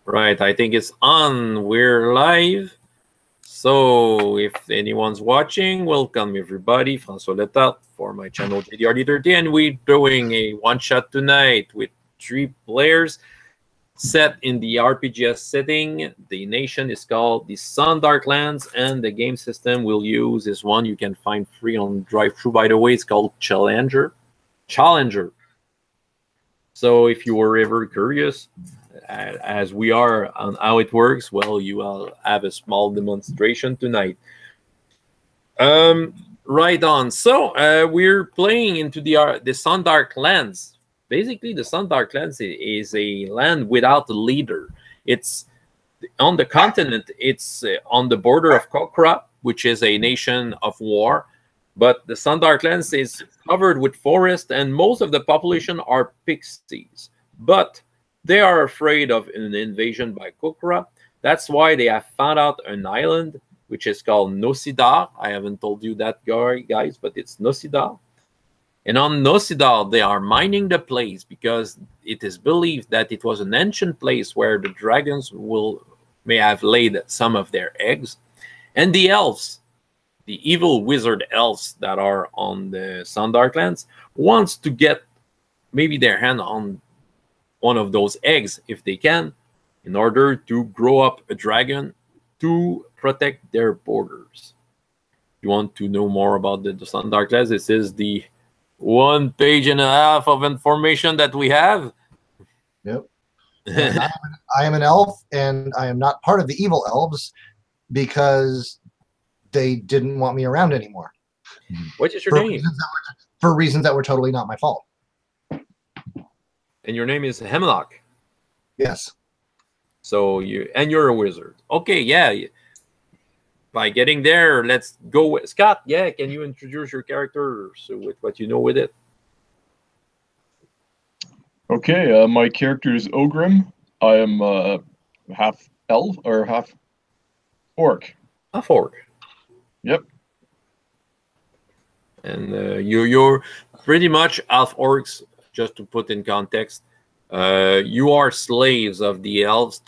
Right, I think it's on. We're live. So if anyone's watching, welcome everybody. François Letarte for my channel JDRD30, and we're doing a one-shot tonight with 3 players set in the RPGS setting. The nation is called the Sundark Lands, and the game system we'll use is one you can find free on Drivethru, by the way. It's called Challenger. So if you were ever curious, as we are, on how it works, well, you will have a small demonstration tonight. Right on. So we're playing into the Sundark Lands. Basically, the Sundark Lands is a land without a leader. It's on the continent. It's on the border of Kokra, which is a nation of war. But the Sundark Lands is covered with forest, and most of the population are pixies. But they are afraid of an invasion by Kokra. That's why they have found out an island, which is called Nosidar. I haven't told you that, guys, but it's Nosidar. And on Nosidar, they are mining the place because it is believed that it was an ancient place where the dragons may have laid some of their eggs. And the elves, the evil wizard elves that are on the Sundark Lands, wants to get maybe their hand on one of those eggs if they can, in order to grow up a dragon to protect their borders. You want to know more about the Sundark Lands? This is the 1.5 pages of information that we have. Yep. I am an elf, and I am not part of the evil elves because they didn't want me around anymore. What is your name? For reasons that were totally not my fault. And your name is Hemlock. Yes. So you're a wizard. Okay, yeah. By getting there, let's go with Scott. Yeah, can you introduce your character with what you know with it? Okay, my character is Ogrim. I am half elf or half orc. Half orc. Yep. And you're pretty much half orcs. Just to put in context, you are slaves of the elves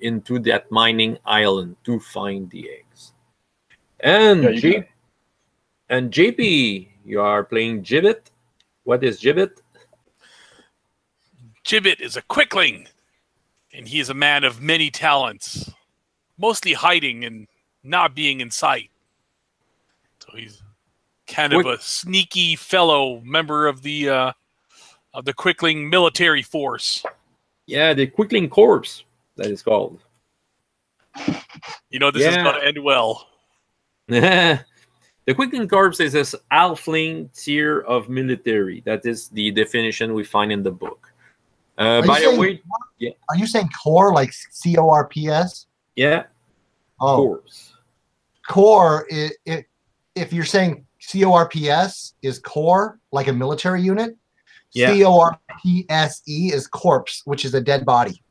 into that mining island to find the eggs. And JP, you are playing Gibbet. What is Gibbet? Gibbet is a quickling, and he is a man of many talents, mostly hiding and not being in sight. So he's kind of a sneaky fellow member of the Quickling military force. Yeah, the Quickling Corps, that is called. You know, this is going to end well. The Quickling Corps is this halfling tier of military. That is the definition we find in the book. By the way, are you saying core, like CORPS? Yeah. Oh. Core, if you're saying CORPS is core, like a military unit, yeah. CORPSE is corpse, which is a dead body.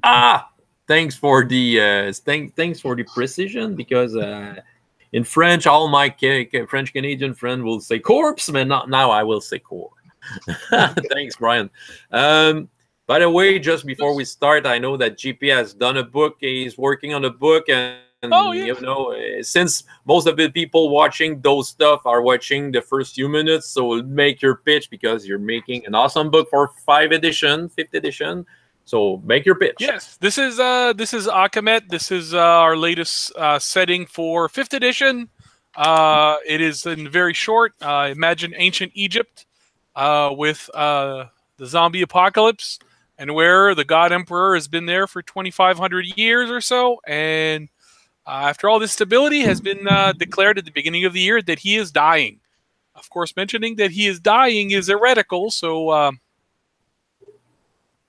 Ah, thanks for the thanks for the precision, because in French, all my French Canadian friend will say corpse, man. Now I will say core. Thanks, Brian. By the way, just before we start, I know that GP has done a book. He's working on a book, and you know, since most of the people watching those stuff are watching the first few minutes, so make your pitch, because you're making an awesome book for 5th edition. So make your pitch. Yes, this is Akamet. This is our latest setting for 5th edition. It is in very short. Imagine ancient Egypt with the zombie apocalypse, and where the God Emperor has been there for 2,500 years or so, and after all this stability has been declared at the beginning of the year that he is dying. Of course, mentioning that he is dying is heretical, so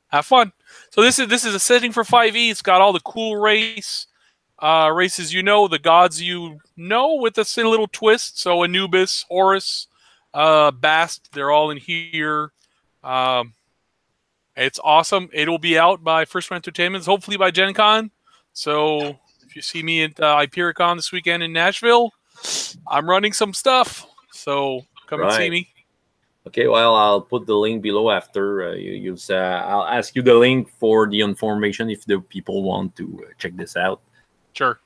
have fun. So this is a setting for 5e. It's got all the cool races you know, the gods you know, with a little twist. So Anubis, Horus, Bast, they're all in here. It's awesome. It'll be out by First One Entertainment, hopefully by Gen Con. So if you see me at Hypericon this weekend in Nashville, I'm running some stuff. So come and see me. Okay, well, I'll put the link below after I'll ask you the link for the information if the people want to check this out. Sure.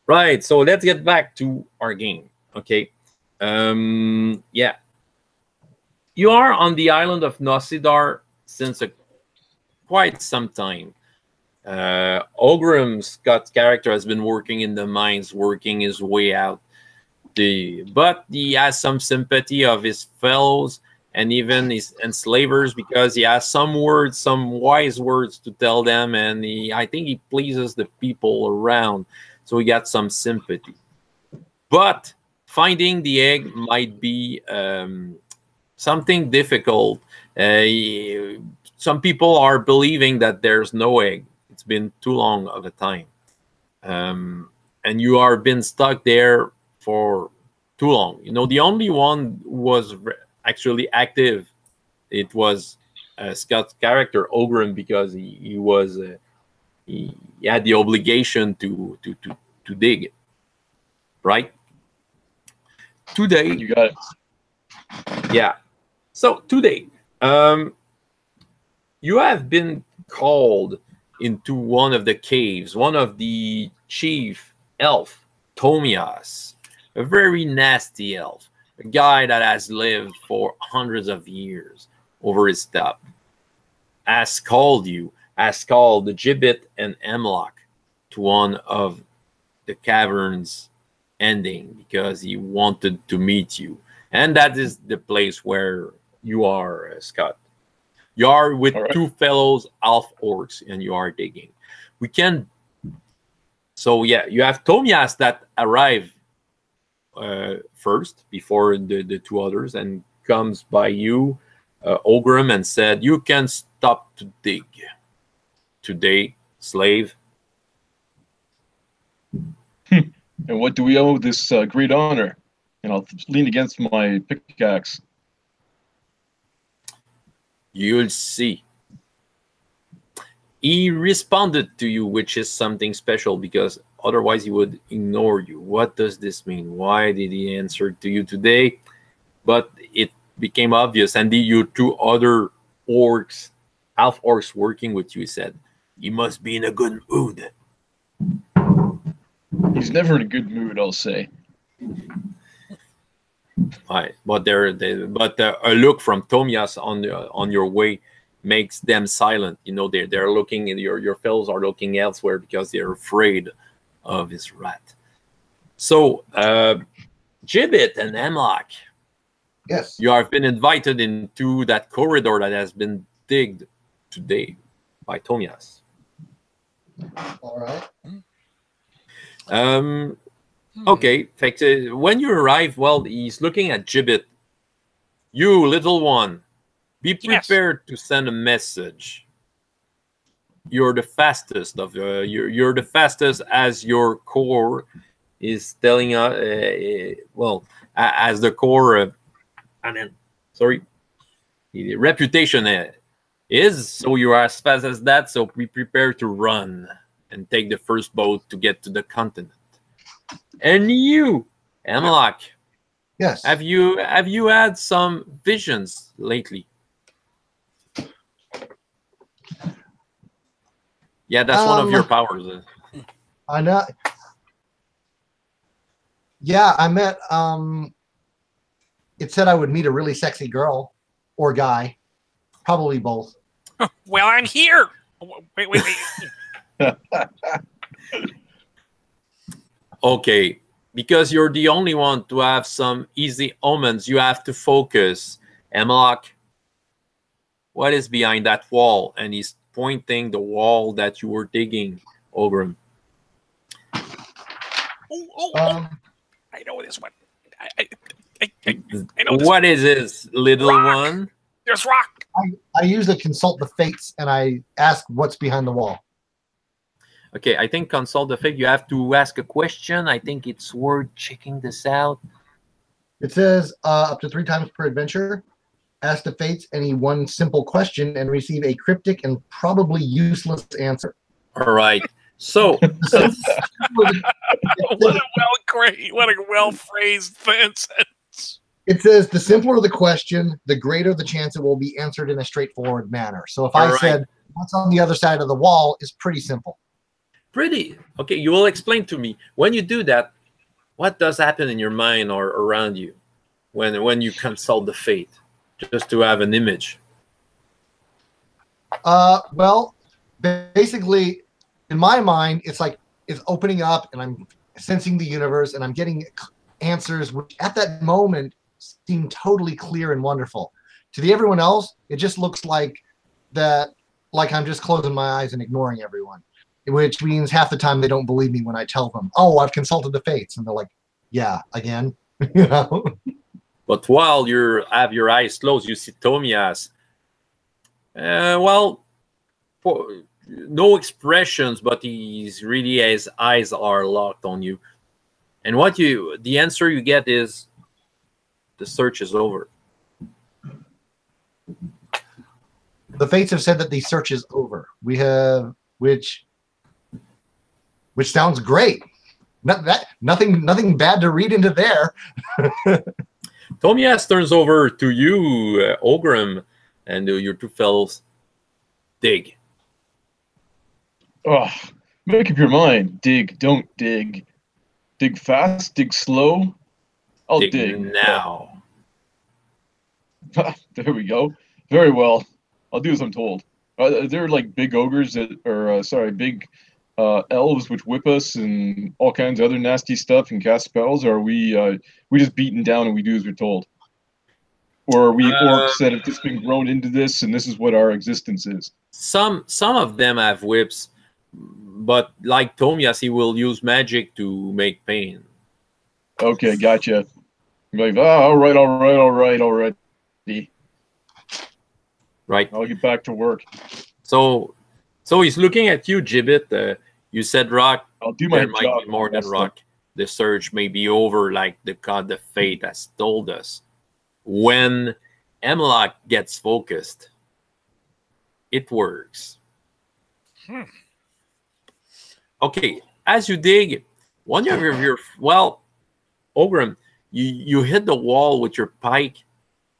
Right, so let's get back to our game. Okay, yeah, you are on the island of Nosidar since quite some time. Ogrim, Scott's character, has been working in the mines, working his way out. But he has some sympathy of his fellows and even his enslavers because he has some words, some wise words to tell them, and I think he pleases the people around, so he got some sympathy. But finding the egg might be something difficult. Some people are believing that there's no egg. It's been too long of a time, and you are been stuck there for too long. You know, the only one who was actually active, it was Scott's character Ogrim, because he was he had the obligation to dig, right? Today, You got it. yeah. So today, you have been called into one of the caves, one of the chief elf, Tomias, a very nasty elf, a guy that has lived for hundreds of years over his steppe, has called the Gibbet and Emlock to one of the caverns ending because he wanted to meet you. And that is the place where you are, Scott. You are with two fellows elf orcs and you are digging. We can. So yeah, you have Tomias that arrive first before the two others and comes by you, Ogrim, and said, "You can stop to dig today, slave." And what do we owe this great honor? And I'll lean against my pickaxe. You'll see. He responded to you, which is something special because otherwise he would ignore you. What does this mean? Why did he answer to you today? But it became obvious, and your two other orcs, half orcs working with you, said, "He must be in a good mood." He's never in a good mood, I'll say. Right, but a look from Tomias on your way makes them silent. You know, they're looking, and your fellows are looking elsewhere because they're afraid of his wrath. So, Gibbet and Emlock, Yes. you have been invited into that corridor that has been digged today by Tomias. All right. Okay, when you arrive, well, he's looking at Gibbet. You, little one, be prepared to send a message. You're the fastest of you're the fastest, as your core is telling us. Well, as the core, the reputation is. So you are as fast as that. So be prepared to run and take the first boat to get to the continent. And you, Emlock, Yes. have you had some visions lately? Yeah, that's one of your powers. I know. Yeah, I met. It said I would meet a really sexy girl or guy, probably both. Well, I'm here. Wait. Okay, because you're the only one to have some easy omens, you have to focus. Emlock, what is behind that wall? And he's pointing the wall that you were digging, Ogrim. I know this one. I know this What is this, little one? There's rock. I usually consult the fates and I ask what's behind the wall. Okay, I think consult the fate. You have to ask a question. I think it's worth checking this out. It says up to 3 times per adventure, ask the fates any one simple question and receive a cryptic and probably useless answer. All right. So, What a well phrased sentence. It says the simpler the question, the greater the chance it will be answered in a straightforward manner. So if I said what's on the other side of the wall is pretty simple. Pretty. Okay, you will explain to me. When you do that, what does happen in your mind or around you when you consult the fate, just to have an image? Well, basically, in my mind, it's like it's opening up and I'm sensing the universe and I'm getting answers which at that moment seem totally clear and wonderful. To everyone else, it just looks like that, like I'm just closing my eyes and ignoring everyone, which means half the time they don't believe me when I tell them, oh, I've consulted the fates. And they're like, yeah, again. You know? But while you have your eyes closed, you see Tomias. Well, no expressions, but his eyes are locked on you. And the answer you get is the search is over. The fates have said that the search is over. We have, which sounds great. Nothing bad to read into there. Tomias turns over to you, Ogrim, and your two fellows dig. Oh, make up your mind. Dig, don't dig. Dig fast, dig slow. I'll dig now. There we go. Very well. I'll do as I'm told. They're like big ogres big elves which whip us and all kinds of other nasty stuff and cast spells. Or are we just beaten down and we do as we're told? Or are we orcs that have just been grown into this and this is what our existence is? Some of them have whips, but like Tomias, he will use magic to make pain. Okay, gotcha. I'm like, all right. Right. I'll get back to work. So he's looking at you, Gibbet. You said rock. I'll do my there job. Might be more than rock. The search may be over, like the god of fate has told us. When Emlock gets focused, it works. Okay, as you dig, one of your Ogrim, you hit the wall with your pike,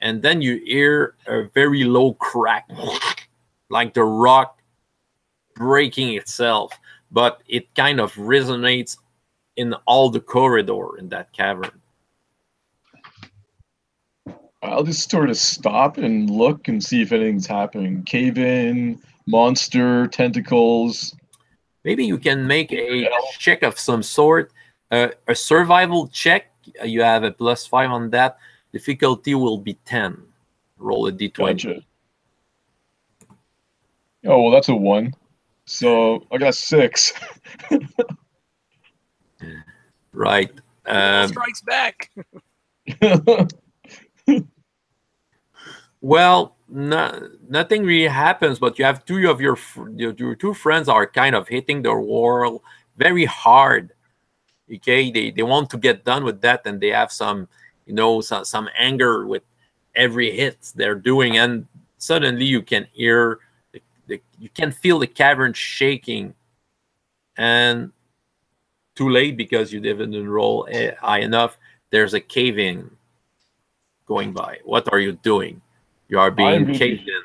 and then you hear a very low crack, like the rock breaking itself, but it kind of resonates in all the corridor in that cavern. I'll just sort of stop and look and see if anything's happening. Cave in, monster, tentacles. Maybe you can make a check of some sort, a survival check. You have a +5 on that. Difficulty will be 10. Roll a d20. Gotcha. Oh, well, that's a 1. So I got 6. Right. Strikes back. Well, nothing really happens, but you have two of your two friends are kind of hitting the wall very hard. Okay, they want to get done with that, and they have some anger with every hit they're doing, and suddenly you can hear you can feel the cavern shaking, and too late because you didn't roll high enough. There's a cave-in going by. What are you doing? You are being caved in.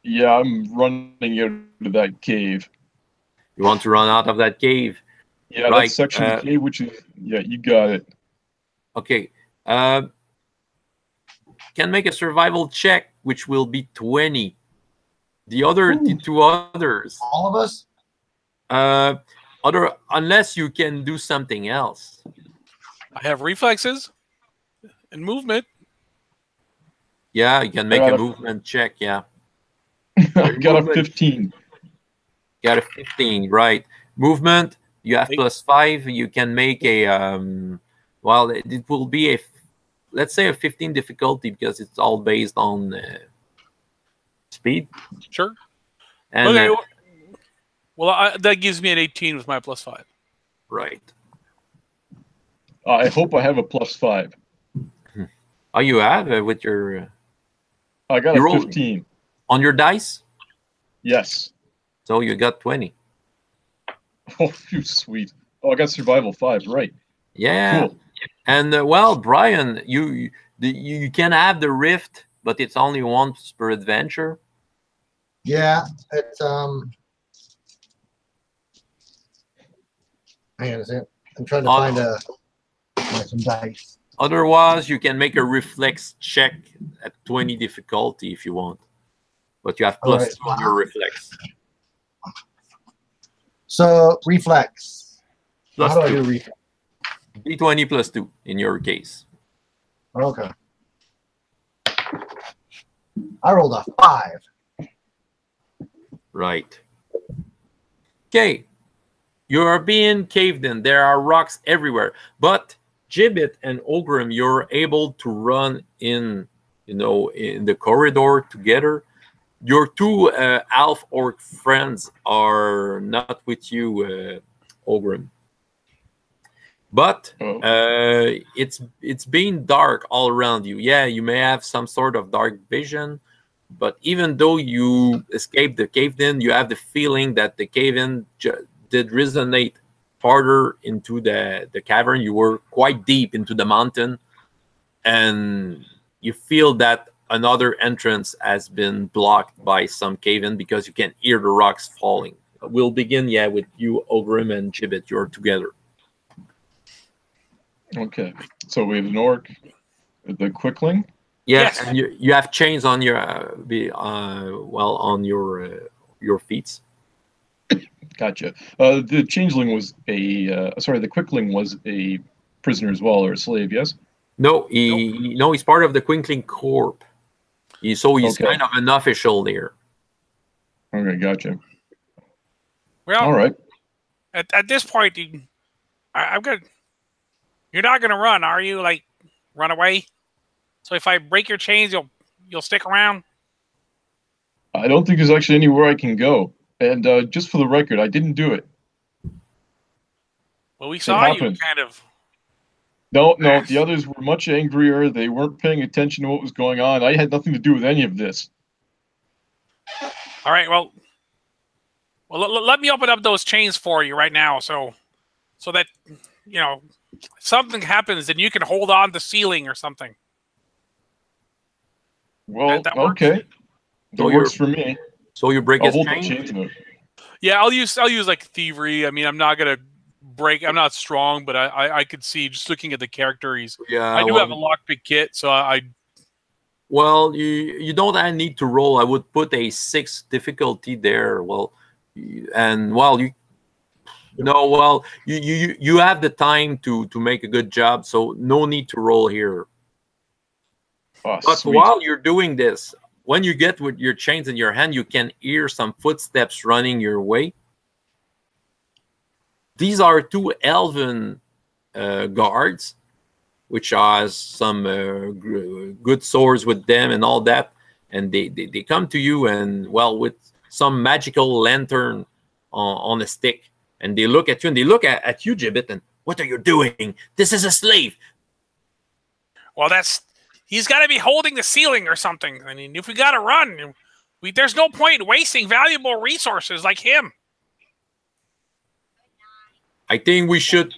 Yeah, I'm running out of that cave. You want to run out of that cave? Yeah, right. That section of the cave, which is, yeah, you got it. Okay. Can make a survival check, which will be 20. The two others. All of us? Unless you can do something else. I have reflexes and movement. Yeah, you can make a movement check, yeah. I got a 15. Got a 15, right. Movement, you have +5. You can make a, it will be let's say a 15 difficulty because it's all based on speed. Sure. And, okay. That gives me an 18 with my +5. Right. I hope I have a +5. Oh, you have with your... I got a 15. On your dice? Yes. So you got 20. Oh, sweet. Oh, I got survival 5, right. Yeah. Cool. And, Brian, you You can have the rift, but it's only once per adventure. Yeah, it's hang on a second. I'm trying to find some dice. Otherwise, you can make a reflex check at 20 difficulty if you want, but you have plus 2 on your reflex. So reflex. Plus How do 2. I do reflex? D20 plus 2 in your case. Okay. I rolled a 5. Right. Okay. You are being caved in. There are rocks everywhere. But Gibbet and Ogrim, you're able to run in, in the corridor together. Your 2 elf orc friends are not with you, Ogrim. But it's been dark all around you. Yeah, you may have some sort of dark vision, but even though you escaped the cave-in, you have the feeling that the cave-in did resonate farther into the cavern. You were quite deep into the mountain, and you feel that another entrance has been blocked by some cave-in because you can hear the rocks falling. We'll begin, with you, Ogrim and Gibbet. You're together. Okay, so we have an orc, the quickling. Yes, and you have chains on your on your feet. Gotcha. The changeling was the quickling was a prisoner as well, or a slave. Yes. No, he's part of the Quinkling Corp. He's kind of an official there. Okay, gotcha. Well, all right. At this point, I'm gonna. You're not gonna run, are you? Like, run away? So if I break your chains, you'll stick around? I don't think there's actually anywhere I can go. And just for the record, I didn't do it. Well, we saw you kind of. No, the others were much angrier. They weren't paying attention to what was going on. I had nothing to do with any of this. All right, well, let me open up those chains for you right now, so that something happens and you can hold on the ceiling or something. Well, that okay, that works for me. So you break his chains? Yeah, I'll use like thievery. I mean, I'm not gonna break. I'm not strong, but I could see just looking at the character. I do have a lockpick kit, so I. Well, you don't need to roll. I would put a 6 difficulty there. You have the time to make a good job, so no need to roll here. Oh, but sweet. While you're doing this, when you get with your chains in your hand, you can hear some footsteps running your way. These are 2 elven guards, which has some good swords with them and all that. And they come to you and, with some magical lantern on a stick. And they look at you, and they look at you, Gibbet, and, what are you doing? This is a slave. Well, he's got to be holding the ceiling or something. I mean, if we got to run, there's no point wasting valuable resources like him. I think we should.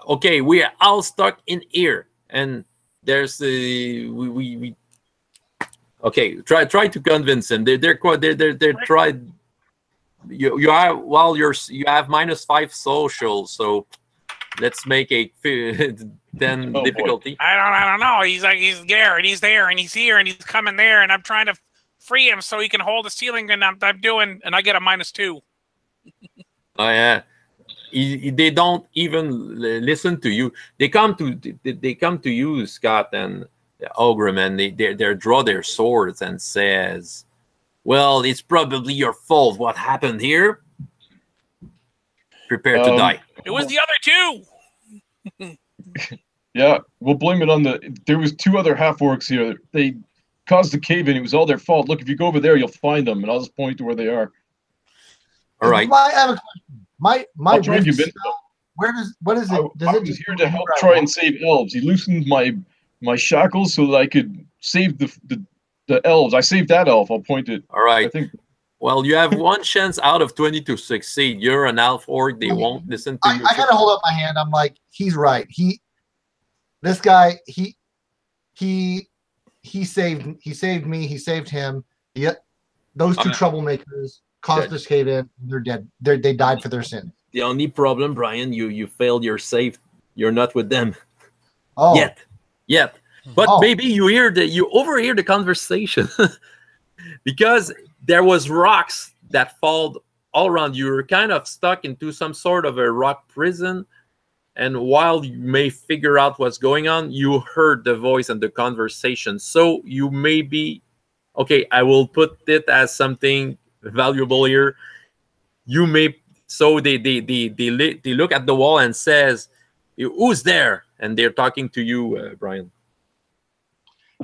Okay, we are all stuck in here, and there's we. Okay, try to convince them. They're tried. You have -5 social, so let's make a 10 difficulty. Boy. I don't know. He's there and he's there and he's here and he's coming there, and I'm trying to free him so he can hold the ceiling, and I'm doing, and I get a -2. Oh yeah, they don't even listen to you. They come to you, Scott and Ogrim, and they draw their swords and says, well, it's probably your fault. What happened here? Prepare to die. It was the other 2. Yeah, we'll blame it on there was 2 other half-orcs here. They caused the cave-in. It was all their fault. Look, if you go over there, you'll find them, and I'll just point to where they are. All right. I have a question. My rift spell, what is it? I was here to help try and save elves. He loosened my shackles so that I could save the elves. I saved that elf. I'll point it. All right. I think. Well, you have 1 chance out of 20 to succeed. You're an elf orc. They won't listen to you. I gotta hold up my hand. I'm like, he's right. This guy, he saved me. He saved him. Yeah, those two troublemakers caused us cave in. They're dead. They died for their sins. The only problem, Brian, you failed your save. You're not with them. Oh. Yet. But maybe you overhear the conversation because there was rocks that fall all around you. You're kind of stuck into some sort of a rock prison. And while you may figure out what's going on, you heard the voice and the conversation. So you may be, okay, I will put it as something valuable here. You may, so they look at the wall and says, who's there? And they're talking to you, Brian.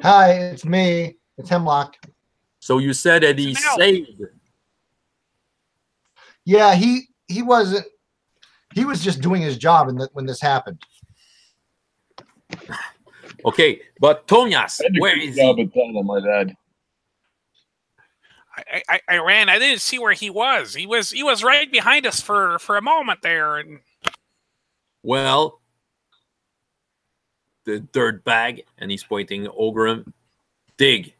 Hi, it's me. It's Hemlock. So you said that he saved. Yeah, he wasn't. He was just doing his job when this happened. Okay, but Tonias, where is he? My dad. I ran. I didn't see where he was. He was right behind us for a moment there. And well, the dirt bag, and he's pointing Ogrim. Dig,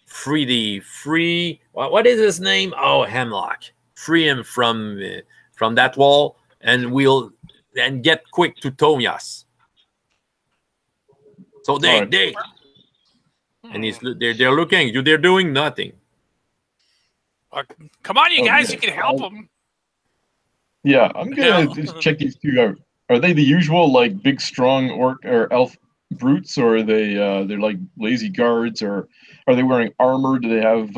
free. What is his name? Oh, Hemlock. Free him from that wall. And we'll get quick to Tonias. So they and they're looking. They're doing nothing. Come on, you guys! You can help them. Yeah, I'm gonna just check these two out. Are they the usual like big, strong orc or elf brutes, or are they they're like lazy guards, or are they wearing armor? Do they have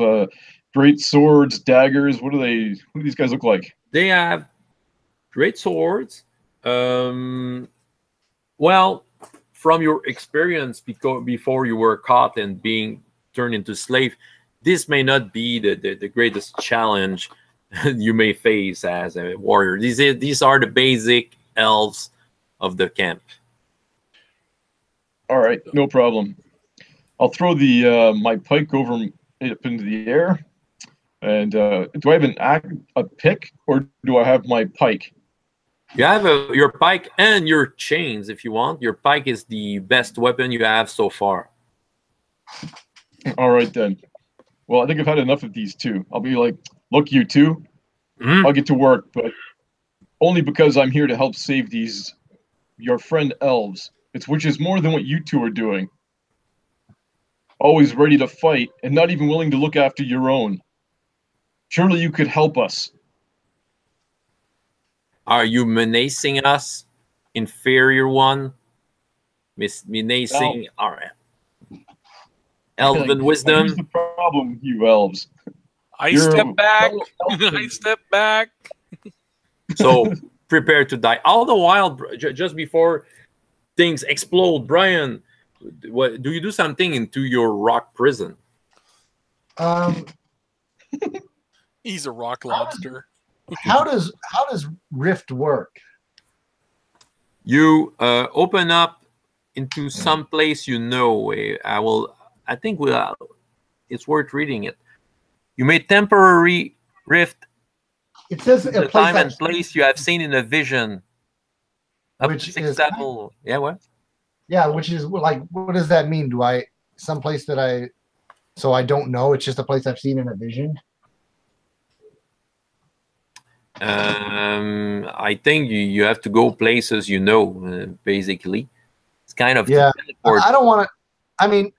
great swords, daggers? What do these guys look like? They have great swords. Well, from your experience before you were caught and being turned into slave, this may not be the greatest challenge you may face as a warrior. These are the basic elves of the camp. All right, no problem. I'll throw the my pike over up into the air. And do I have a pick, or do I have my pike? You have your pike and your chains if you want. Your pike is the best weapon you have so far. All right, then. Well, I think I've had enough of these two. I'll be like, look, you two, I'll get to work, but only because I'm here to help save your friend elves. Which is more than what you two are doing. Always ready to fight and not even willing to look after your own. Surely you could help us. Are you menacing us, inferior one? Menacing, all right. Elven wisdom. Here's the problem with you elves. Step back. I step back. So prepare to die. All the while, just before things explode, Brian, what do you do something into your rock prison? He's a rock lobster. How does Rift work? You open up into some place I think it's worth reading it. You made temporary rift. It says the time and place you have seen in a vision. Which is level. Yeah, what? Yeah, which is like, what does that mean? Someplace that I don't know? It's just a place I've seen in a vision. I think you have to go places basically. It's kind of I don't want to. I mean,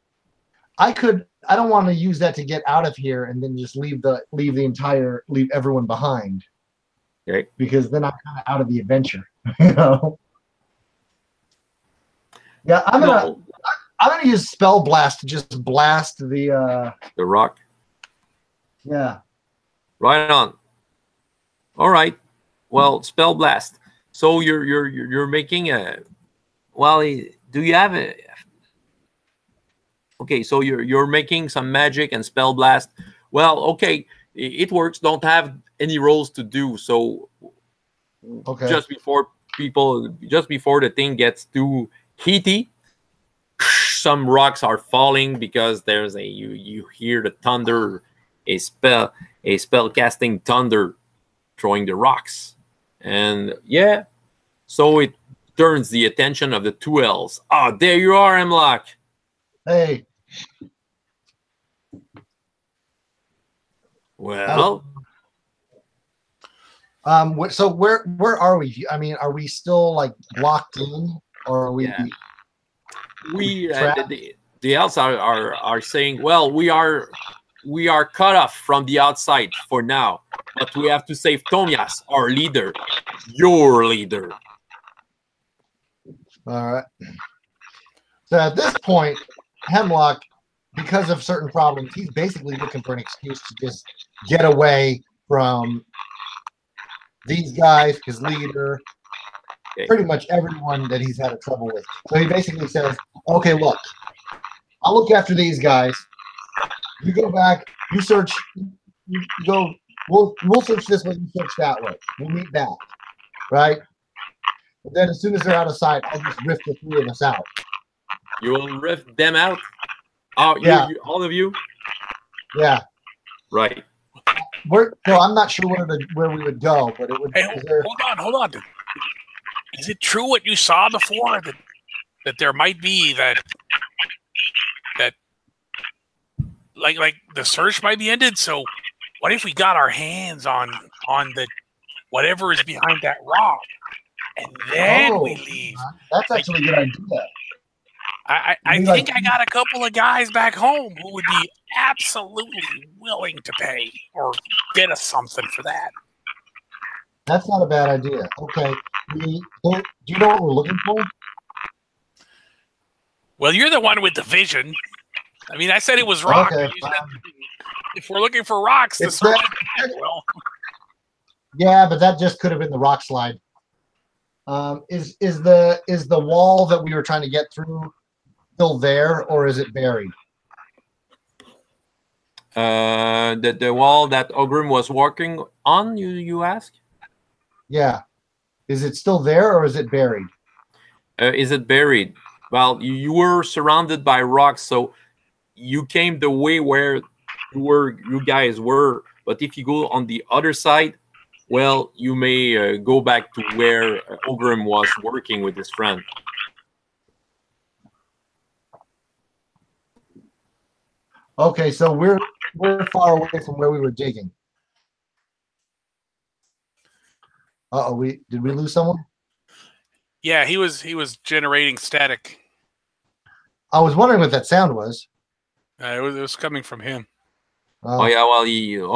I don't want to use that to get out of here and then just leave everyone behind. Okay. Because then I'm kind of out of the adventure. You know. Yeah, I'm gonna use spell blast to just blast the rock. Yeah. Right on. All right. Well, spell blast. So you're making a. Well, do you have a? Okay, so you're making some magic and spell blast. Well, okay, it works. Don't have any rolls to do. So okay. Just before the thing gets too heaty, some rocks are falling because there's you hear the thunder, a spell casting thunder throwing the rocks. And yeah, so it turns the attention of the two elves. Ah, there you are, Hemlock. Hey. Well, so where are we? I mean, are we still like blocked in, or are we? Yeah. We trapped? the elves are saying, well, we are cut off from the outside for now, but we have to save Tomias, our leader, your leader. All right. So at this point, Hemlock, because of certain problems, he's basically looking for an excuse to just get away from these guys, his leader, pretty much everyone that he's had a trouble with. So he basically says, okay, look, I'll look after these guys. You go back, you search, you go, we'll search this way, you search that way. We'll meet back, right? But then as soon as they're out of sight, I'll just rift the three of us out. You will rift them out? Oh, yeah. All of you? Yeah. Right. So I'm not sure where we would go, but it would. Hey, hold on. Is it true what you saw before that there might be that like the search might be ended? So what if we got our hands on the whatever is behind that rock, and then we leave? That's actually a good idea. I think I got a couple of guys back home who would be absolutely willing to pay or get us something for that. That's not a bad idea. Okay. Do you know what we're looking for? Well, you're the one with the vision. I mean, I said it was rock. Okay, if we're looking for rocks, the search well. Yeah, but that just could have been the rock slide. Is the wall that we were trying to get through still there, or is it buried? The wall that Ogrim was working on, you ask? Yeah. Is it still there, or is it buried? Is it buried? Well, you were surrounded by rocks, so you came the way where you guys were. But if you go on the other side, well, you may go back to where Ogrim was working with his friend. Okay, so we're far away from where we were digging. Did we lose someone? Yeah, he was generating static. I was wondering what that sound was. It was coming from him. Oh yeah, well,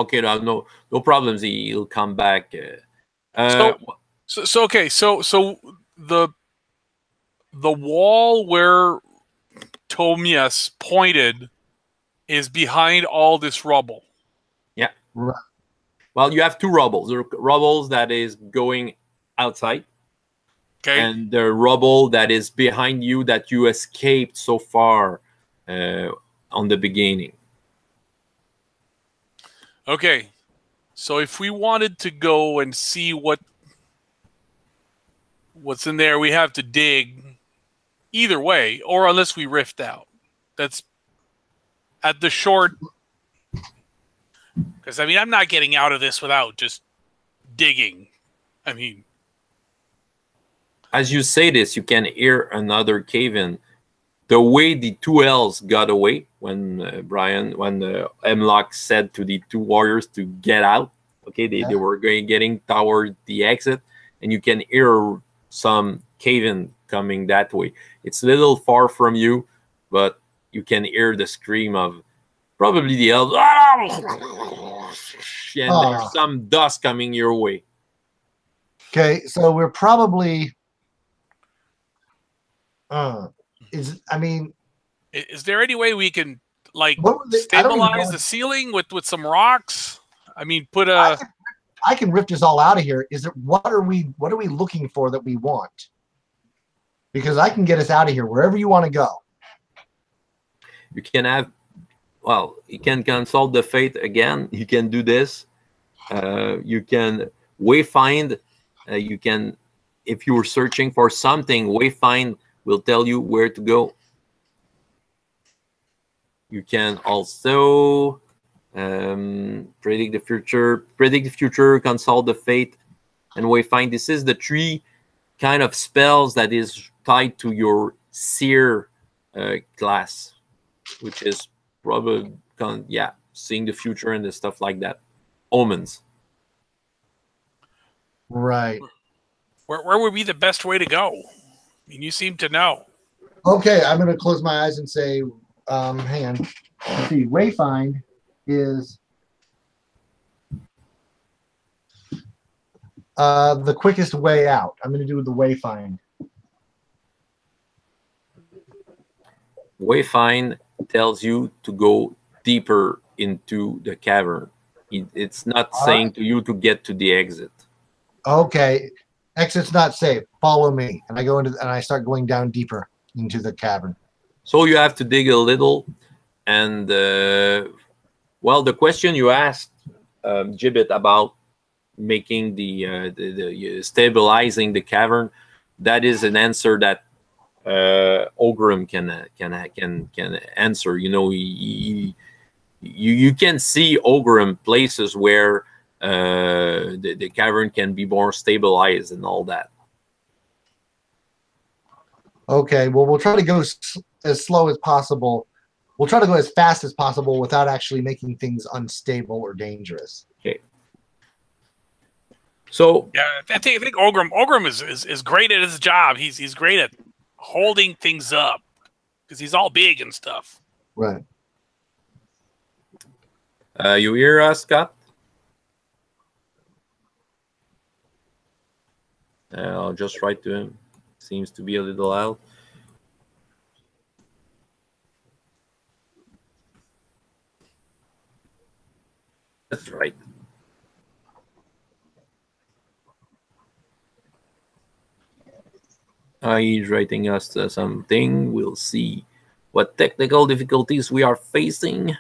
okay, no problems. He'll come back. So the wall where Tomias pointed is behind all this rubble. Yeah. Right. Well, you have two rubbles. The rubbles that is going outside. Okay. And the rubble that is behind you that you escaped so far on the beginning. Okay. So if we wanted to go and see what's in there, we have to dig either way, or unless we rift out. That's at the short. Because, I mean, I'm not getting out of this without just digging. I mean, as you say this, you can hear another cave-in. The way the two elves got away when Hemlock said to the two warriors to get out. Okay, they were getting toward the exit, and you can hear some cave-in coming that way. It's a little far from you, but you can hear the scream of probably the elves. And there's some dust coming your way. Okay, so we're probably. Is there any way we can stabilize the ceiling with some rocks? I mean, put a. I can rift us all out of here. What are we looking for that we want? Because I can get us out of here wherever you want to go. You can have. Well, you can consult the fate again. You can do this. You can wayfind. You can, if you were searching for something, wayfind will tell you where to go. You can also predict the future, consult the fate, and wayfind. This is the three kind of spells that is tied to your seer class. which is probably seeing the future and the stuff like that. Omens. Right. Where would be the best way to go? I mean, you seem to know. Okay, I'm going to close my eyes and say, hang on. Let's see. Wayfind is the quickest way out. I'm going to do the Wayfind. Wayfind tells you to go deeper into the cavern. It's not saying to you to get to the exit. Okay, exit's not safe. Follow me, and I go into and I start going down deeper into the cavern. So you have to dig a little, and well, the question you asked, Gibbet, about making the stabilizing the cavern, that is an answer that Ogrim can answer. You know, you can see Ogrim places where the cavern can be more stabilized and all that. Okay, well, we'll try to go as slow as possible. We'll try to go as fast as possible without actually making things unstable or dangerous. Okay. So yeah, I think Ogrim is great at his job. He's great at holding things up because he's all big and stuff. Right. You hear us, Scott? I'll just write to him. Seems to be a little loud. That's right. He's writing us something. We'll see what technical difficulties we are facing.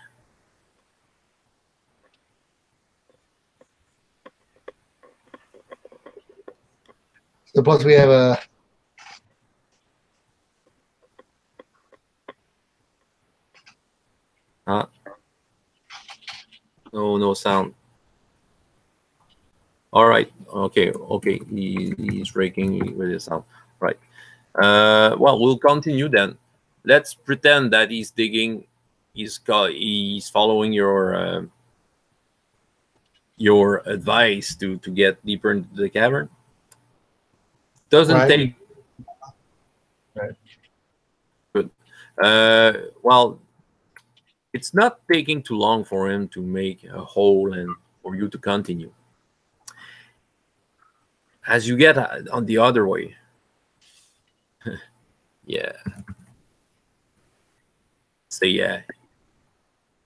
So plus we have a no sound. All right. Okay. He's breaking with the sound. Right. Well, we'll continue then. Let's pretend that he's digging. He's following your advice to get deeper into the cavern. Doesn't take. Right. Good. Well, it's not taking too long for him to make a hole and for you to continue. As you get on the other way, yeah. Say yeah.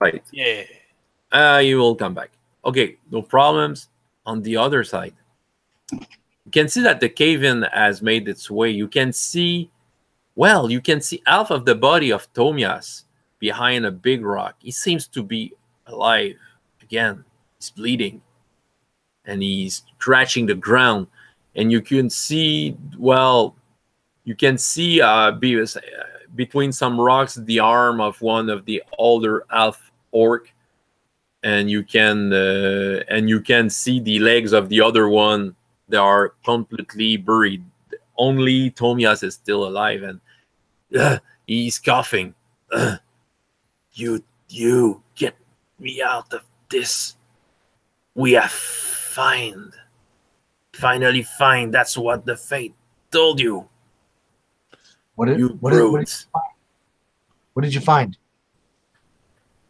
Right. Yeah. You will come back. Okay, no problems. On the other side, you can see that the cave-in has made its way. You can see half of the body of Tomias behind a big rock. He seems to be alive again. He's bleeding, and he's scratching the ground. And you can see, between some rocks, the arm of one of the older half orc, and you can see the legs of the other one. They are completely buried. Only Tomias is still alive, and he's coughing. You get me out of this. We have finally find. That's what the fate told you. What did you find?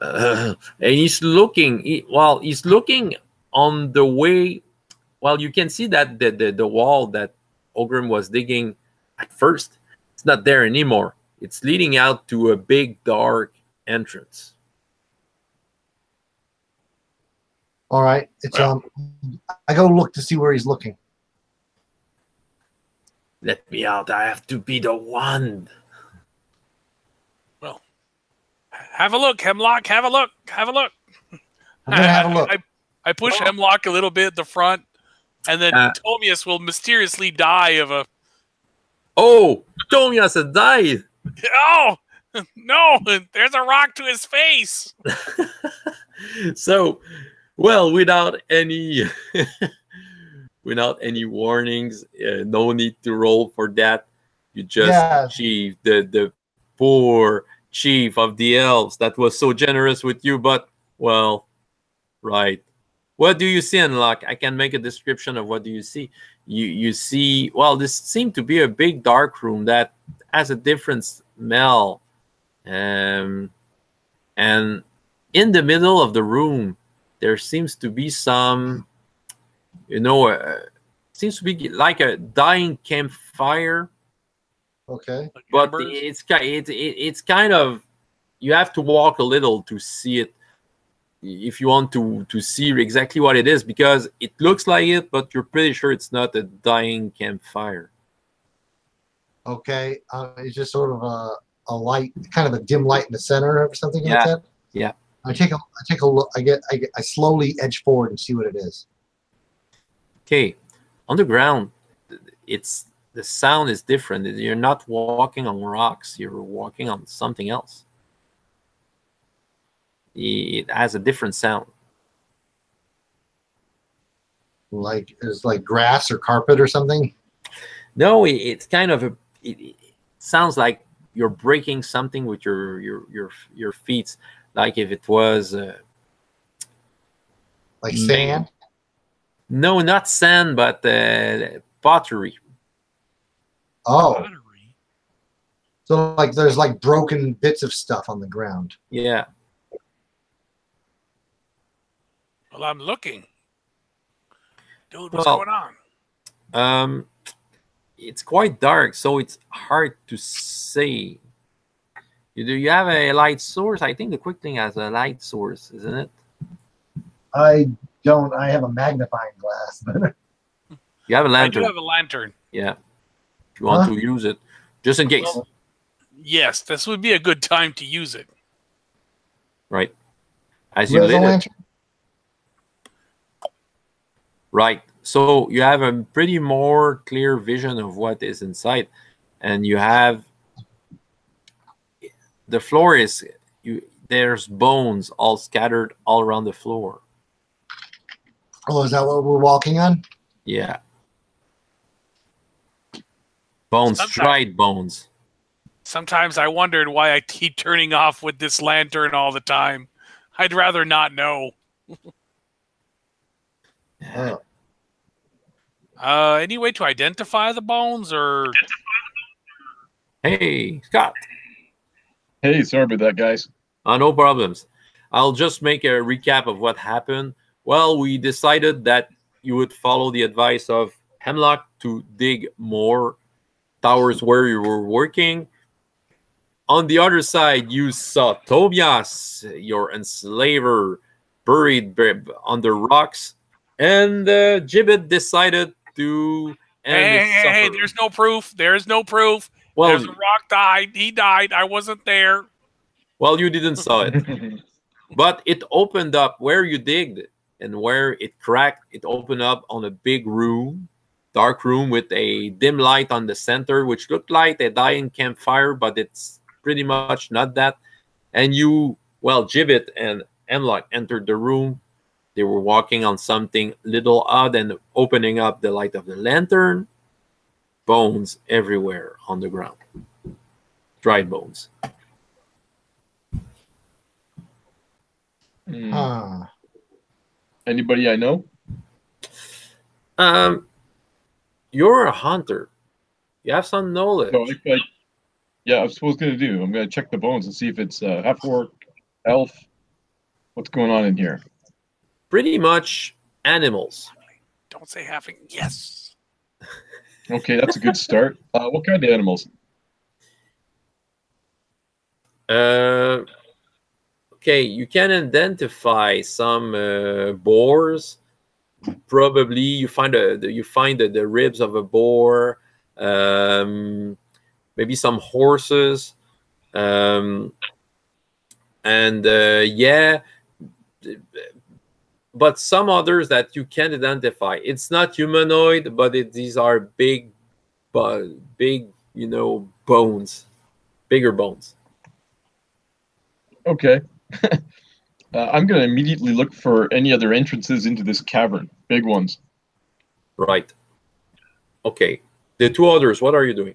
And he's looking. He's looking on the way. Well, you can see that the wall that Ogrim was digging at first, it's not there anymore. It's leading out to a big dark entrance. All right. It's I go look to see where he's looking. Let me out. I have to be the one. Well, have a look, Hemlock. Have a look. I'm gonna have a look. I push Hemlock a little bit at the front, and then Tomias will mysteriously die of a... Oh, Tomias has died. Oh, no, there's a rock to his face. So, well, without any warnings, no need to roll for that. You just achieve the poor chief of the elves that was so generous with you, but, well, right. What do you see, Unlock? I can make a description of what do you see. You see, well, this seemed to be a big dark room that has a different smell. And in the middle of the room, there seems to be some, seems to be like a dying campfire. Okay. But it's kind of, you have to walk a little to see it if you want to see exactly what it is, because it looks like it, but you're pretty sure it's not a dying campfire. Okay. It's just sort of a light, kind of a dim light in the center or something like that. Yeah. I take a look. I slowly edge forward and see what it is. Okay. On the ground, the sound is different. You're not walking on rocks. You're walking on something else. It has a different sound. Like it's like grass or carpet or something. No, it's kind of it sounds like you're breaking something with your feet, like if it was like sand. No, not sand, but pottery. Oh. Pottery. So like there's like broken bits of stuff on the ground. Yeah. Well, I'm looking. Dude, what's going on? It's quite dark, so it's hard to say. Do you have a light source? I think the quick thing has a light source, isn't it? I don't. I have a magnifying glass. You have a lantern. I do have a lantern. Yeah. If you want to use it, just in case. Well, yes, this would be a good time to use it. Right. As you lit it. Right. So you have a pretty more clear vision of what is inside, and you have the floor is there's bones all scattered all around the floor. Oh, is that what we're walking on? Yeah. Bones, dried bones. Sometimes I wondered why I keep turning off with this lantern all the time. I'd rather not know. Any way to identify the bones, or? Hey, Scott. Hey, sorry about that, guys. No problems. I'll just make a recap of what happened. Well, we decided that you would follow the advice of Hemlock to dig more towers where you were working. On the other side, you saw Tobias, your enslaver, buried under rocks, and Gibbet decided to end Hey, there's no proof. There's no proof. Well, there's a rock died. He died. I wasn't there. Well, you didn't saw it. But it opened up where you digged, and where it cracked, it opened up on a big room, dark room with a dim light on the center, which looked like a dying campfire, but it's pretty much not that. And you, well, Gibbet and Hemlock entered the room. They were walking on something little odd and opening up the light of the lantern. Bones everywhere on the ground. Dried bones. Anybody I know? You're a hunter. You have some knowledge. No, yeah, I was supposed to do. I'm going to check the bones and see if it's half-orc, elf. What's going on in here? Pretty much animals. Don't say halving. Yes. Okay, that's a good start. What kind of animals? Okay, you can identify some boars. Probably you find the ribs of a boar. Maybe some horses. Yeah. But some others that you can identify. It's not humanoid, but these are big, bones, bigger bones. Okay. I'm going to immediately look for any other entrances into this cavern, big ones. Right. Okay. The two others, what are you doing?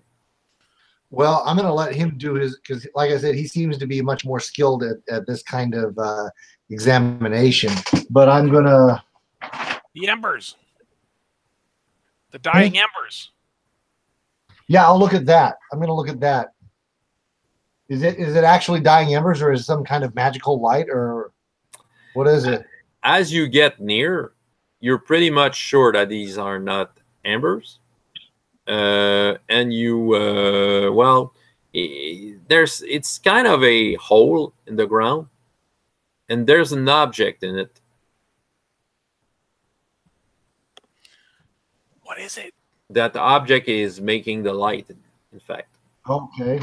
Well, I'm going to let him do his, because like I said, he seems to be much more skilled at this kind of examination. But I'm going to. The embers. The dying embers. Yeah, I'll look at that. I'm going to look at that. Is it actually dying embers, or is it some kind of magical light, or what is it? As you get near, you're pretty much sure that these are not embers. And you, well, it's kind of a hole in the ground, and there's an object in it. What is it? That the object is making the light, in fact. Okay.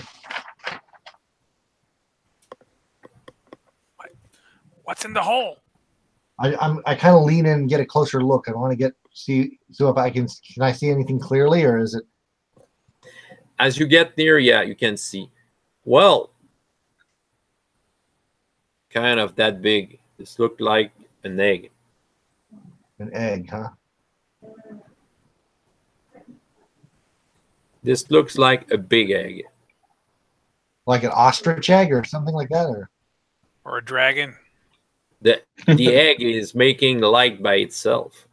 What's in the hole? I kind of lean in and get a closer look. I want to see if I can I see anything clearly, or is it? As you get near, yeah, you can see. Well, kind of that big. This looked like an egg. An egg, huh? This looks like a big egg. Like an ostrich egg or something like that, or a dragon. The egg is making light by itself.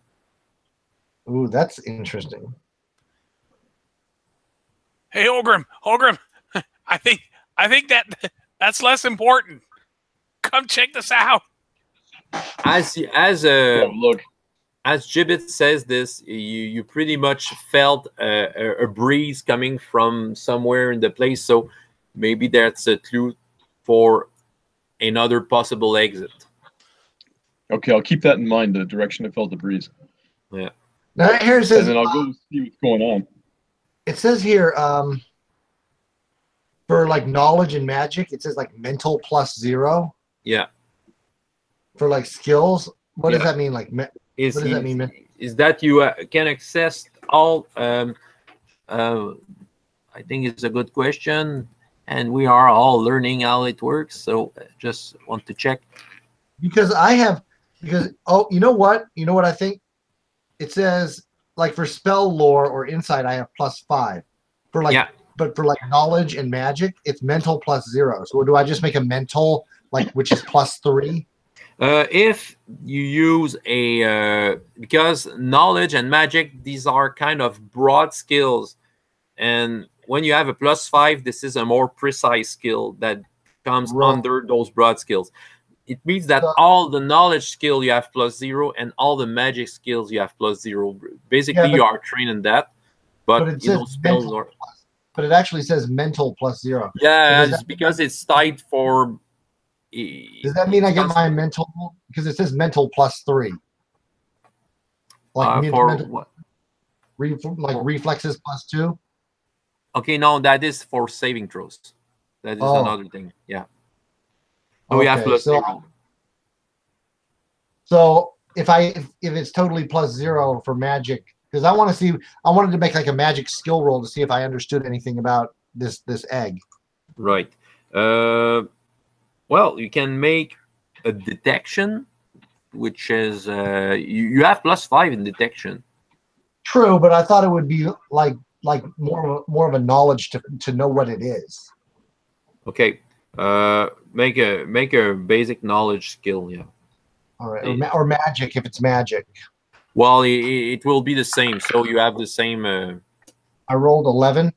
Ooh, that's interesting. Hey, Ogrim, I think that's less important. Come check this out. As look. As Gibbet says this, you pretty much felt a breeze coming from somewhere in the place, so maybe that's a clue for another possible exit. Okay, I'll keep that in mind, the direction I felt the breeze. Yeah. Now here it says, and then I'll go see what's going on. It says here, for like knowledge and magic, it says like mental +0. Yeah. For like skills, what does that mean? Like, what does that mean? Is that you can access all? I think it's a good question, and we are all learning how it works. So just want to check. Because you know what I think? It says like for spell lore or insight, I have +5. For like, but for like knowledge and magic, it's mental +0. So do I just make a mental which is +3? If you use because knowledge and magic, these are kind of broad skills, and when you have a +5, this is a more precise skill that comes under those broad skills. It means that all the knowledge skill you have +0, and all the magic skills you have +0. Basically, you are trained in that, but it says spells are. But it actually says mental +0. Yeah, it's because it's tied for. Does that mean I get my mental? Because it says mental +3. Like for mental, what? Reflexes +2. Okay, no, that is for saving throws. That is another thing. Yeah. So we have +0. So if it's totally +0 for magic, because I wanted to make like a magic skill roll to see if I understood anything about this egg. Right. Well, you can make a detection, which is you have +5 in detection. True, but I thought it would be like more of a knowledge to know what it is. Okay. Make a basic knowledge skill. Yeah. All right. Or magic if it's magic. Well, it will be the same. So you have the same. I rolled 11.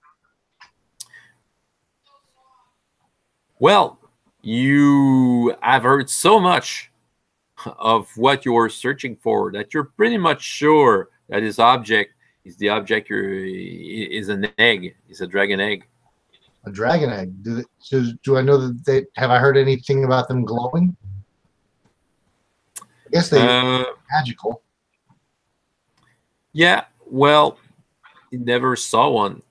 Well, you have heard so much of what you're searching for that you're pretty much sure that this object is the object is an egg. It's a dragon egg. A dragon egg. Do I know that have I heard anything about them glowing? I guess they're magical. Yeah, well, you never saw one.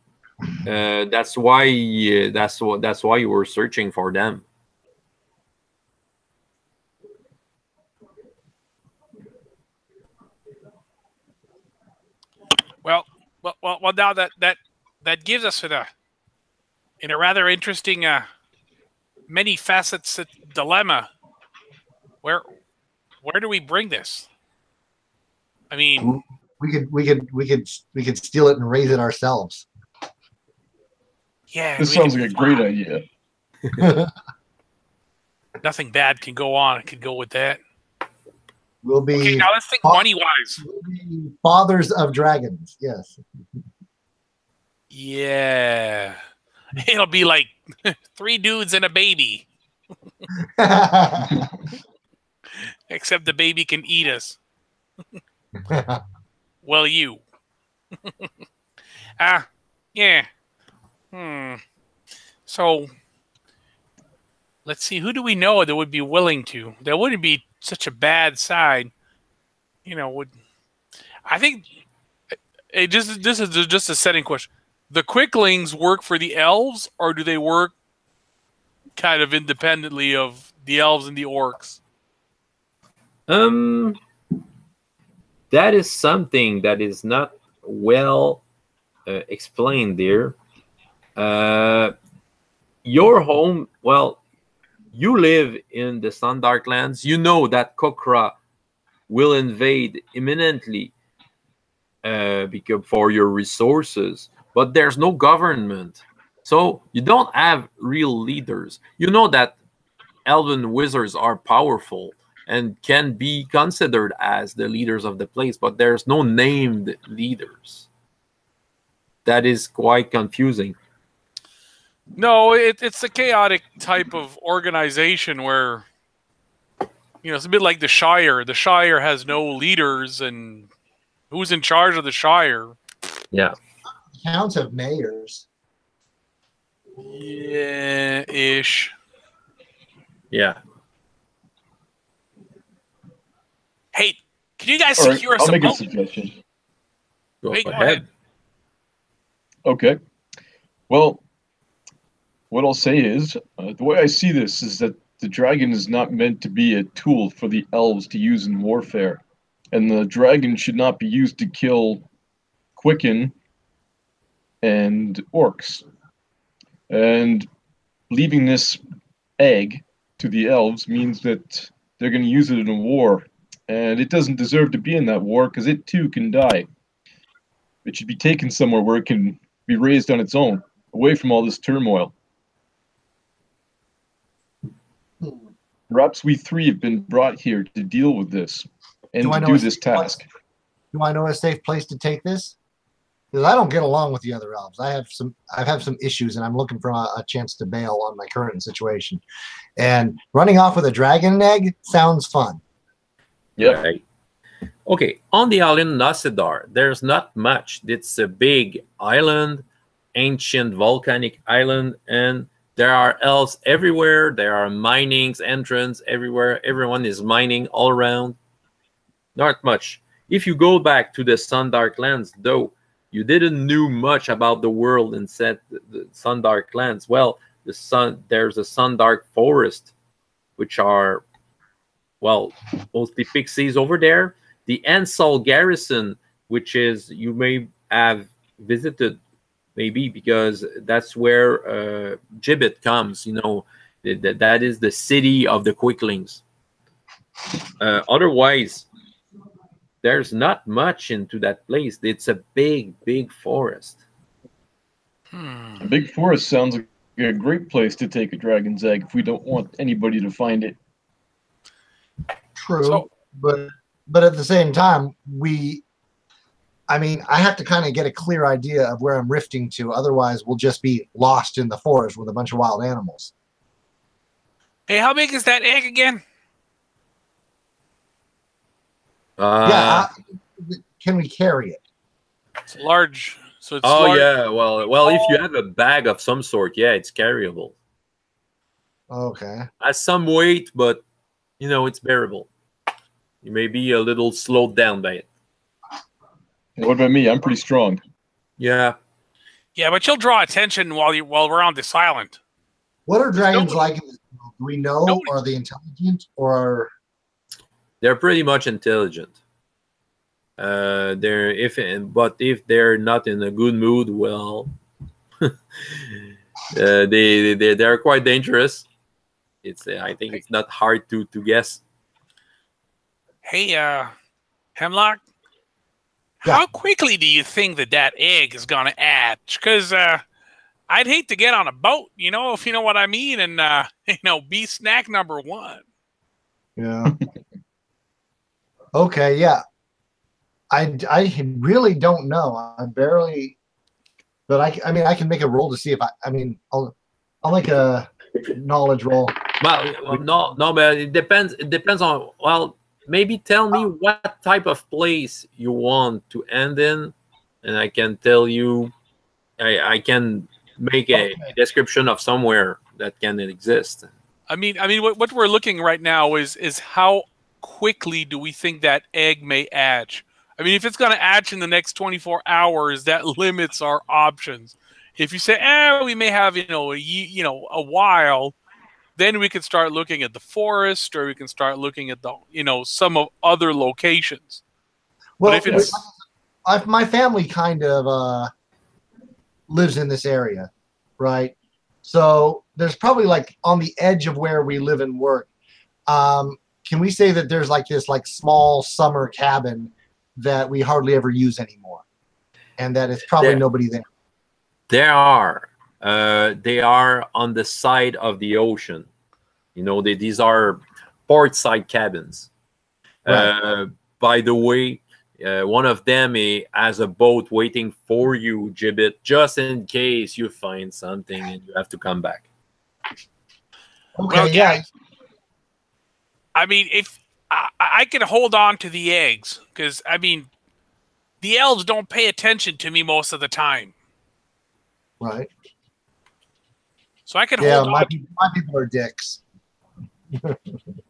That's why you were searching for them. Well. Now that gives us in a rather interesting, many facets dilemma. Where do we bring this? I mean, we could steal it and raise it ourselves. Yeah. This sounds like a great idea. Nothing bad can go on. It could go with that. We'll be Okay, now let's think money-wise. We'll be fathers of dragons. Yes. Yeah. It'll be like 3 dudes and a baby. Except the baby can eat us. Well, you. Yeah. So, let's see. Who do we know that would be willing to? That wouldn't be such a bad side. I think this is just a setting question. The quicklings work for the elves, or do they work kind of independently of the elves and the orcs? That is something that is not well explained there. Your home, well, you live in the Sundark Lands. You know that Kokra will invade imminently because for your resources, but there's no government. So you don't have real leaders. You know that elven wizards are powerful and can be considered as the leaders of the place, but there's no named leaders. That is quite confusing. No, it's a chaotic type of organization where, it's a bit like the Shire. The Shire has no leaders, and who's in charge of the Shire? Yeah. Towns have mayors. Yeah, ish. Yeah. Hey, can you guys All secure right, us I'll a make a boat? suggestion. Go Hey, go ahead. Okay. Well, what I'll say is, the way I see this is that the dragon is not meant to be a tool for the elves to use in warfare. And the dragon should not be used to kill Quicken and orcs. And leaving this egg to the elves means that they're going to use it in a war. And it doesn't deserve to be in that war because it too can die. It should be taken somewhere where it can be raised on its own, away from all this turmoil. Perhaps we 3 have been brought here to deal with this and to do this task. Do I know a safe place to take this? Because I don't get along with the other elves. I've had some issues, and I'm looking for a chance to bail on my current situation. And running off with a dragon egg sounds fun. Yeah. Right. Okay, on the island Nasidar, there's not much. It's a big island, ancient volcanic island, and there are elves everywhere. There are minings, entrance everywhere. Everyone is mining all around. Not much. If you go back to the Sundark Lands, though, you didn't know much about the world and said the Sundark Lands. Well, there's a Sundark forest, which are, well, mostly pixies over there. The Ansel Garrison, which is, you may have visited, maybe, because that's where Gibbet comes. That is the city of the Quicklings. Otherwise, there's not much into that place. It's a big, big forest. A big forest sounds like a great place to take a dragon's egg if we don't want anybody to find it. True, but at the same time, I have to kind of get a clear idea of where I'm rifting to. Otherwise, we'll just be lost in the forest with a bunch of wild animals. Hey, how big is that egg again? Can we carry it? It's large. So it's large. Yeah. Well, if you have a bag of some sort, yeah, it's carryable. Okay. Has some weight, but it's bearable. You may be a little slowed down by it. What about me? I'm pretty strong. Yeah. Yeah, but you'll draw attention while we're on this island. What are dragons like in this world? Do we know? Are they intelligent, or they're pretty much intelligent? If they're not in a good mood, well, they're quite dangerous. I think it's not hard to guess. Hey, Hemlock, how quickly do you think that egg is gonna hatch? Because I'd hate to get on a boat, if you know what I mean, and be snack number one. Yeah. Okay. Yeah. I really don't know. I barely, but I mean, I can make a roll to see if I'll make a knowledge roll. Well, no, but it depends. It depends on. Well, maybe tell me what type of place you want to end in, and I can tell you. I can make a description of somewhere that can exist. I mean, what we're looking right now is how quickly do we think that egg may hatch? I mean, if it's going to hatch in the next 24 hours, that limits our options. If you say, we may have, a while, then we can start looking at the forest, or we can start looking at the, some of other locations. Well, but if it's my family kind of lives in this area, right? So there's probably like on the edge of where we live and work. Can we say that there's like this like small summer cabin that we hardly ever use anymore, and that it's probably nobody there? They are on the side of the ocean. These are port side cabins. Right. By the way, one of them has a boat waiting for you, Gibbet, just in case you find something and you have to come back. Okay. Well, yeah. I mean, if I can hold on to the eggs, because the elves don't pay attention to me most of the time. Right. So I can hold on. My people are dicks.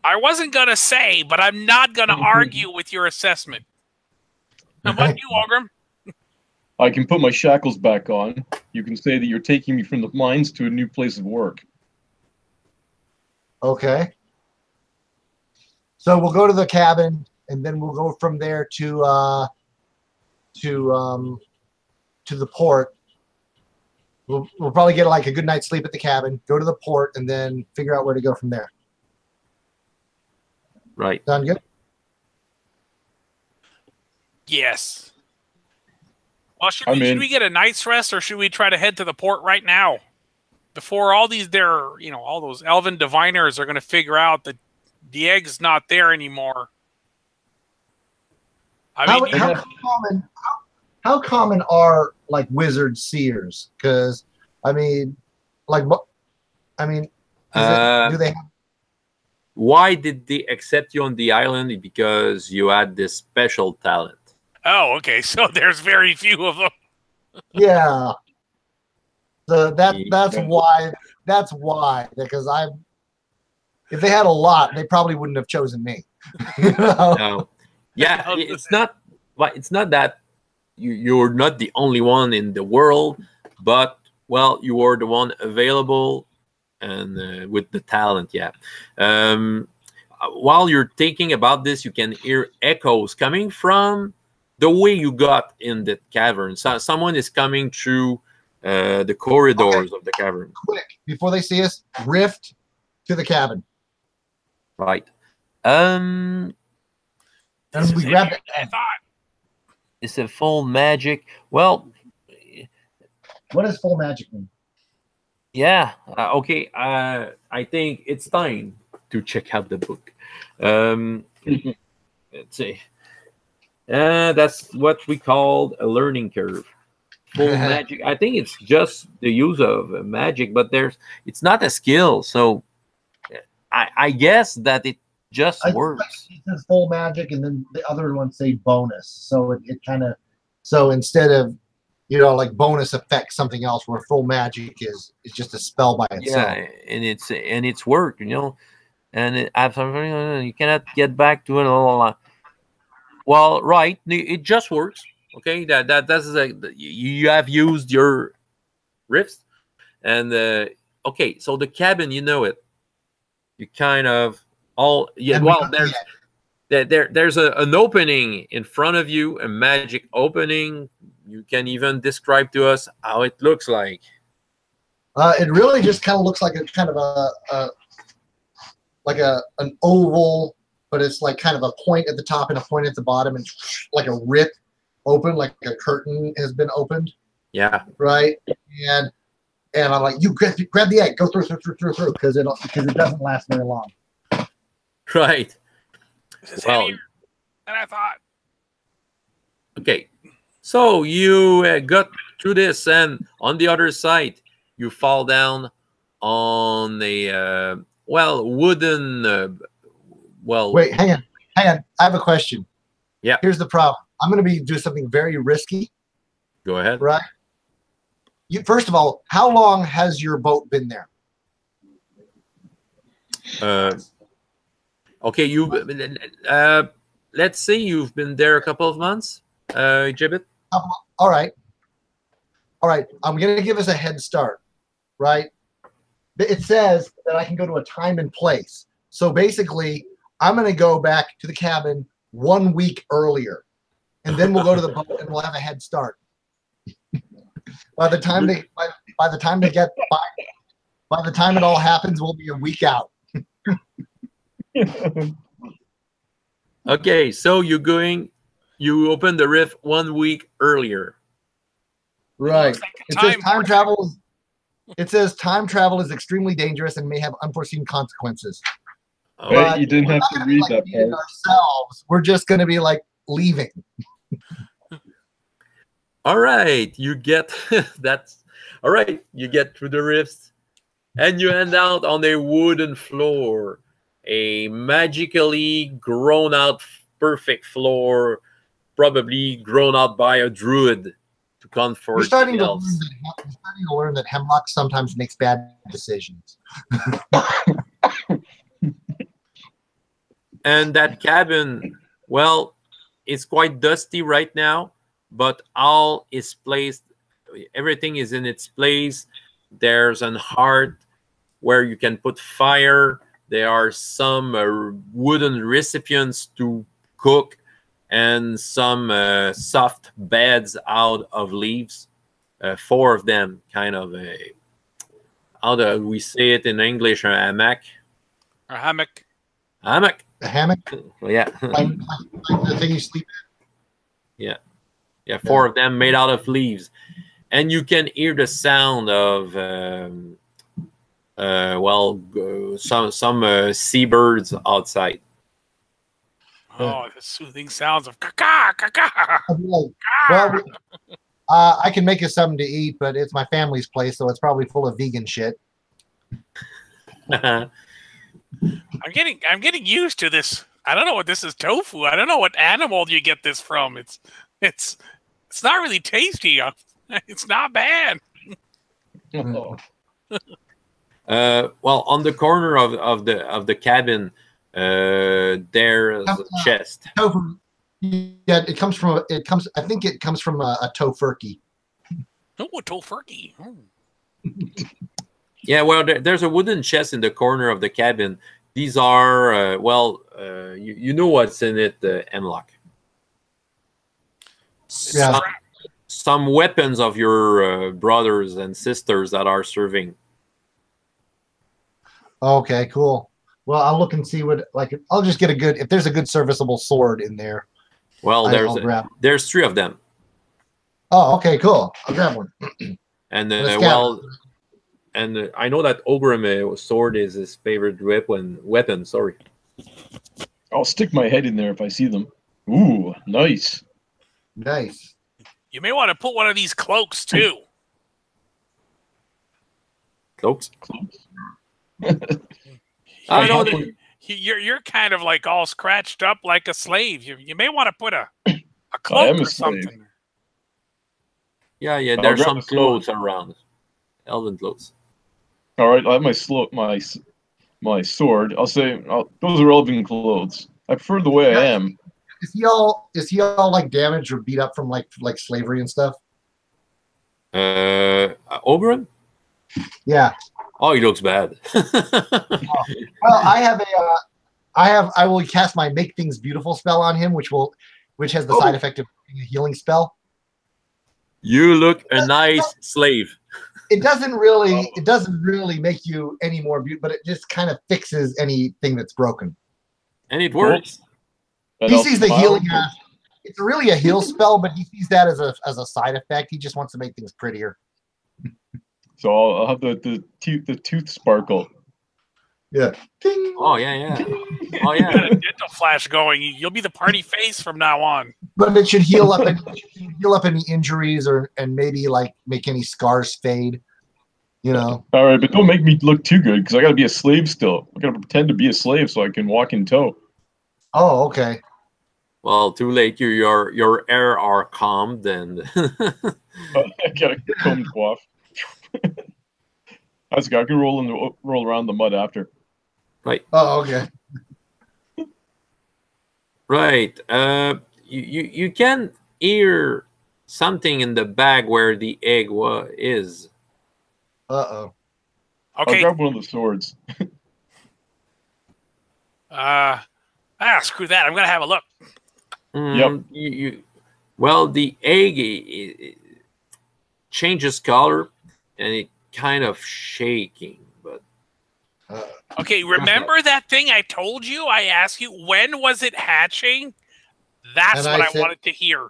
I wasn't going to say, but I'm not going to argue with your assessment. How about you, Ogrim? I can put my shackles back on. You can say that you're taking me from the mines to a new place of work. Okay. So we'll go to the cabin, and then we'll go from there to the port. We'll probably get like a good night's sleep at the cabin, go to the port, and then figure out where to go from there. Right. Sound good? Yes. Well, should we get a night's rest, or should we try to head to the port right now? Before all all those elven diviners are going to figure out that the egg's not there anymore. How common are like wizard seers? Because do they have? Why did they accept you on the island? Because you had this special talent. Oh, okay. So there's very few of them. Yeah. So that's why. That's why. Because if they had a lot, they probably wouldn't have chosen me. No. Yeah, it's not that you're not the only one in the world, but you are the one available and with the talent. Yeah. While you're thinking about this, you can hear echoes coming from the way you got in the cavern. So someone is coming through the corridors of the cavern. Quick, before they see us, rift to the cabin. Right. And we grab it. I thought. It's a full magic. Well, what does full magic mean? Yeah. Okay. I think it's time to check out the book. Let's see. That's what we call a learning curve. Full magic. I think it's just the use of magic, but it's not a skill. So I guess that it just works. It says full magic, and then the other ones say bonus. So it kind of, so instead of like bonus affects something else, where full magic is just a spell by itself. Yeah, and it's work, and you cannot get back to it. Well, right, it just works. Okay, that's you have used your rifts, and okay, so the cabin, it. You kind of there's an opening in front of you, a magic opening. You can even describe to us how it looks like. It really just kind of looks like a kind of an oval, but it's like kind of a point at the top and a point at the bottom, and like a rip open, like a curtain has been opened. Yeah. Right. And And I'm like, you grab the egg, go through, because it doesn't last very long. Right. This is heavier than I thought. Okay. So you got through this, and on the other side, you fall down on a wooden. Wait, hang on. I have a question. Yeah. Here's the problem. I'm going to do something very risky. Go ahead. Right. First of all, how long has your boat been there? Okay, let's say you've been there a couple of months, Gibbet. All right. I'm going to give us a head start, right? It says that I can go to a time and place. So basically, I'm going to go back to the cabin 1 week earlier, and then we'll go to the boat and we'll have a head start. By the time it all happens, we'll be a week out. Okay, so you open the rift 1 week earlier. Right. It says time travel. It says time travel is extremely dangerous and may have unforeseen consequences. But you didn't have to read that part. Ourselves. We're just going to be like leaving. All right, you get that's all right. You get through the rifts, and you end out on a wooden floor, a magically grown out, perfect floor, probably grown out by a druid to comfort. You're starting to learn that Hemlock sometimes makes bad decisions. And that cabin, well, it's quite dusty right now, but all is placed. Everything is in its place. There's an hearth where you can put fire. There are some wooden recipients to cook, and some soft beds out of leaves. 4 of them, kind of how do we say it in English? A hammock. A hammock. Hammock. A hammock. Yeah. like the thing you sleep in. Yeah. Yeah, 4 of them made out of leaves, and you can hear the sound of some seabirds outside. Oh, the soothing sounds of caca, caca. Well, I can make us something to eat, but it's my family's place, so it's probably full of vegan shit. I'm getting used to this. I don't know what this is, tofu. I don't know what animal you get this from. It's not really tasty. It's not bad. Well, on the corner of the cabin, there's a chest. Tofu. Yeah, it comes. I think it comes from a tofurkey. Oh, a tofurkey. Oh. Yeah, well, there's a wooden chest in the corner of the cabin. These are you know what's in it, Hemlock. Yeah. Some weapons of your brothers and sisters that are serving. Okay, cool. Well, I'll look and see what I'll just get if there's a good serviceable sword in there. Well, there's 3 of them. Oh, okay, cool. I'll grab one. And I know that Ogrim sword is his favorite weapon. Sorry. I'll stick my head in there if I see them. Ooh, nice. Nice. You may want to put one of these cloaks too. Cloaks. I know that you're kind of like all scratched up like a slave. You may want to put a cloak or something. Yeah. There's some clothes around. Elven clothes. All right, I have my sword. I'll say those are elven clothes. I prefer the way I am. Is he all like damaged or beat up from like slavery and stuff? Oberon? Yeah. Oh, he looks bad. Well, I will cast my Make Things Beautiful spell on him, which has the side effect of being a healing spell. You look a nice slave. It doesn't really make you any more beautiful, but it just kind of fixes anything that's broken. And it works. He sees the healing aspect. It's really a heal spell, but he sees that as a side effect. He just wants to make things prettier. So I'll have the tooth sparkle. Yeah. Ding. Oh yeah. Oh yeah. Got a dental flash going. You'll be the party face from now on. But it should heal up. Heal up any injuries and maybe like make any scars fade. You know. All right, but don't make me look too good because I got to be a slave still. I got to pretend to be a slave so I can walk in tow. Oh, okay. Well, too late. Your hair are calmed and. I got a comb coif. That's good. I can roll around the mud after. Right. Oh, okay. Right. You can hear something in the bag where the egg is. Uh-oh. Okay. I'll grab one of the swords. Screw that. I'm gonna have a look. Yep. Well, the egg changes color and it kind of shaking, but. Okay, remember that thing I told you? I asked you, when was it hatching? That's what I wanted to hear.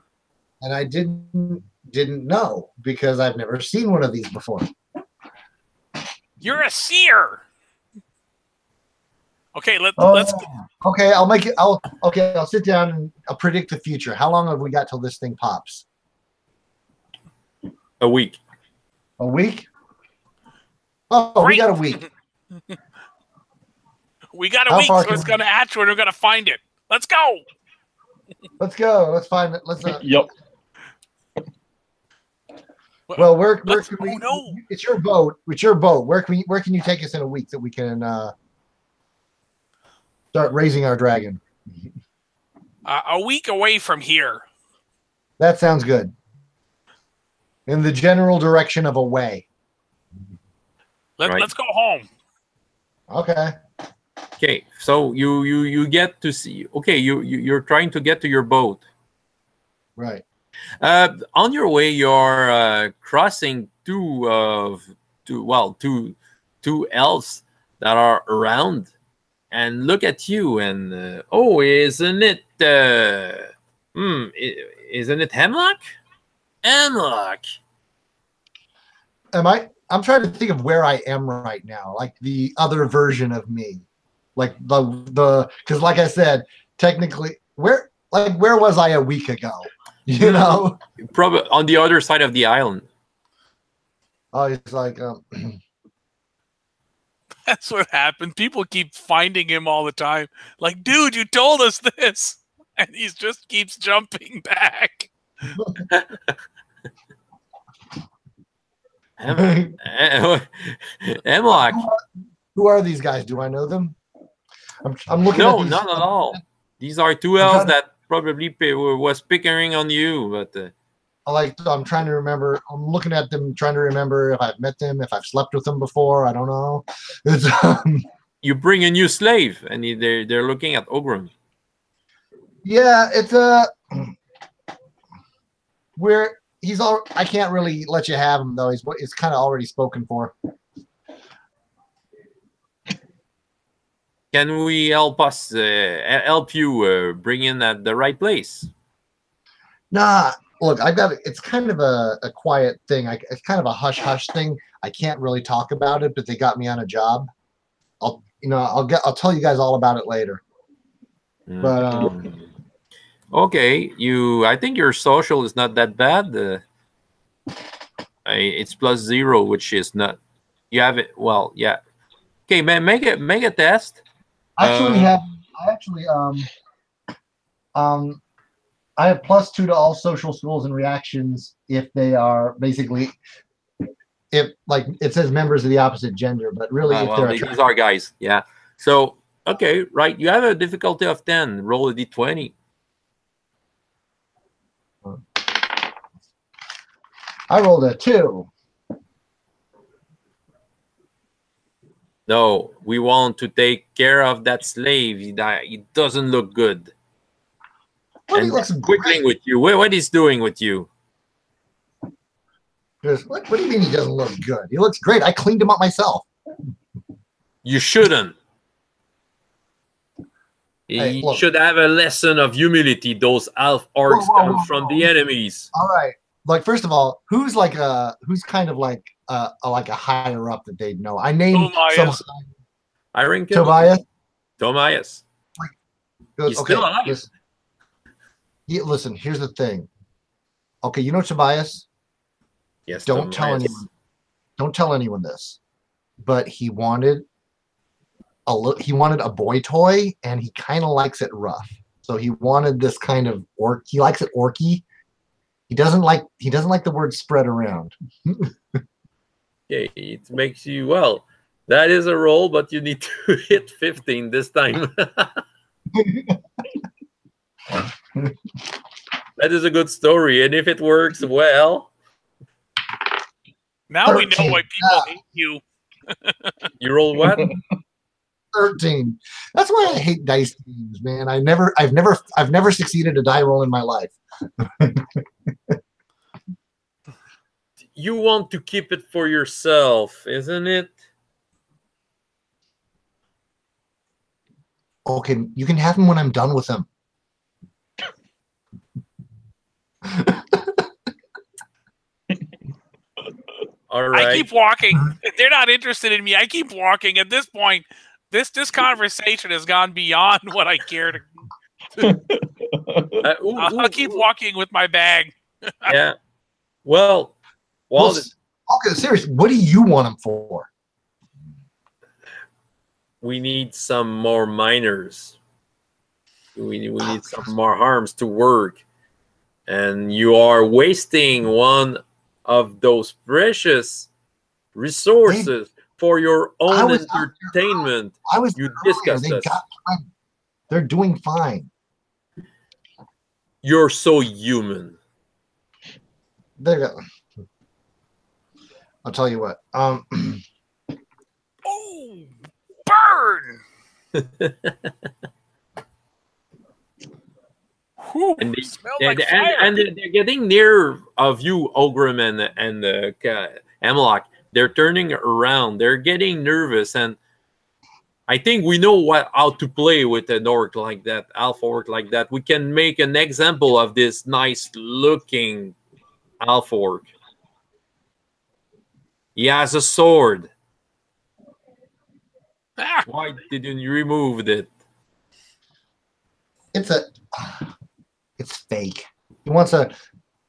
And I didn't know because I've never seen one of these before. You're a seer. Okay, let's. Okay, I'll make it. I'll sit down and I'll predict the future. How long have we got till this thing pops? A week. A week? Oh, we got a week. We got a week, so it's going to hatch when we're going to find it. Let's go. Let's go. Let's find it. Let's. Yep. Well, where can we? Oh no! It's your boat. It's your boat. Where can you take us in a week that we can start raising our dragon? A week away from here. That sounds good. In the general direction of away. Let's go home. Okay. Okay, so you get to see. Okay, you're trying to get to your boat. Right. On your way, you're crossing two elves that are around, and look at you, and isn't it? Isn't it Hemlock? Hemlock. I'm trying to think of where I am right now, like the other version of me, like the because like I said, technically, where was I a week ago? You know, probably on the other side of the island. Oh, it's like that's what happened. People keep finding him all the time. Like, dude, you told us this, and he just keeps jumping back. Hemlock. Who are these guys? Do I know them? I'm looking. No, not at all. These are two elves that probably was pickering on you, but I'm trying to remember. I'm looking at them, trying to remember if I've met them, if I've slept with them before. I don't know. It's, you bring a new slave, and they're looking at Ogrim. Yeah, it's I can't really let you have him though. It's kind of already spoken for. Can we help you bring in at the right place? Nah, look, it's kind of a quiet thing. It's kind of a hush-hush thing. I can't really talk about it, but they got me on a job. I'll tell you guys all about it later. But okay, I think your social is not that bad. It's +0, which is not. You have it. Well, yeah. Okay, man, make a test. I have +2 to all social skills and reactions if they are basically, if like it says members of the opposite gender, but really these are guys. Yeah. So okay, right. You have a difficulty of 10. Roll a d20. I rolled a 2. No, we want to take care of that slave. He doesn't look good. Well, he looks quickling with you. What he's doing with you? What do you mean he doesn't look good? He looks great. I cleaned him up myself. You shouldn't. He should have a lesson of humility. Those elf orcs come from the enemies. All right. Like, first of all, who's kind of like like a higher up that they'd know. I named some Tobias. He's still alive. Listen, here's the thing. Okay, you know Tobias? Yes. Don't tell anyone. Don't tell anyone this. But he wanted a boy toy, and he kind of likes it rough. So he wanted this kind of he likes it orky. He doesn't like the word spread around. Okay, it makes you that is a roll, but you need to hit 15 this time. That is a good story, and if it works well, now 13. We know why people hate you. You roll what? 13. That's why I hate dice games, man. I've never succeeded a die roll in my life. You want to keep it for yourself, isn't it? Okay, you can have them when I'm done with them. All right. I keep walking. If they're not interested in me, I keep walking. At this point, this conversation has gone beyond what I care to. I'll keep walking with my bag. Yeah. Well, okay, seriously, what do you want them for? We need some more miners. We need some more arms to work. And you are wasting one of those precious resources for your own entertainment. You discussed us. They're doing fine. You're so human. There you go. I'll tell you what. Oh, burn! Whew, and they're getting near of you, Ogrim and Hemlock. They're turning around. They're getting nervous, and I think we know how to play with an orc like that, alpha orc like that. We can make an example of this nice-looking alpha orc. He has a sword. Why didn't you remove it? It's fake. He wants a.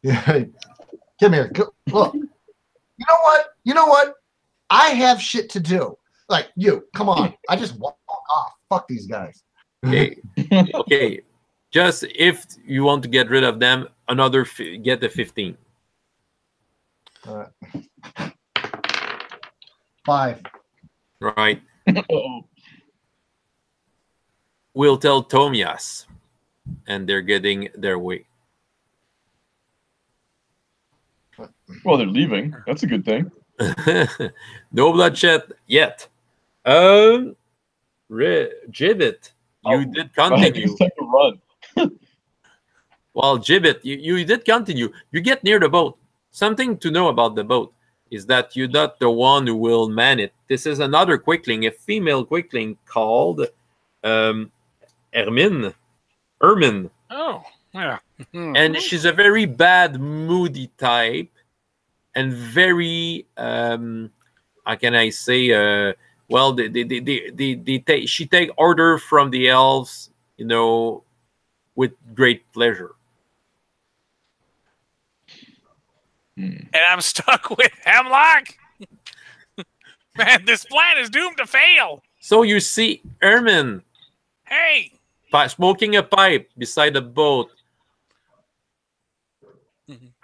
Come here. Look. You know what? I have shit to do. Like you. Come on. I just walk off. Fuck these guys. Okay. Okay. Just if you want to get rid of them, get the 15. 5. Right. We'll tell Tomias, and they're getting their way. Well, they're leaving. That's a good thing. No bloodshed yet. Gibbet, you did continue. It's time to run. Well, Gibbet, you did continue. You get near the boat. Something to know about the boat is that you're not the one who will man it. This is another quickling, a female quickling called Ermin. Oh, yeah. And she's a very bad, moody type, and very, how can I say, well, she take order from the elves, with great pleasure. And I'm stuck with Hemlock. Man, this plan is doomed to fail. So you see Ermin. Hey. Smoking a pipe beside a boat.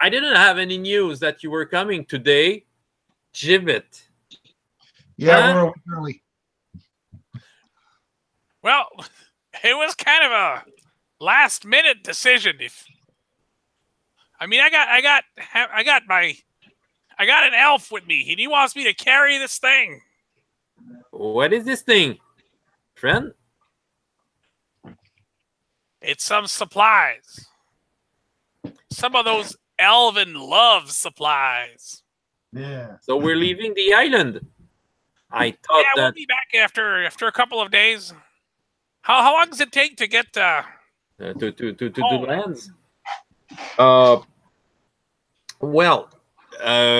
I didn't have any news that you were coming today. Gibbet. Yeah, we're early. Well, it was kind of a last-minute decision. I got an elf with me, and he wants me to carry this thing. What is this thing, friend? It's some supplies. Some of those elven love supplies. Yeah. So we're leaving the island. I thought that we'll be back after a couple of days. How long does it take to get to the lands? Well,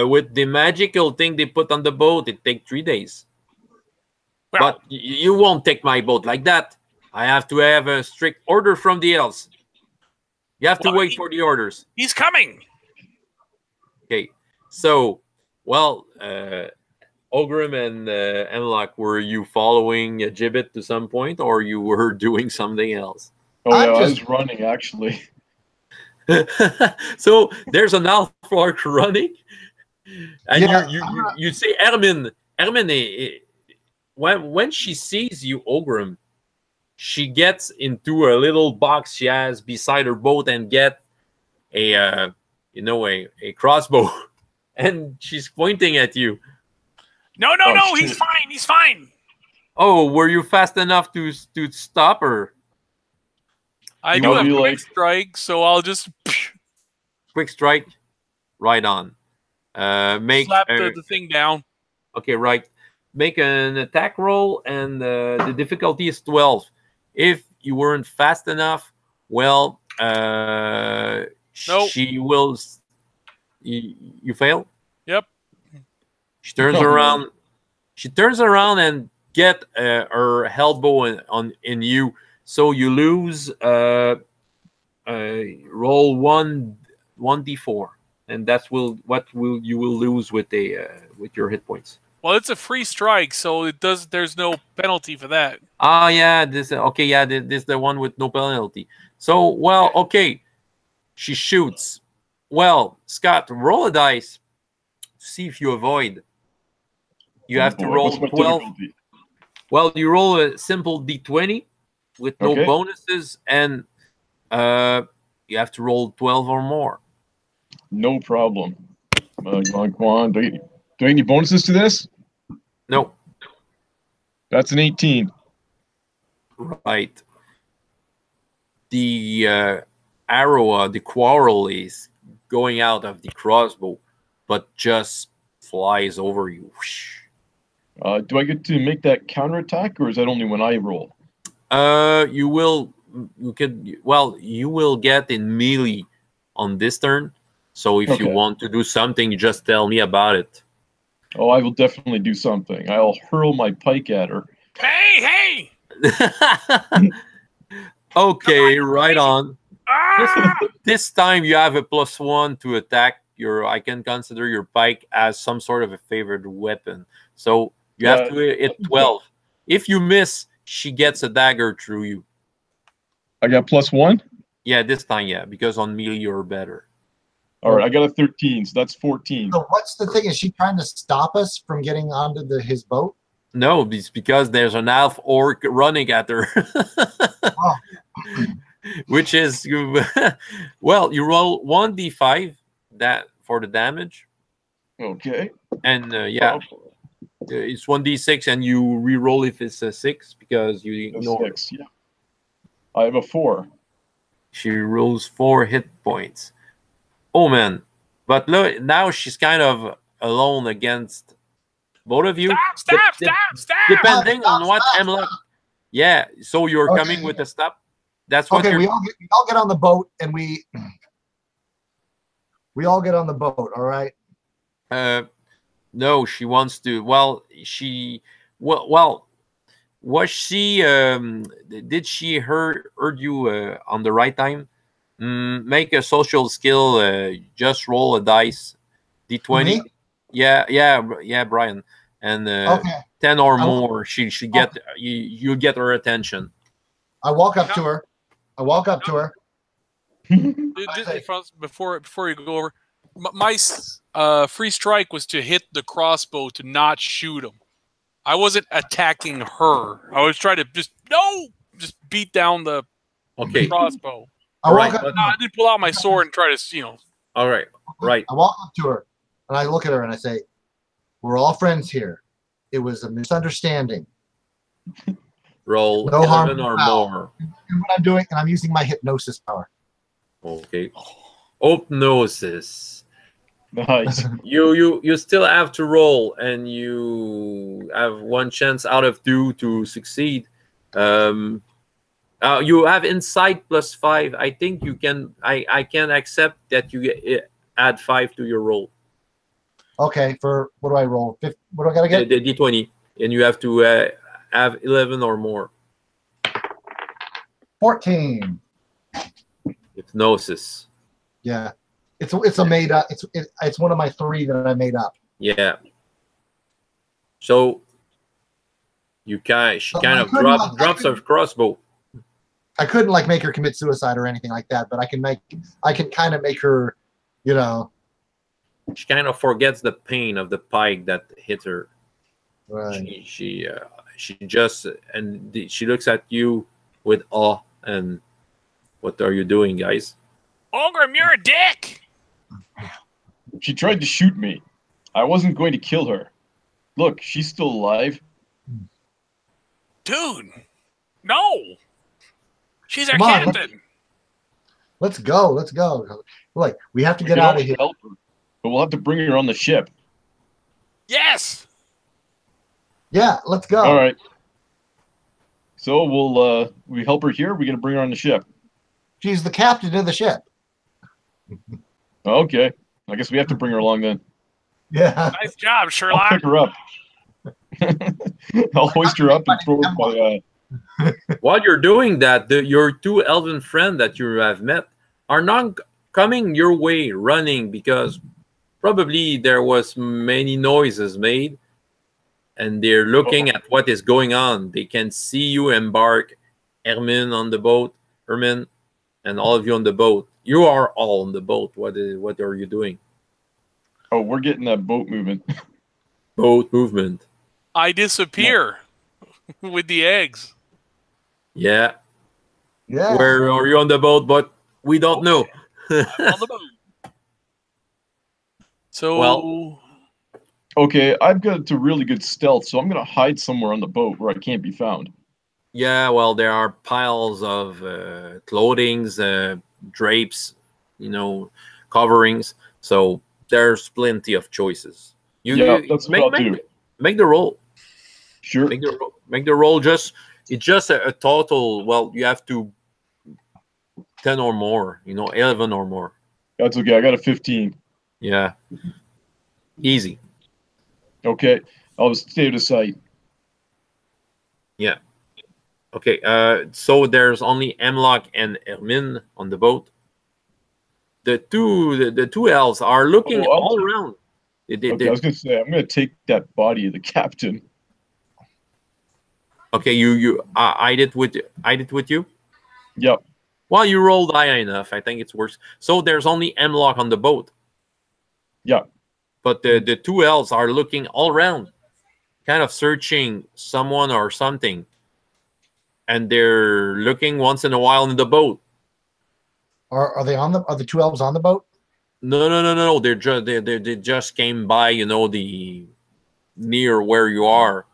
with the magical thing they put on the boat, it takes 3 days. Well, But you won't take my boat like that. I have to have a strict order from the elves. You have to wait for the orders. He's coming. Okay. So, well, Ogrim and Emlock, were you following Gibbet to some point, or you were doing something else? Oh, yeah, I was running, actually. So there's an elf orc running, and you say Ermin. When she sees you, Ogrim, she gets into a little box she has beside her boat and get a crossbow, and she's pointing at you. No, he's fine. He's fine. Oh, were you fast enough to stop her? I do have quick strike, so I'll just quick strike, right on. Make slap the thing down. Okay, right. Make an attack roll, and the difficulty is 12. If you weren't fast enough, well, nope. She will. You fail. Yep. She turns around. She turns around and get her elbow in you. So you lose. Roll 1d4, and that's you will lose with your hit points. Well, it's a free strike, so there's no penalty for that. Ah, yeah. This okay. Yeah, this is the one with no penalty. So, well, okay. She shoots. Well, Scott, roll a dice to see if you avoid. You have to roll 12. Well, you roll a simple d20 with no bonuses, and you have to roll 12 or more. No problem. Come on. Do I have any bonuses to this? No. That's an 18. Right. The arrow, the quarrel is going out of the crossbow, but just flies over you. Do I get to make that counterattack, or is that only when I roll? You will get in melee on this turn. So if you want to do something, you just tell me about it. Oh, I will definitely do something. I'll hurl my pike at her. Hey! Okay, right on. This time you have a +1 to attack. I can consider your pike as some sort of a favored weapon. So you have to hit 12. If you miss, she gets a dagger through you. I got +1? Yeah, this time, yeah, because on melee you're better. All right, I got a 13, so that's 14. So what's the thing? Is she trying to stop us from getting onto his boat? No, it's because there's an elf orc running at her. Oh. Which is, well, you roll 1d5 for the damage. Okay. And it's 1d6, and you re-roll if it's a 6 because you ignore 6. Yeah. I have a 4. She rolls 4 hit points. Oh man! But look, now she's kind of alone against both of you. Stop! Depending on what Emlock. Yeah. So you're coming with a stop. That's what. Okay, we all get on the boat, and we all get on the boat. All right. No, she wants to. Well, was she? Did she heard you on the right time? Make a social skill. Just roll a dice, d20. Me? Yeah, Brian. And 10 or more, she get you get her attention. I walk up to her. Before you go over, my free strike was to hit the crossbow to not shoot him. I wasn't attacking her. I was trying to just beat down the crossbow. I didn't pull out my sword and try to, All right, right. I walk up to her and I look at her and I say, "We're all friends here. It was a misunderstanding. Roll no 11 or more." And what I'm doing, and I'm using my hypnosis power. Okay. Hypnosis. Nice. You still have to roll, and you have 1 chance out of 2 to succeed. You have insight +5. I think you can. I can accept that you add 5 to your roll. Okay, for what do I roll? What do I gotta get? The D20, and you have to have 11 or more. 14. Hypnosis. Yeah, it's a made up. It's one of my 3 that I made up. Yeah. So she kind of drops her crossbow. I couldn't like make her commit suicide or anything like that, but I can kind of make her, you know. She kind of forgets the pain of the pike that hit her. Right. She just she looks at you with awe and what are you doing, guys? Ogrim, you're a dick. She tried to shoot me. I wasn't going to kill her. Look, she's still alive. Dude, no. She's our Come on, captain. Let's go. Like, we have to get out of here. Help her, but we'll have to bring her on the ship. Yes. Yeah, let's go. All right. So we help her here. We're gonna bring her on the ship. She's the captain of the ship. Okay. I guess we have to bring her along then. Yeah. Nice job, I'll Sherlock. pick her up. I'll hoist her up and throw her by. While you're doing that, your 2 elven friends that you have met are not coming your way running because probably there was many noises made and they're looking at what is going on. They can see you embark, Hermine on the boat, Hermine, and all of you on the boat. You are all on the boat. What are you doing? Oh, we're getting that boat moving. Boat movement. I disappear with the eggs. Yeah. Yeah. Where are you on the boat? But we don't know. I'm on the boat. So, Well, Okay, I've got to really good stealth, so I'm gonna hide somewhere on the boat where I can't be found. yeah, well, there are piles of clothings, drapes, coverings. So there's plenty of choices. That's what I'll do. Make the roll. Sure. Make the roll. It's just a total. Well, you have to 10 or more. 11 or more. That's okay. I got a 15. Yeah. Easy. Okay. I'll stay out of sight. Yeah. Okay. So there's only Hemlock and Hermine on the boat. The two elves are looking all around. Okay, I was gonna say I'm gonna take that body of the captain. Okay, I did with you. Yep. Well, you rolled high enough. I think it's worse. So there's only Hemlock on the boat. Yeah. But the 2 elves are looking all around, kind of searching someone or something, and they're looking once in a while in the boat. Are the 2 elves on the boat? No. They just came by, the near where you are.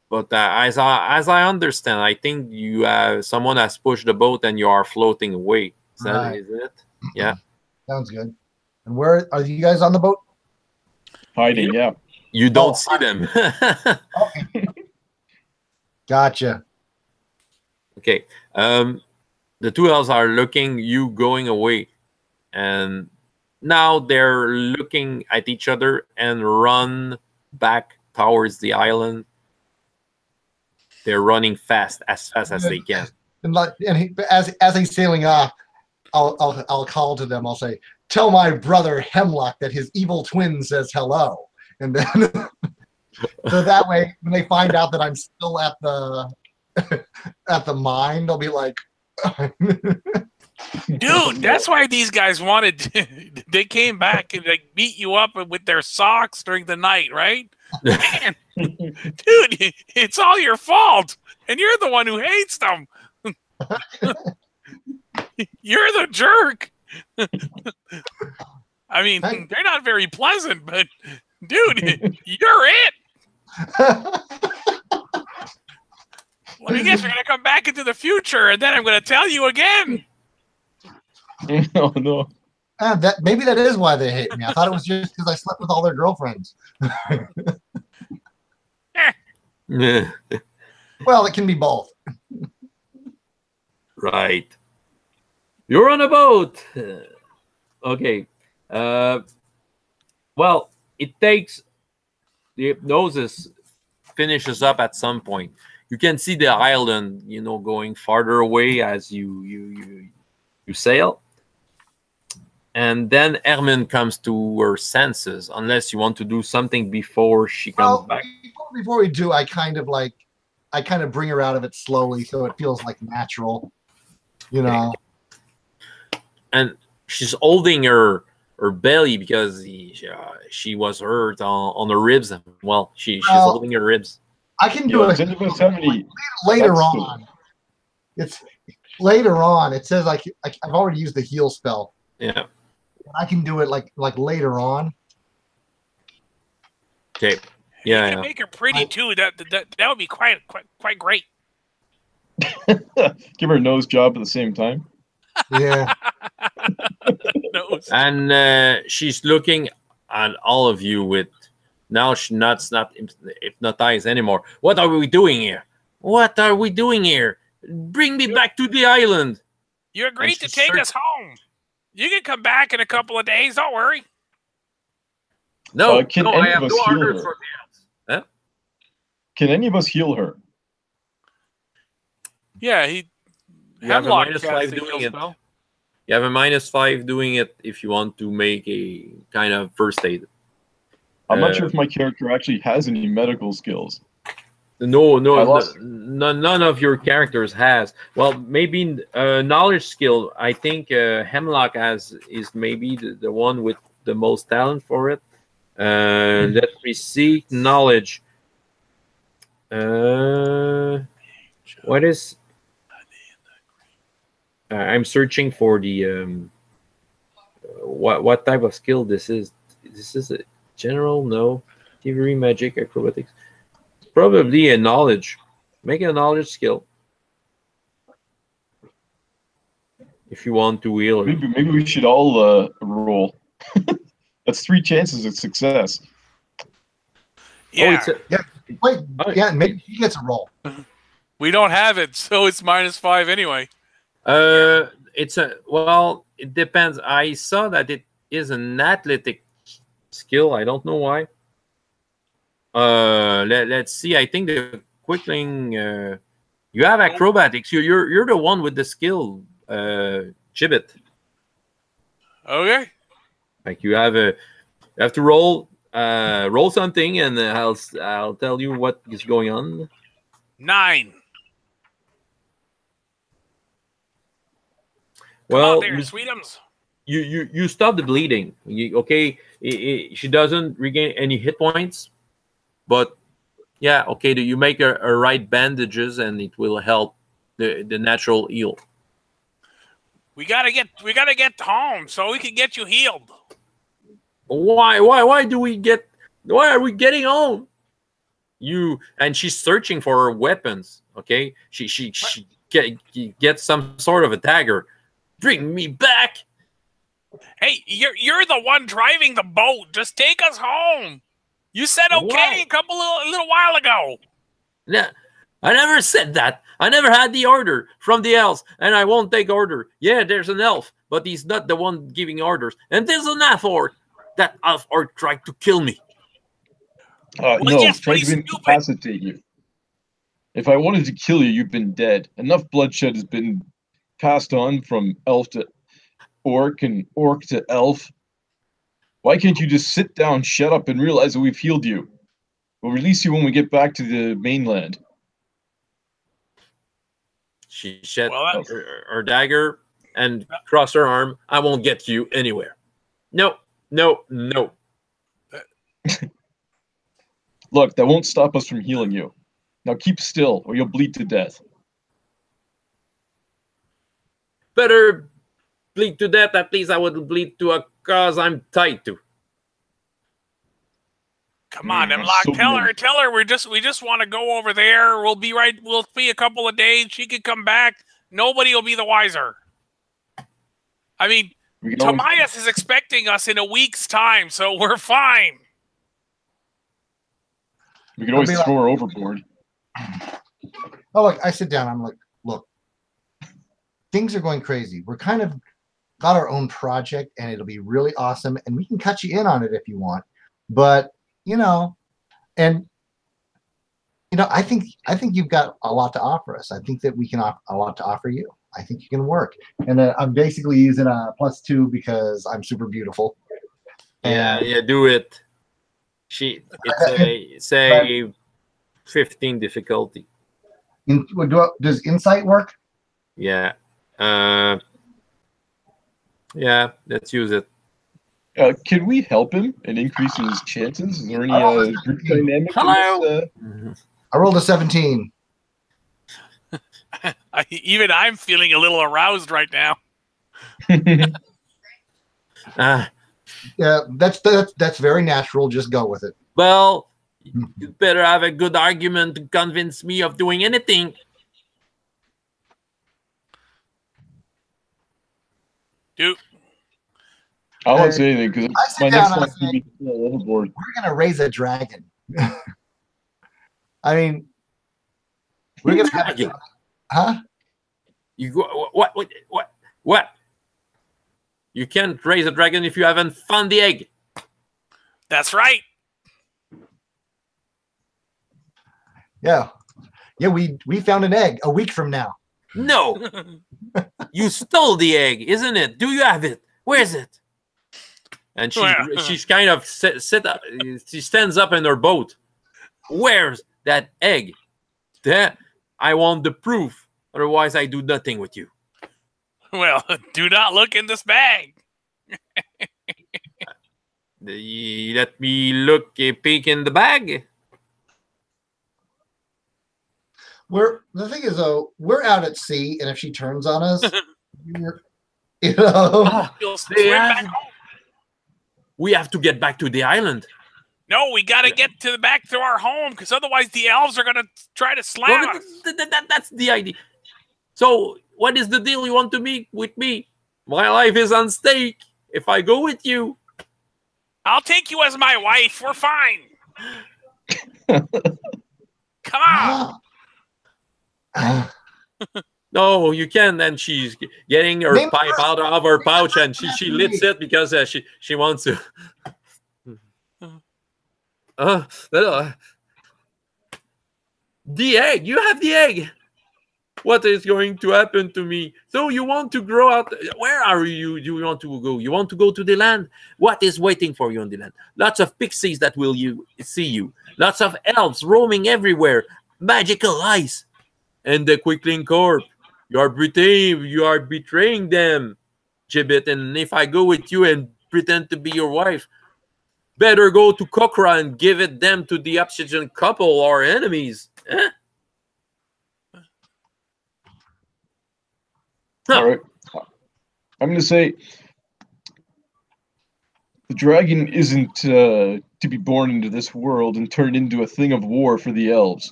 But as I understand, I think someone has pushed the boat and you are floating away. Is it? Yeah. Sounds good. And where are you guys on the boat? Hiding, yeah. You don't see them. Okay. Gotcha. Okay. The 2 elves are looking you going away. And now they're looking at each other and run back towards the island. They're running fast as they can. And as he's sailing off, I'll call to them. I'll say, "Tell my brother Hemlock that his evil twin says hello." And then, so that way, when they find out that I'm still at the mine, they'll be like, dude, that's why these guys wanted. They came back and they beat you up with their socks during the night, right? Man, dude, it's all your fault, and you're the one who hates them. You're the jerk. I mean, they're not very pleasant, but dude, you're it. Let me guess, you're gonna come back into the future, and then I'm gonna tell you again. Oh no. Maybe that is why they hate me. I thought it was just because I slept with all their girlfriends. Well, it can be both. Right. You're on a boat. Okay. Well, it takes the hypnosis finishes up at some point. You can see the island, you know, going farther away as you sail. And then Herman comes to her senses, unless you want to do something before she comes back. Before we do, I kind of bring her out of it slowly, so it feels like natural, you know. And she's holding her belly because she was hurt on her ribs. Well, she's holding her ribs. I can do it later on. It's later on. It says I've already used the heal spell. Yeah. I can do it like later on. Okay. Yeah. You can make her pretty too. That would be quite great. Give her a nose job at the same time. Yeah. And she's looking at all of you with now she's not hypnotized anymore. What are we doing here? What are we doing here? Bring me back to the island. You agreed to take us home. You can come back in a couple of days. Don't worry. No, I have no orders for the else. Huh? Can any of us heal her? Yeah, you have a -5 doing it. You have a -5 doing it if you want to make a kind of first aid. I'm not sure if my character actually has any medical skills. No, none of your characters has. Well, maybe knowledge skill. I think Hemlock is maybe the one with the most talent for it. Let me see. Knowledge. What is? I'm searching for the what type of skill this is. This is a general, no, thievery, magic, acrobatics. Probably a knowledge. Make a knowledge skill. If you want to heal. Maybe we should all roll. That's 3 chances of success. Yeah. Maybe he gets a roll. We don't have it, so it's -5 anyway. It depends. I saw that it is an athletic skill. I don't know why. Let's see. I think the quickling. You have acrobatics. You're the one with the skill, Gibbet. Okay. Like you have to roll something, and I'll tell you what is going on. 9. Well, there, sweetums. You stop the bleeding. She doesn't regain any hit points, but yeah, okay. You make her right bandages, and it will help the natural heal. We gotta get home so we can get you healed. Why are we getting home? And she's searching for her weapons. Okay, she gets some sort of a dagger. Bring me back. Hey, you're the one driving the boat. Just take us home. You said okay a little while ago. Yeah, I never said that. I never had the order from the elves, and I won't take order. Yeah, there's an elf, but he's not the one giving orders. And there's an half orc. That half orc tried to kill me. No, tried to incapacitate you. If I wanted to kill you, you've been dead. Enough bloodshed has been passed on from elf to orc and orc to elf. Why can't you just sit down, shut up, and realize that we've healed you? We'll release you when we get back to the mainland. She shed her dagger and crossed her arm. I won't get you anywhere. No. Look, that won't stop us from healing you. Now keep still, or you'll bleed to death. Better bleed to death. At least I would bleed to a cause I'm tied to. Come on, Hemlock. Tell her we just want to go over there. We'll be a couple of days. She can come back. Nobody will be the wiser. I mean, Tobias is expecting us in a week's time, so we're fine. We can always throw her overboard. Oh, look, I sit down. I'm like, look, things are going crazy. We're kind of got our own project, and it'll be really awesome, and we can cut you in on it if you want. But and I think you've got a lot to offer us. I think that we can offer a lot to offer you. I think you can work. And I'm basically using a +2 because I'm super beautiful. Yeah, do it. It's a 15 difficulty. Does insight work? Yeah. Yeah, let's use it. Can we help him and increase his chances? Is there any group dynamic? Hello. I rolled a 17. Even I'm feeling a little aroused right now. Yeah, that's very natural. Just go with it. Well, you better have a good argument to convince me of doing anything. Dude, I won't say anything because my next one's going to be overboard. We're going to raise a dragon. I mean, we're going to have a huh? You go what? You can't raise a dragon if you haven't found the egg. That's right. Yeah, we found an egg a week from now. No, you stole the egg, isn't it? Do you have it? Where is it? And she's kind of sit up. She stands up in her boat. Where's that egg? That I want the proof. Otherwise, I do nothing with you. Well, do not look in this bag. Let me look a peek in the bag. The thing is though, we're out at sea, and if she turns on us, we have to get back to the island. No, we got to get back to our home, because otherwise the elves are going to try to slam us. That's the idea. So, what is the deal you want to make with me? My life is on stake. If I go with you, I'll take you as my wife. We're fine. Come on. No, you can. And she's getting her pipe out of her pouch, and she lifts it because she wants to. The egg. You have the egg. What is going to happen to me? So you want to grow out? Where are you? Do you want to go? You want to go to the land? What is waiting for you on the land? Lots of pixies that will see you. Lots of elves roaming everywhere. Magical ice. And the Quickling Corp. You are betraying them, Gibbet. And if I go with you and pretend to be your wife, better go to Kokra and give it them to the Obsidian couple or enemies. Eh? All right. I'm going to say the dragon isn't to be born into this world and turned into a thing of war for the elves.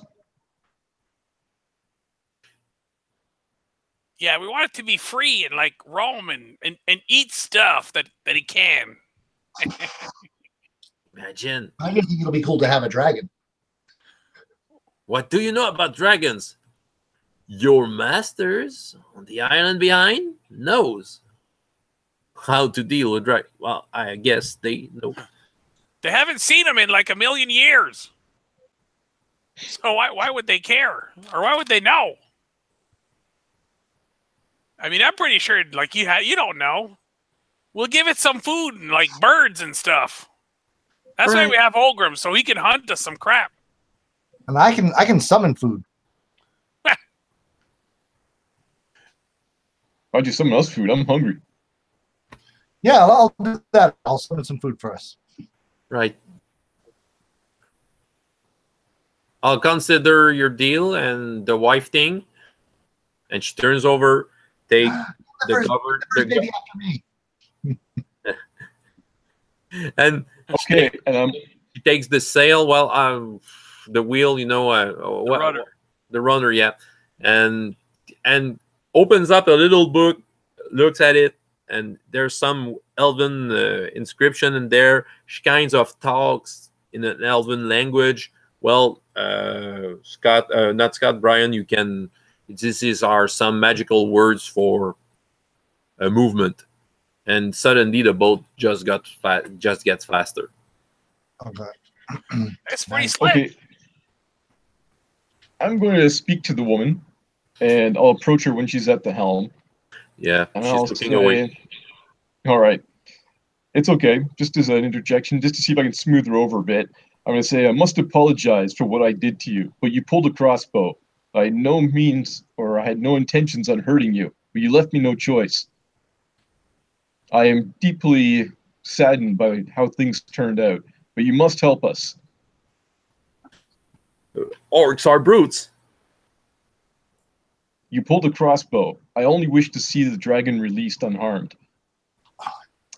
Yeah, we want it to be free and like roam and eat stuff that he can. Imagine. I just think it'll be cool to have a dragon. What do you know about dragons? Your masters on the island behind knows how to deal with dragons. Well, I guess they know. They haven't seen them in like a million years. So why would they care? Or why would they know? I mean, I'm pretty sure like you don't know. We'll give it some food and like birds and stuff. That's why we have Olgrim, so he can hunt us some crap. And I can summon food. I'll do someone else's food. I'm hungry. Yeah, I'll do that. I'll summon some food for us. Right. I'll consider your deal and the wife thing. And she turns over, take the cover. Baby after me. And okay, she takes the sail. Well, the wheel, the runner, yeah, and opens up a little book, looks at it, and there's some Elven inscription in there. She kind of talks in an Elven language. Well, not Scott, Brian, you can. These are some magical words for a movement, and suddenly the boat just gets faster. Okay. That's pretty Nice. slick. Okay. I'm going to speak to the woman, and I'll approach her when she's at the helm. Yeah, And she's I'll looking say, away. all right, it's okay. Just as an interjection, just to see if I can smooth her over a bit, I'm going to say, I must apologize for what I did to you, but you pulled a crossbow. I had no means, or I had no intentions on hurting you, but you left me no choice. I am deeply saddened by how things turned out, but you must help us. Orcs are brutes. You pulled a crossbow. I only wish to see the dragon released unharmed.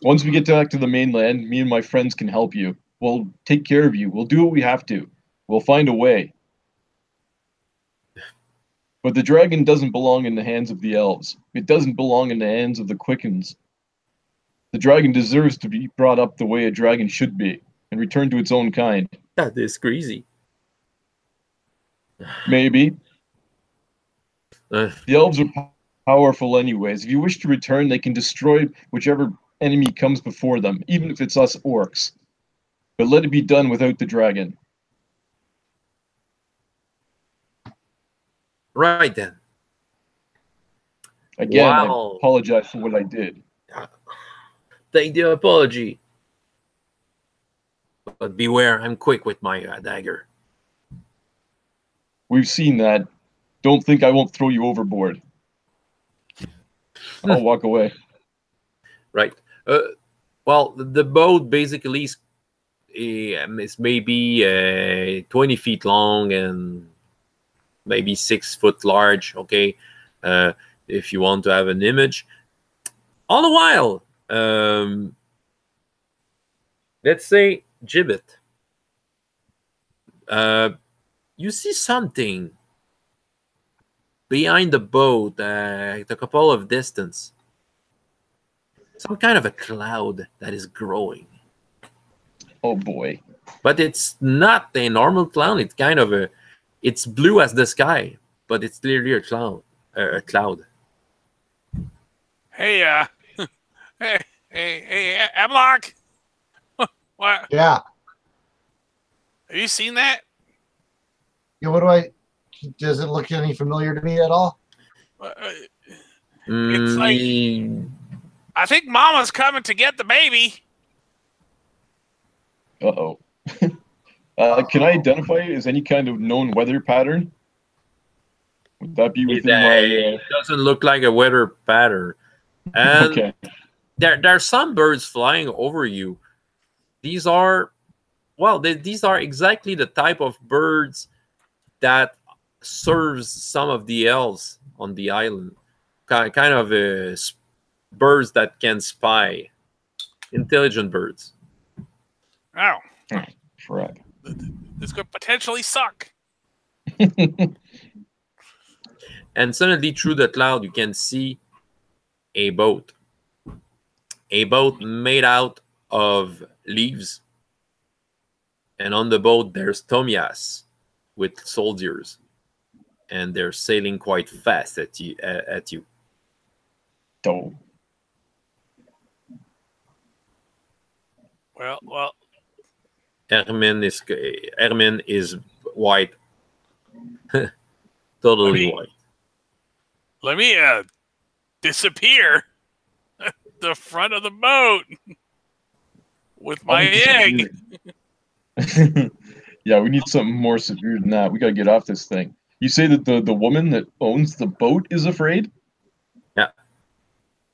Once we get back to the mainland, me and my friends can help you. We'll take care of you. We'll do what we have to. We'll find a way. But the dragon doesn't belong in the hands of the elves. It doesn't belong in the hands of the quickens. The dragon deserves to be brought up the way a dragon should be and returned to its own kind. That is crazy. Maybe. The elves are powerful anyways. If you wish to return, they can destroy whichever enemy comes before them, even if it's us orcs. But let it be done without the dragon. Right then. Again, Wow. I apologize for what I did. Take the apology. But beware, I'm quick with my dagger. We've seen that. Don't think I won't throw you overboard. I'll walk away. Right. Well, the boat basically is maybe 20 feet long and maybe 6 foot large. Okay, if you want to have an image. All the while, let's say Gibbet. You see something behind the boat, a couple of distance. Some kind of a cloud that is growing. Oh boy. But it's not a normal cloud. It's kind of it's blue as the sky, but it's clearly a cloud. Hey, hey, Amlock. What? Yeah. Have you seen that? Yeah. What do I? Does it look any familiar to me at all? It's like I think Mama's coming to get the baby. Uh-oh. Can I identify it as any kind of known weather pattern? Would that be within my... It doesn't look like a weather pattern. And okay. There are some birds flying over you. These are, well, these are exactly the type of birds that serves some of the elves on the island. Kind of birds that can spy. Intelligent birds. Oh. Crap. This could potentially suck. And suddenly through the cloud you can see a boat. A boat made out of leaves. And on the boat there's Tomias with soldiers. And they're sailing quite fast at you. Oh. Well. Herman is white. Totally white. Let me disappear the front of the boat with my egg. Yeah, we need something more severe than that. We gotta get off this thing. You say that the woman that owns the boat is afraid? Yeah.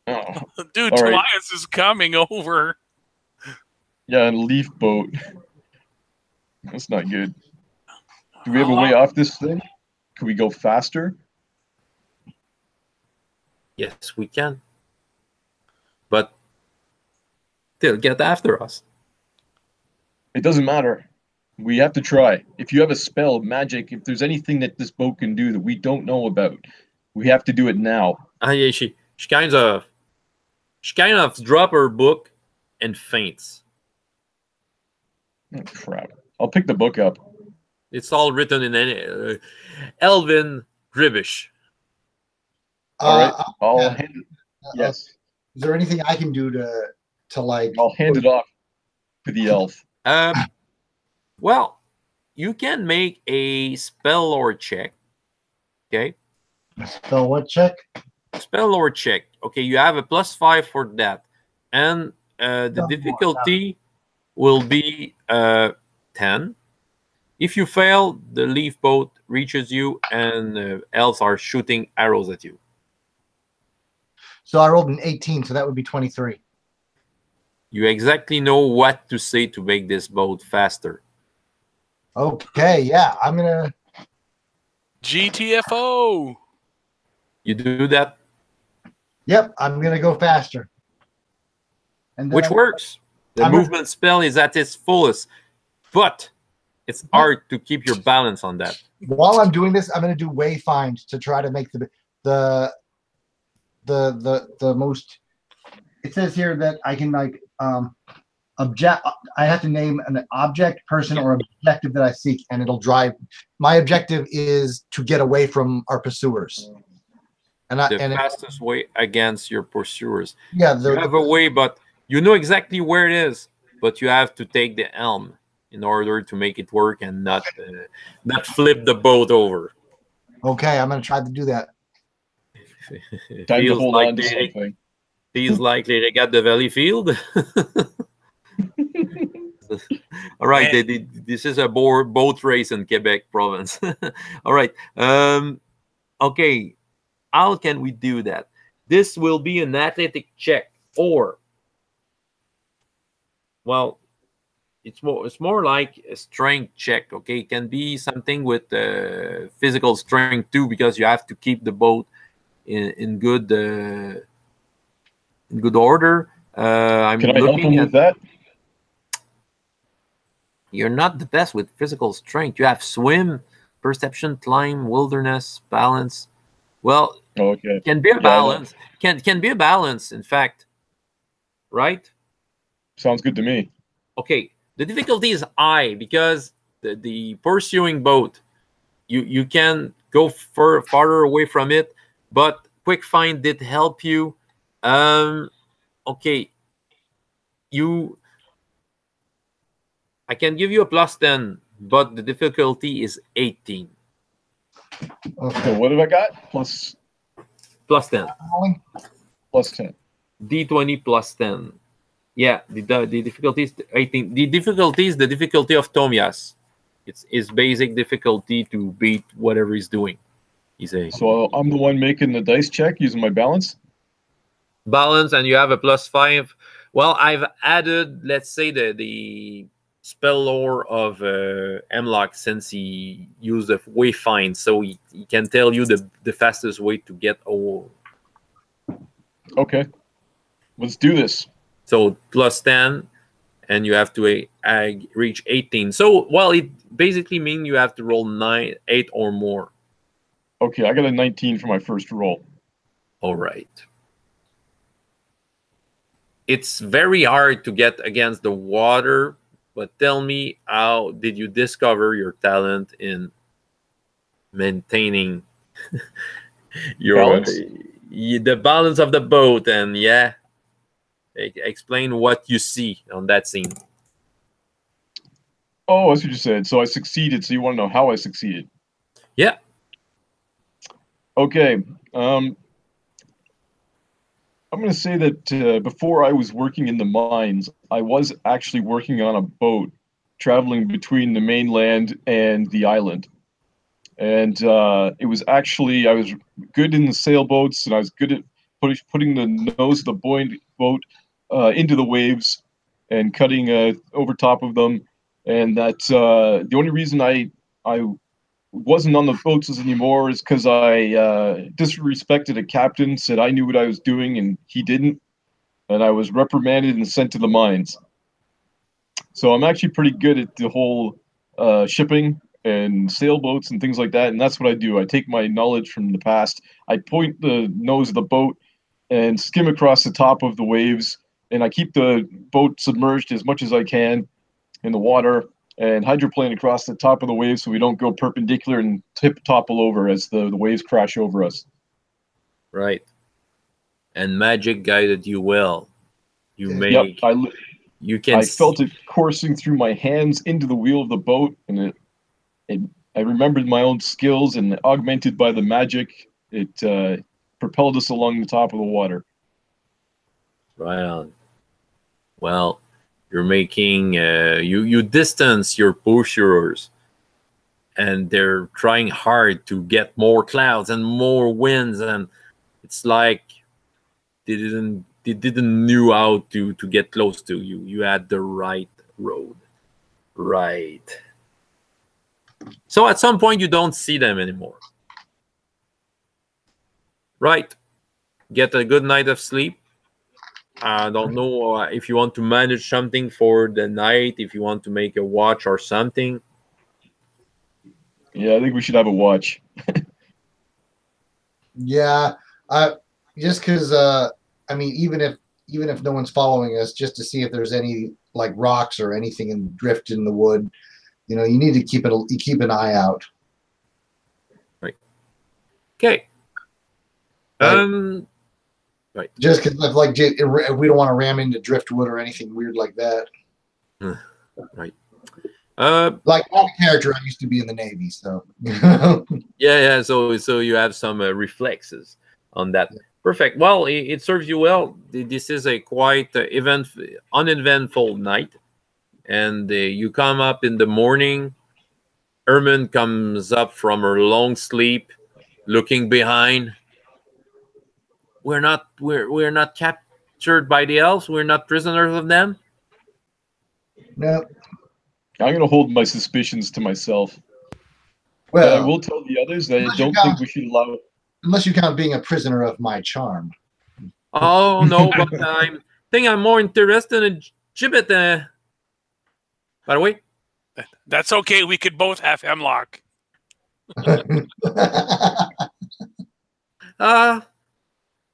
Oh. Dude, All Tobias right. is coming over. Yeah, a leaf boat. That's not good. Do we have a way off this thing? Can we go faster? Yes, we can. But they'll get after us. It doesn't matter. We have to try. If you have a spell, magic, if there's anything that this boat can do that we don't know about, we have to do it now. Yeah, she kind of drop her book and faints. Oh, crap. I'll pick the book up. It's all written in Elven Gribbish. All right. I'll yeah. hand it. Yes. Is there anything I can do to like? I'll hand it off to the elf. Well, you can make a spell lore check. Okay. Spell what check? Spell lore check. Okay, you have a +5 for that, and the difficulty will be 10. If you fail, the leaf boat reaches you, and elves are shooting arrows at you. So I rolled an 18, so that would be 23. You exactly know what to say to make this boat faster. Okay, yeah, I'm gonna. GTFO. You do that, Yep, I'm gonna go faster. And then which works. The movement spell is at its fullest, but it's hard to keep your balance on that. While I'm doing this, I'm gonna do wayfind to try to make the most. It says here that I can like object. I have to name an object, person, or objective that I seek, and it'll drive. My objective is to get away from our pursuers. And the fastest way against your pursuers. Yeah, you have a way, but you know exactly where it is. But you have to take the helm in order to make it work and not flip the boat over. Okay, I'm gonna try to do that. Time to hold on to something. Feels like they got the Valley Field. All right, this is a boat race in Quebec province. All right. Okay, how can we do that? This will be an athletic check, or well, it's more like a strength check. Okay, it can be something with physical strength too, because you have to keep the boat in good order. Can I help him with that? You're not the best with physical strength. You have swim, perception, climb, wilderness, balance. Well, okay, can be a balance. Can be a balance, in fact. Right? Sounds good to me. Okay. The difficulty is high because the pursuing boat, you can go farther away from it, but quick find did help you. Okay. I can give you a +10, but the difficulty is 18. Okay, what have I got? +10. +10. D20 +10. Yeah, the difficulty is 18. The difficulty is the difficulty of Tomias. It's his basic difficulty to beat whatever he's doing. So I'm the one making the dice check using my balance? Balance, and you have a +5. Well, I've added, let's say, the spell lore of Hemlock, since he used the wayfind, so he can tell you the fastest way to get over. Okay, let's do this. So +10, and you have to reach 18. So, well, it basically means you have to roll 8 or more. Okay, I got a 19 for my first roll. All right. It's very hard to get against the water, but tell me, how did you discover your talent in maintaining the balance of the boat? And explain what you see on that scene. Oh, that's what you said. So I succeeded. So you want to know how I succeeded? Yeah. Okay. I'm going to say that before I was working in the mines, I was actually working on a boat traveling between the mainland and the island. And it was actually, I was good in the sailboats, and I was good at putting the nose of the buoyant boat into the waves and cutting over top of them. And that's the only reason I wasn't on the boats anymore is because I disrespected a captain, said I knew what I was doing and he didn't, and I was reprimanded and sent to the mines. So I'm actually pretty good at the whole shipping and sailboats and things like that, and that's what I do. I take my knowledge from the past, I point the nose of the boat and skim across the top of the waves, and I keep the boat submerged as much as I can in the water, and hydroplane across the top of the waves so we don't go perpendicular and topple over as the waves crash over us. Right. And magic guided you well. You You can. I felt it coursing through my hands into the wheel of the boat, and I remembered my own skills, and augmented by the magic, it propelled us along the top of the water. Right on. Well, you're making you distance your pursuers, and they're trying hard to get more clouds and more winds, and it's like they didn't knew how to get close to you. You had the right road. Right. So at some point you don't see them anymore. Right. Get a good night of sleep. I don't know if you want to manage something for the night, if you want to make a watch or something. Yeah, I think we should have a watch. Yeah, just because I mean, even if no one's following us, just to see if there's any like rocks or anything in drift in the wood, you know, you need to keep an eye out. Right. Okay. Right. Just because if we don't want to ram into driftwood or anything weird like that. Right. Like my character, I used to be in the Navy, so. Yeah. So you have some reflexes on that. Yeah. Perfect. Well, it serves you well. This is a quite uneventful night, and you come up in the morning. Ermin comes up from her long sleep, looking behind. We're not captured by the elves. We're not prisoners of them. No. I'm going to hold my suspicions to myself. Well, but I will tell the others that I don't think we should allow it. Unless you count being a prisoner of my charm. Oh, no, but I think I'm more interested in Gibbet. By the way. That's okay. We could both have hemlock.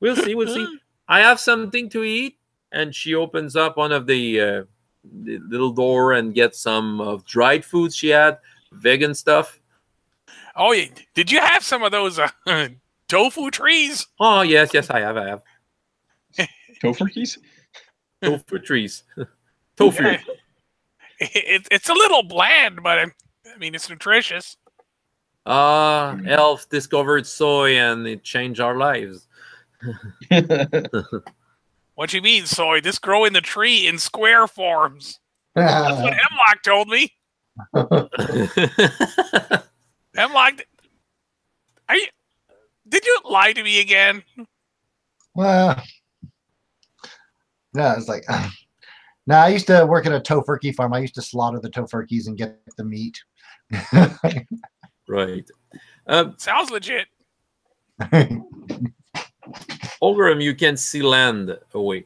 We'll see. I have something to eat. And she opens up one of the little door and gets some of dried foods she had, vegan stuff. Oh, yeah. Did you have some of those tofu trees? Oh, yes, I have. Tofu trees? Tofu trees. Tofu. Yeah. It's a little bland, but I mean, it's nutritious. Elf discovered soy and it changed our lives. What you mean, soy? This grow in the tree in square forms. That's what Hemlock told me. Hemlock, did you lie to me again? Well, no, it's like, no, I used to work at a tofurkey farm. I used to slaughter the tofurkeys and get the meat. Right. Sounds legit. Over him, you can see land away.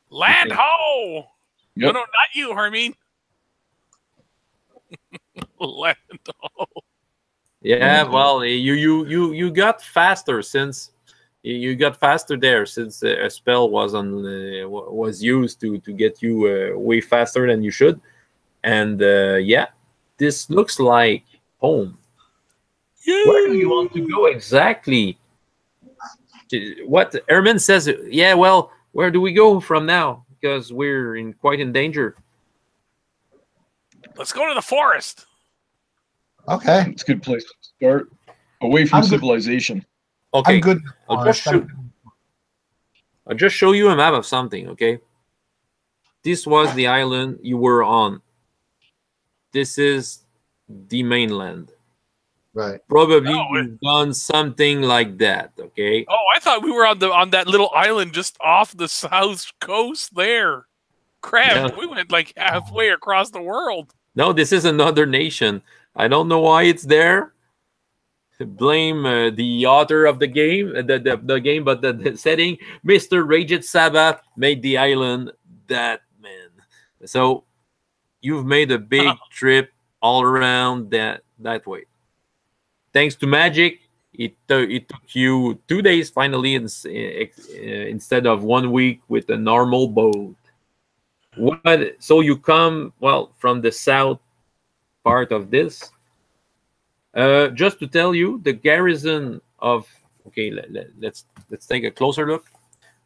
Land ho! Yep. No, not you, Hermine. Land ho. Yeah, well, you got faster since you got faster there since a spell was used to get you way faster than you should, and yeah, this looks like home. Yay! Where do you want to go exactly? What Ermin says? Yeah, well, where do we go from now? Because we're quite in danger. Let's go to the forest. Okay, it's a good place to start. Away from civilization. Okay, I'm good. I'll just show you a map of something. Okay, this was the island you were on. This is the mainland. Right. Probably you've done something like that. Okay. Oh, I thought we were on that little island just off the south coast there. Crap, yeah. We went like halfway across the world. No, this is another nation. I don't know why it's there. Blame the author of the game, the game, but the setting. Mr. Ragith Saba made the island that, man. So you've made a big trip all around that way. Thanks to magic, it took you 2 days finally instead of 1 week with a normal boat. So you come, well, from the south part of this. Just to tell you, the garrison of let's take a closer look.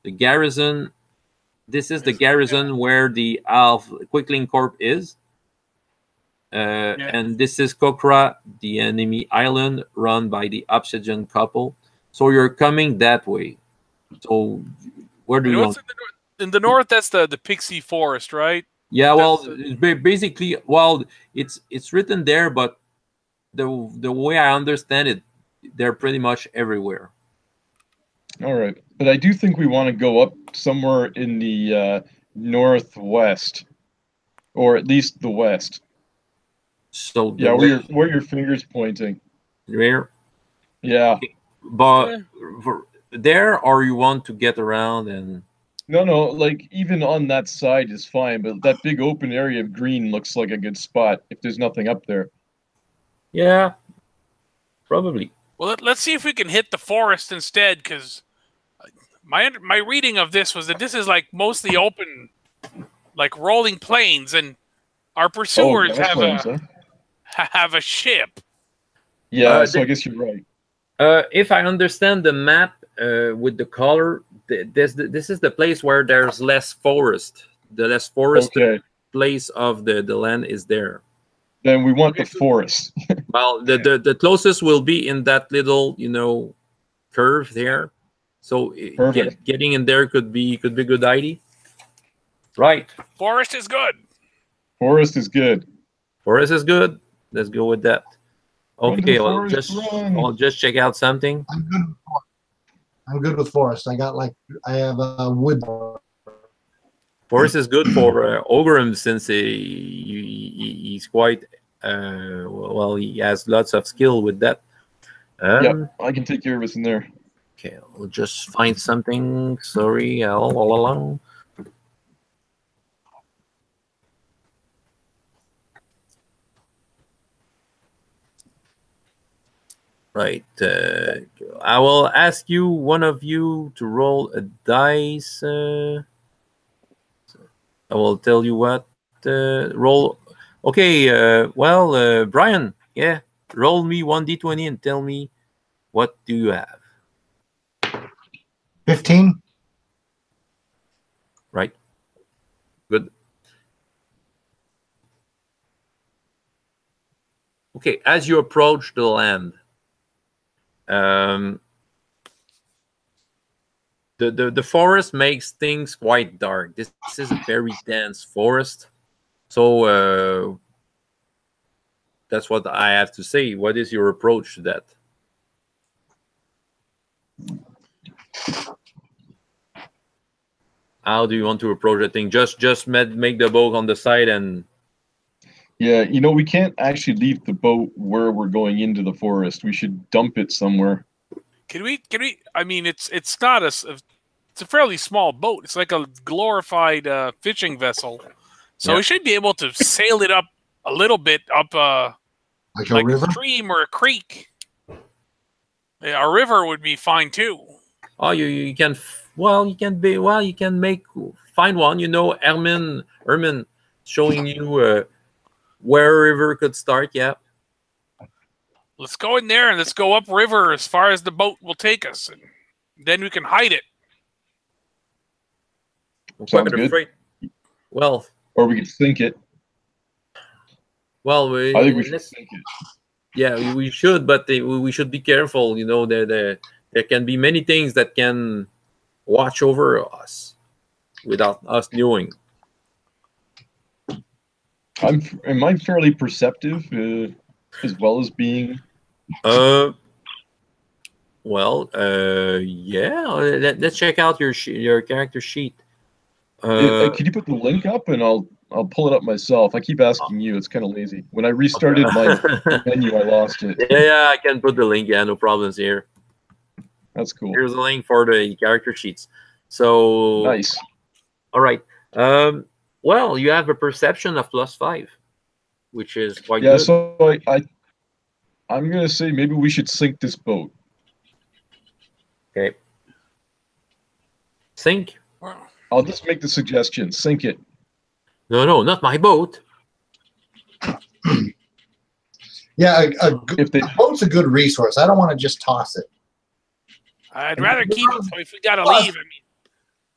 The garrison This is the garrison where the Alf Quickling Corp is. And this is Kokra, the enemy island run by the Obsidian couple. So you're coming that way. So where do you want? In the north, that's the Pixie Forest, right? Yeah, well, basically, well, it's written there, but the way I understand it, they're pretty much everywhere. All right, but I do think we want to go up somewhere in the northwest, or at least the west. So yeah, where your finger's pointing. Where? Yeah. Okay. But there, or you want to get around and? No, like even on that side is fine, but that big open area of green looks like a good spot if there's nothing up there. Yeah, probably. Well, let's see if we can hit the forest instead, because my reading of this was that this is like mostly open, like rolling plains, and our pursuers have a ship. Yeah, so I guess you're right. If I understand the map with the color, this is the place where there's less forest. The less forested place of the land is there. Then we want the forest. Well, the closest will be in that little, curve there. So getting in there could be a good idea. Right. Forest is good. Forest is good. Forest is good. Let's go with that. Okay, I'll just check out something. I'm good with forest. I have a wood. Forest is good for Ogrim since he's quite well. He has lots of skill with that. Yeah, I can take care of us in there. Okay, I'll just find something. Sorry, all along. Right. I will ask one of you to roll a dice. I will tell you what. Roll. Okay. Well, Brian. Yeah. Roll me 1d20 and tell me what do you have. 15. Right. Good. Okay. As you approach the land. The forest makes things quite dark. This is a very dense forest, so that's what I have to say. What is your approach to that? How do you want to approach the thing? Just make the boat on the side and. Yeah, we can't actually leave the boat where we're going into the forest. We should dump it somewhere. Can we? I mean, it's not it's a fairly small boat. It's like a glorified fishing vessel, so we should be able to sail it up a little bit up like a river? stream or a creek. Yeah, a river would be fine too. Oh, you can. Well, you can find one. Herman showing you. Where a river could start, yeah. Let's go in there and let's go up river as far as the boat will take us, and then we can hide it. Sounds good. Well, or we could sink it. Well, I think we should sink it. Yeah, we should, but we should be careful. There can be many things that can watch over us without us knowing. Am I fairly perceptive as well as being? Yeah. Let's check out your character sheet. Could you put the link up and I'll pull it up myself? I keep asking you. It's kind of lazy. When I restarted my menu, I lost it. Yeah, I can put the link. Yeah, no problems here. That's cool. Here's a link for the character sheets. So nice. All right. Well, you have a perception of +5, which is quite good. Yeah, so I'm going to say maybe we should sink this boat. Okay. Sink? I'll just make the suggestion. Sink it. No, not my boat. Yeah, a boat's a good resource. I don't want to just toss it. I'd rather keep it if we got to leave.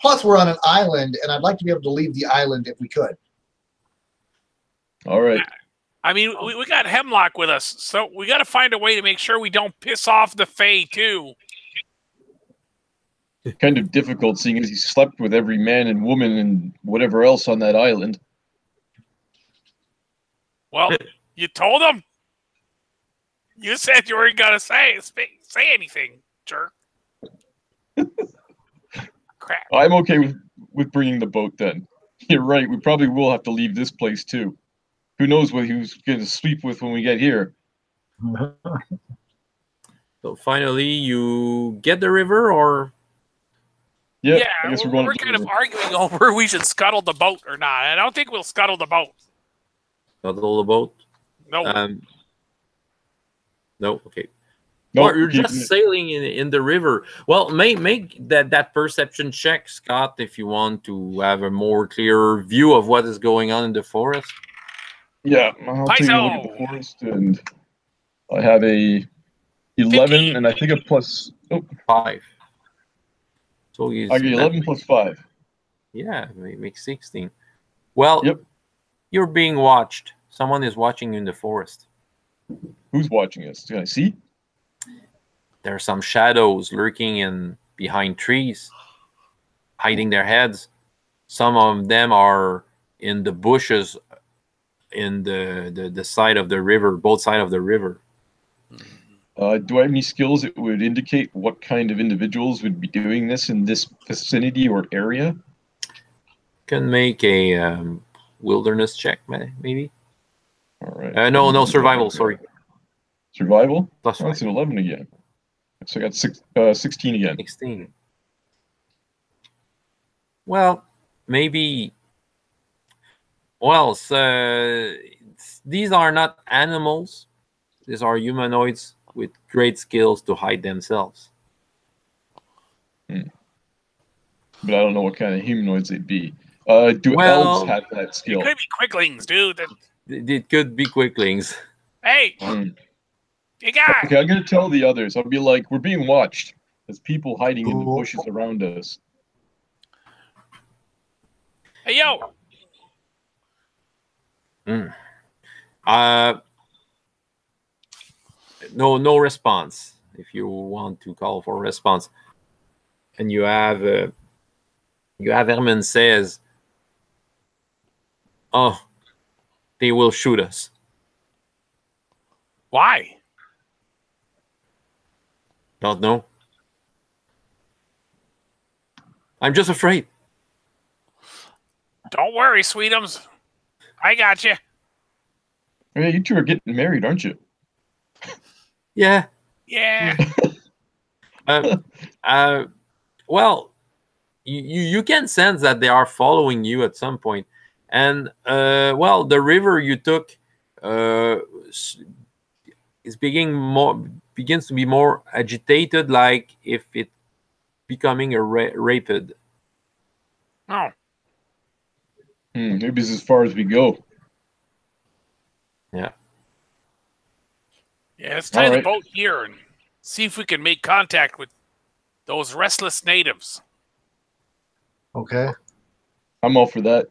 Plus, we're on an island, and I'd like to be able to leave the island if we could. All right. I mean, we got Hemlock with us, so we got to find a way to make sure we don't piss off the Fae, too. Kind of difficult, seeing as he slept with every man and woman and whatever else on that island. Well, you told him. You said you weren't gonna say anything, jerk. Crap. I'm okay with bringing the boat then. You're right. We probably will have to leave this place too. Who knows what he was going to sleep with when we get here? So finally, you get the river, or yeah, I guess we're kind of arguing over we should scuttle the boat or not. I don't think we'll scuttle the boat. scuttle the boat? No. No. Okay. No, Or you're just sailing in the river. Well, make that perception check, Scott, if you want to have a more clear view of what is going on in the forest. Yeah, I'll take a look at the forest, and I have a 11, 15. and I think a plus 5. So he's I get 11 plus 5. Yeah, make 16. Well, Yep. You're being watched. Someone is watching you in the forest. Who's watching us? Can I see? There are some shadows lurking behind trees, hiding their heads. Some of them are in the bushes in the side of the river, both sides of the river. Do I have any skills that would indicate what kind of individuals would be doing this in this vicinity or area? Can make a wilderness check, maybe. All right. No, survival. Sorry, survival. That's That's an 11 again. So I got 16 again. 16. Well, maybe. Well, these are not animals. These are humanoids with great skills to hide themselves. But I don't know what kind of humanoids they'd be. Do elves have that skill? It could be quicklings, dude. It could be quicklings. Hey, you got. Okay, I'm gonna tell the others. I'll be like, we're being watched. There's people hiding in the bushes around us. Hey, yo. No response. If you want to call for a response, and you have Herman says, "Oh, they will shoot us." Why? Don't know. I'm just afraid. Don't worry, sweetums. I got you. Hey, you two are getting married, aren't you? Yeah. Yeah. Well, you can sense that they are following you at some point, and well, the river you took is begins to be more agitated, like if it becoming a rapid. Oh. Maybe it's as far as we go. Yeah. Yeah, let's tie the boat here and see if we can make contact with those restless natives. Okay. I'm all for that.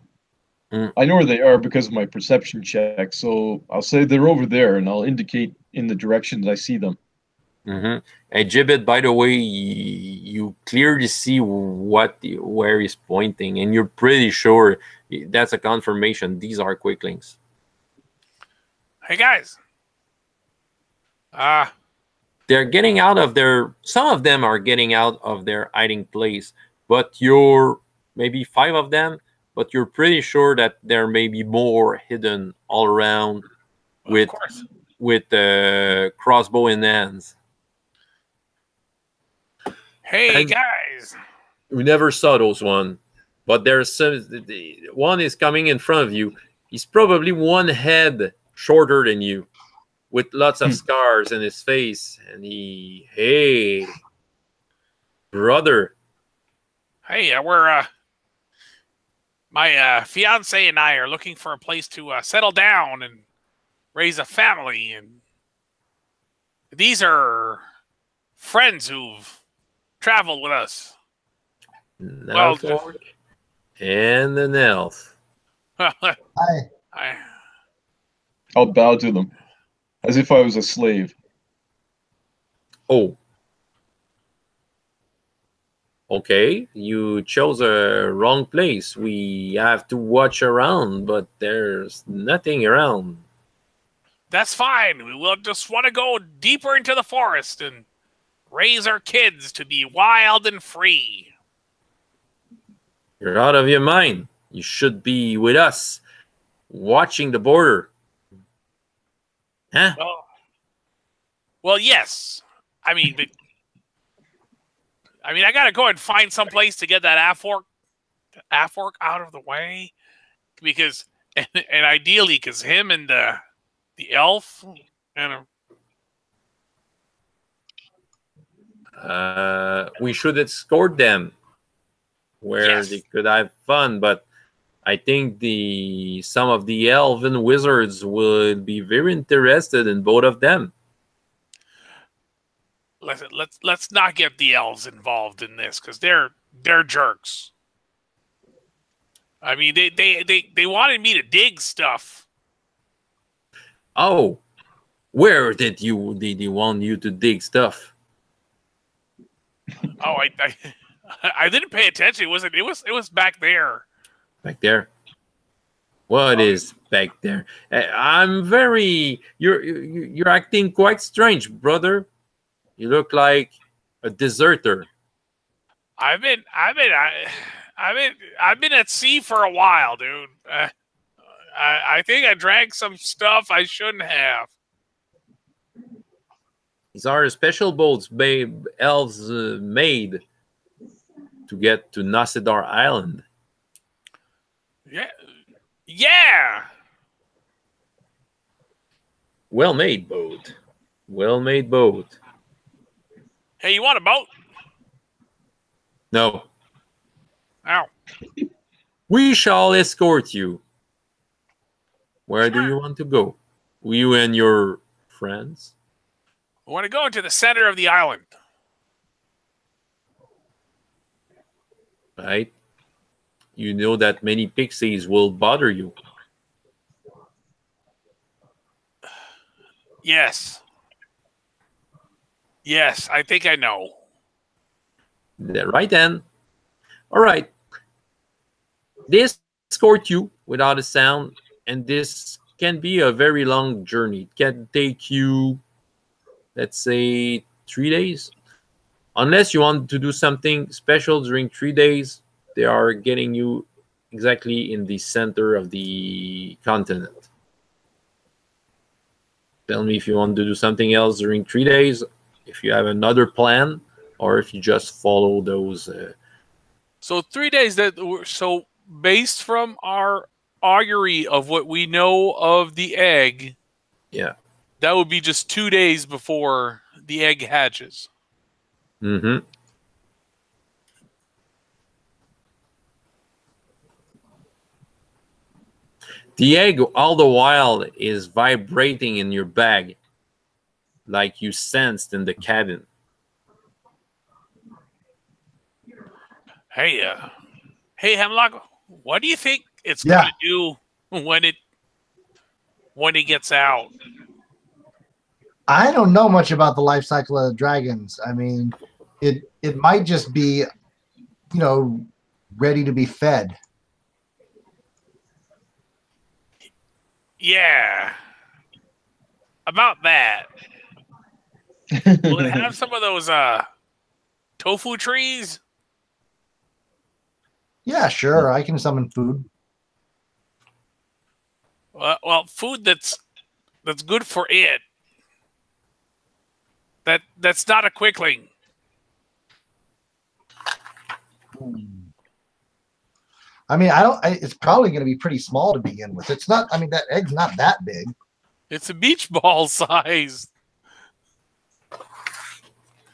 I know where they are because of my perception check, so I'll say they're over there, and I'll indicate in the direction that I see them. Hey, Gibbet, by the way, you clearly see where he's pointing, and you're pretty sure that's a confirmation. These are quicklings. Hey, guys. They're getting out of some of them are getting out of their hiding place, but you're maybe 5 of them, but you're pretty sure that there may be more hidden all around with crossbow in hands. Hey, guys. We never saw those one, but there's one is coming in front of you. He's probably one head shorter than you, with lots of scars in his face, and hey, brother. Hey, we're my fiance and I are looking for a place to settle down and raise a family, and these are friends who've traveled with us. An Well, elf orc, and an elf. Hi. I'll bow to them as if I was a slave. Oh. Okay, you chose a wrong place. We have to watch around, but there's nothing around. That's fine. We will just want to go deeper into the forest and raise our kids to be wild and free. You're out of your mind. You should be with us, watching the border. Huh? Well, yes. I mean, but I gotta go and find some place to get that half-orc out of the way, because and ideally, because him and the elf and we should escort them where they could have fun, but I think some of the elven wizards would be very interested in both of them. Let's not get the elves involved in this, because they're jerks. I mean, they wanted me to dig stuff. Oh, where did they want you to dig stuff? Oh, I didn't pay attention. It was back there. Back there. What is back there? I'm very. You're acting quite strange, brother. You look like a deserter. I've been at sea for a while, dude. I think I drank some stuff I shouldn't have. These are special boats elves made to get to Nasidar Island. Yeah. Well-made boat. Well-made boat. Hey, you want a boat? No. Ow. We shall escort you. Where do you want to go? You and your friends? I want to go into the center of the island. Right? You know that many pixies will bother you. Yes. Yes, I think I know. Right then. All right. They escort you without a sound, and this can be a very long journey. It can take you, let's say, 3 days. Unless you want to do something special during 3 days, they are getting you exactly in the center of the continent. Tell me if you want to do something else during 3 days, if you have another plan, or if you just follow those. So 3 days so based from our augury of what we know of the egg, yeah, that would be just 2 days before the egg hatches. Mm-hmm. The egg all the while is vibrating in your bag, like you sensed in the cabin. Hey, Hemlock, what do you think it's going to do when it gets out? I don't know much about the life cycle of dragons. I mean, it might just be, ready to be fed. Yeah. About that. Will it have some of those tofu trees? Yeah, sure. I can summon food. Well, food that's good for it. That's not a quickling. I mean, it's probably going to be pretty small to begin with. It's not. I mean, that egg's not that big. It's a beach ball size.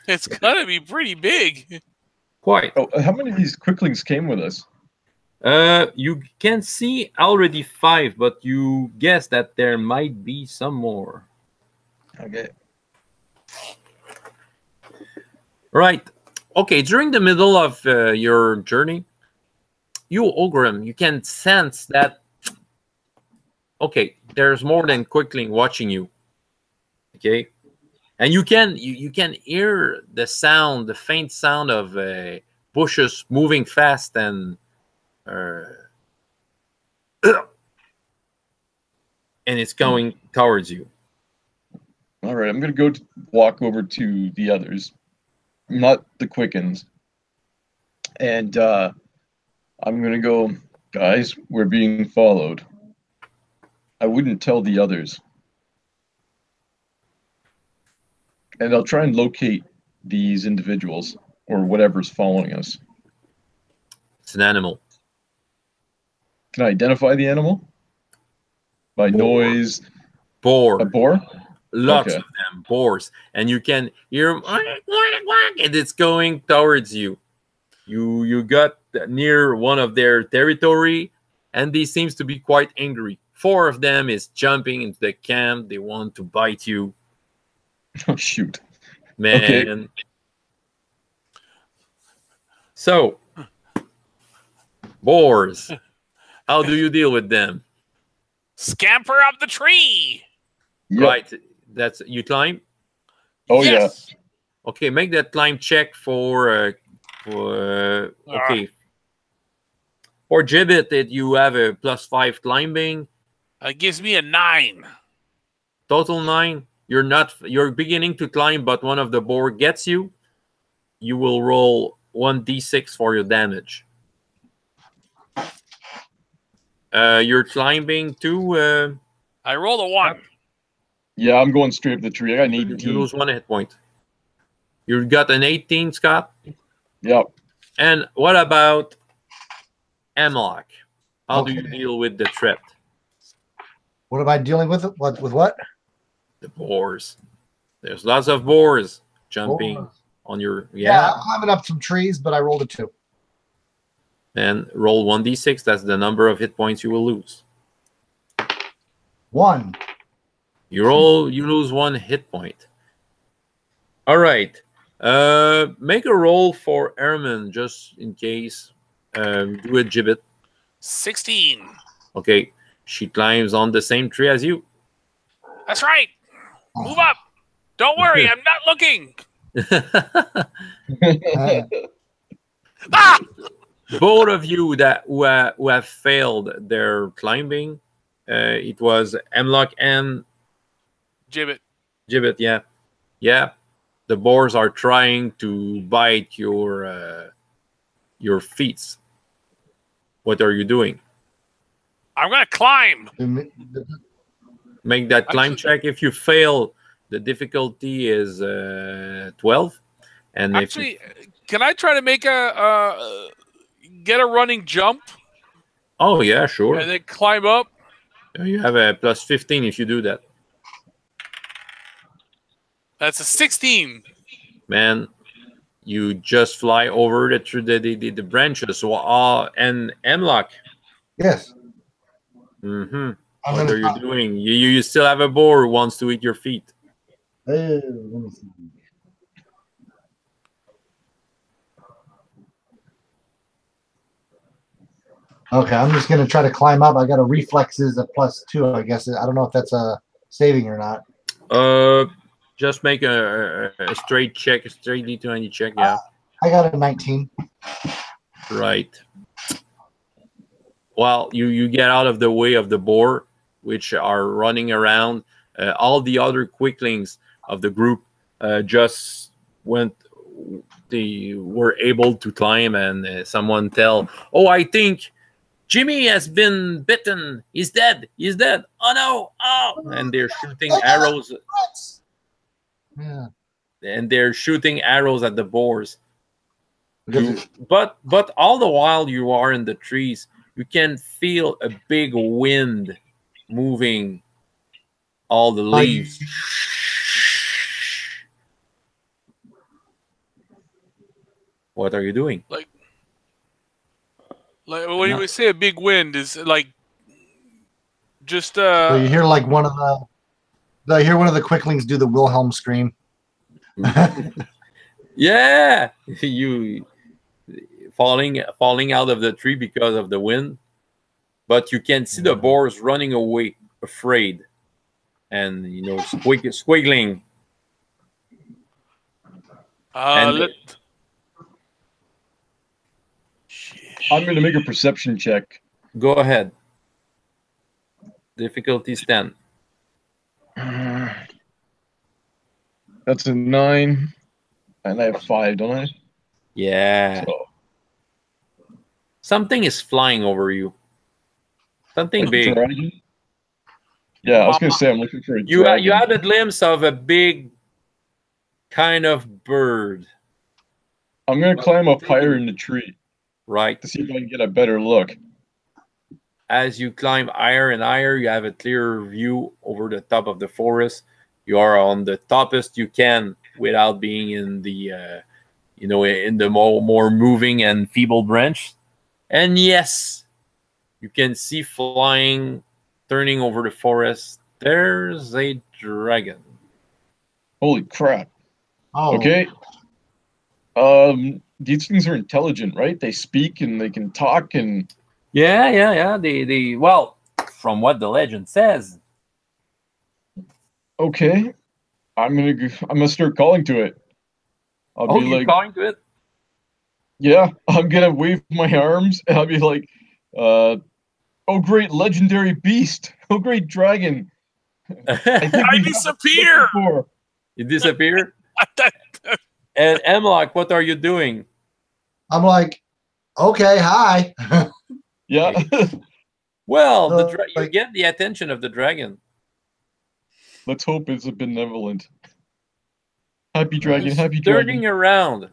It's gonna be pretty big. Quite. Oh, how many of these quicklings came with us? You can see already 5, but you guess that there might be some more. Okay. Right. Okay, during the middle of your journey, you, Ogrim, you can sense that, okay, there's more than Quickling watching you. Okay, and you can hear the sound, the faint sound of bushes moving fast and it's going towards you. All right, I'm gonna walk over to the others, not the Quickens, and I'm gonna go, guys. We're being followed. I wouldn't tell the others, and I'll try and locate these individuals or whatever's following us. It's an animal. Can I identify the animal by noise? Boar. A boar? Lots of them, boars, and you can hear them, and it's going towards you. You got near one of their territory, and they seems to be quite angry. 4 of them is jumping into the camp. They want to bite you. Oh shoot, man! Okay. So, boars. How do you deal with them? Scamper up the tree. Yep. Right. That's you climb. Oh yes. Yeah. Okay, make that climb check for okay. For Gibbet, that you have a +5 climbing. It gives me a 9. Total 9. You're beginning to climb, but one of the boar gets you. You will roll 1d6 for your damage. You're climbing to. I rolled a 1. Yeah, I'm going straight up the tree. I got an 18. You lose 1 hit point. You got an 18, Scott? Yep. And what about Amlock? How do you deal with the threat? What am I dealing with? With what? The boars. There's lots of boars jumping on your... Yeah, I'm climbing up some trees, but I rolled a 2. And roll 1d6. That's the number of hit points you will lose. 1. You lose 1 hit point. All right. Make a roll for Airman just in case. Do a Gibbet. 16. Okay. She climbs on the same tree as you. That's right. Move up. Don't worry, I'm not looking. Ah! Both of you who have failed their climbing, it was Amlock and Gibbet, yeah. Yeah. The boars are trying to bite your feet. What are you doing? I'm going to climb. Make that climb check. If you fail, the difficulty is 12. And actually, can I try to make get a running jump? Oh, yeah, sure. And then climb up? You have a +15 if you do that. That's a 16. Man, you just fly over the branches. And Amlock. Yes. Mm-hmm. What are you doing? You still have a boar who wants to eat your feet. Let me see. Okay, I'm just going to try to climb up. I got a reflexes of +2, I guess. I don't know if that's a saving or not. Just make a straight check, a straight D20 check, yeah. I got a 19. Right. Well, you get out of the way of the boar, which are running around. All the other quicklings of the group just went. They were able to climb, and someone tell, "Oh, I think Jimmy has been bitten. He's dead. He's dead. Oh no! Oh!" And they're shooting arrows. Yeah. And they're shooting arrows at the boars. But all the while you are in the trees, you can feel a big wind moving all the leaves. What are you doing? Like when you say a big wind, is like just So you hear like one of the quicklings do the Wilhelm scream. Yeah, you falling out of the tree because of the wind, but you can see the boars running away, afraid, and squiggling. And I'm going to make a perception check. Go ahead. Difficulty 10. That's a 9, and I have 5, don't I? Yeah. So. Something is flying over you. Something big. Dragon? Yeah, I was going to say I'm looking for a dragon. You had a glimpse of a big kind of bird. I'm going to climb up higher in the tree. Right. To see if I can get a better look. As you climb higher and higher, you have a clearer view over the top of the forest. You are on the toppest you can without being in the, in the more moving and feeble branch. And yes, you can see flying, turning over the forest. There's a dragon. Holy crap. Oh. Okay. These things are intelligent, right? They speak and they can talk and... Yeah. They well, from what the legend says. Okay. I'm gonna start calling to it. I'll be like, calling to it? Yeah, I'm gonna wave my arms and I'll be like, oh great legendary beast. Oh great dragon. I disappear. You disappear? And Emlock, what are you doing? I'm like, okay, hi. Yeah. Well, you get the attention of the dragon. Let's hope it's a benevolent. Happy dragon, happy dragon. Turning around,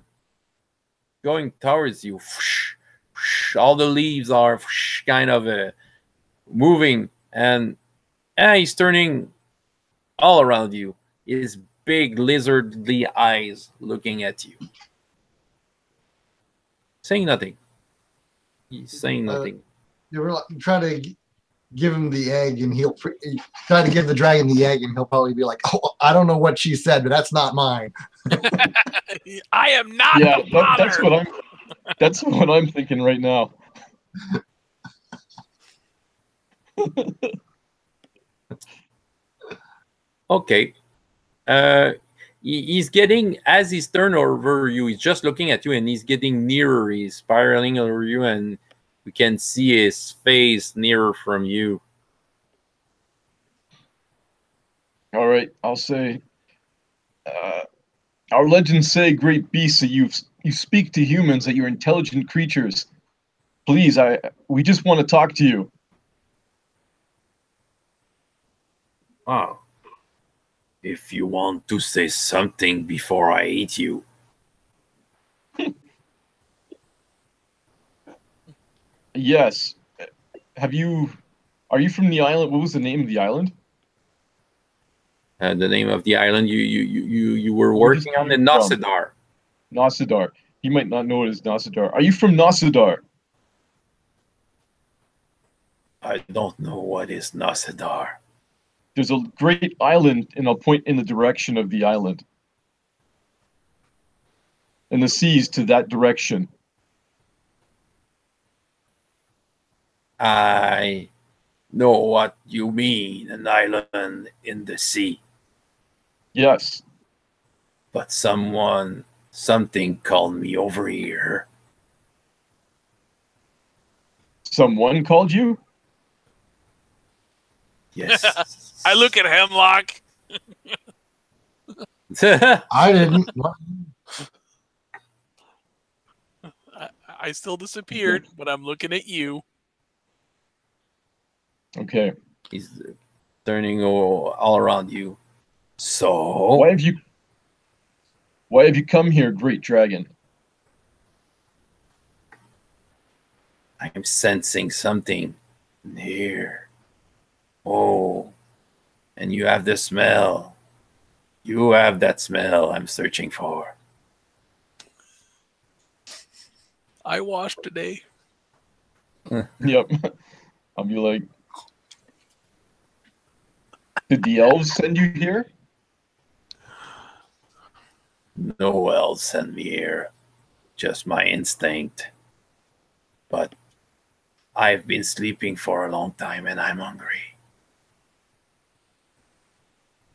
going towards you. All the leaves are kind of moving, and he's turning all around you. His big lizardly eyes looking at you. Saying nothing. He's saying nothing. You're trying to give him the egg, and he'll try to give the dragon the egg, and he'll probably be like, "Oh, I don't know what she said, but that's not mine." I am not. Yeah, that's what I'm thinking right now. Okay. He's getting, as he's turned over you, he's just looking at you, and he's getting nearer. He's spiraling over you, and you can see his face nearer from you. All right, I'll say, our legends say, great beasts, that you speak to humans, that you're intelligent creatures. Please, we just want to talk to you. Oh. If you want to say something before I eat you. Yes. Are you from the island? What was the name of the island? The name of the island you were working on in Nosidar. Nosidar. He might not know it as Nosidar. Are you from Nosidar? I don't know what is Nosidar. There's a great island, and I'll point in the direction of the island. And the sea's to that direction. I know what you mean, an island in the sea. Yes. But something called me over here. Someone called you? Yes. I look at Hemlock. I didn't. I still disappeared, but I'm looking at you. Okay. He's turning all around you. So why have you come here, great dragon? I'm sensing something here. Oh, and you have the smell. You have that smell I'm searching for. I washed today. Yep. I'll be like, did the elves send you here? No elves sent me here. Just my instinct. But I've been sleeping for a long time and I'm hungry.